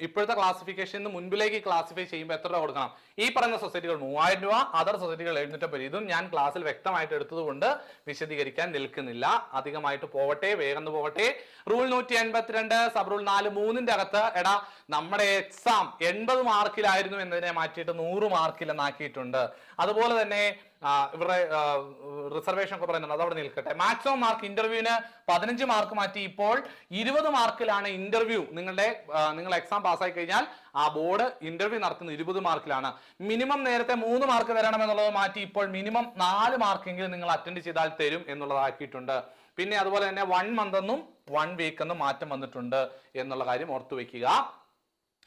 ഇപ്പോഴത്തെ ക്ലാസിഫിക്കേഷന് മുൻപിലേക്ക് ക്ലാസിഫൈ ചെയ്യുമ്പോൾ എത്ര രൂപ കൊടുക്കണം? ഈ പറയുന്ന സൊസൈറ്റികൾ 3,000 രൂപ, അതർ സൊസൈറ്റികൾ 750. ഇതും ഞാൻ ക്ലാസ്സിൽ വ്യക്തമായിട്ട് എടുത്തതുകൊണ്ട് വിശദീകരിക്കാൻ നിൽക്കുന്നില്ല. അധികമായിട്ട് പോവട്ടെ, വേഗം പോവട്ടെ. റൂൾ 182 സബ് റൂൾ 4(3)ന്റെ അകത്ത് എടാ നമ്മുടെ എക്സാം 80 മാർക്കിലായിരുന്നു എന്നതിനെ മാറ്റിയിട്ട് 100 മാർക്കിൽ എന്നാക്കിയിട്ടുണ്ട്. അതുപോലെ തന്നെ ഇവരുടെ റിസർവേഷൻ ഒക്കെ പറയുന്നുണ്ട്, അതവിടെ നിൽക്കട്ടെ. മാക്സിമം മാർക്ക് ഇന്റർവ്യൂവിന് 15 മാർക്ക് മാറ്റി ഇപ്പോൾ 20 മാർക്കിലാണ് ഇന്റർവ്യൂ. നിങ്ങൾ എക്സാം പാസ്സായി കഴിഞ്ഞാൽ ആ ബോർഡ് ഇന്റർവ്യൂ നടത്തുന്നത് 20 മാർക്കിലാണ്. മിനിമം നേരത്തെ 3 മാർക്ക് തരണം എന്നുള്ളത് മാറ്റി ഇപ്പോൾ മിനിമം 4 മാർക്കെങ്കിലും നിങ്ങൾ അറ്റൻഡ് ചെയ്താൽ തരും എന്നുള്ളതാക്കിയിട്ടുണ്ട്. പിന്നെ അതുപോലെ തന്നെ 1 മന്ത് എന്നും 1 വീക്ക് എന്നും മാറ്റം വന്നിട്ടുണ്ട് എന്നുള്ള കാര്യം ഓർത്തു വെക്കുക.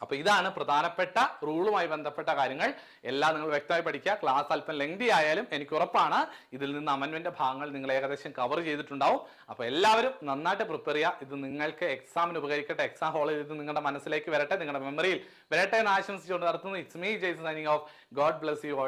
അപ്പൊ ഇതാണ് പ്രധാനപ്പെട്ട റൂളുമായി ബന്ധപ്പെട്ട കാര്യങ്ങൾ. എല്ലാം നിങ്ങൾ വ്യക്തമായി പഠിക്കുക. ക്ലാസ് അല്പം ലെങ്തി ആയാലും എനിക്ക് ഉറപ്പാണ് ഇതിൽ നിന്ന് അമൻമെന്റ് ഭാഗങ്ങൾ നിങ്ങൾ ഏകദേശം കവർ ചെയ്തിട്ടുണ്ടാവും. അപ്പൊ എല്ലാവരും നന്നായിട്ട് പ്രിപ്പയർ ചെയ്യുക. ഇത് നിങ്ങൾക്ക് എക്സാമിന് ഉപകരിക്കട്ടെ. എക്സാം ഹോളിൽ ഇത് നിങ്ങളുടെ മനസ്സിലേക്ക് വരട്ടെ, നിങ്ങളുടെ മെമ്മറിയിൽ വരട്ടെ എന്ന് ആശംസിച്ചുകൊണ്ട് നടത്തുന്നു. It's me Jason signing off. God bless you all.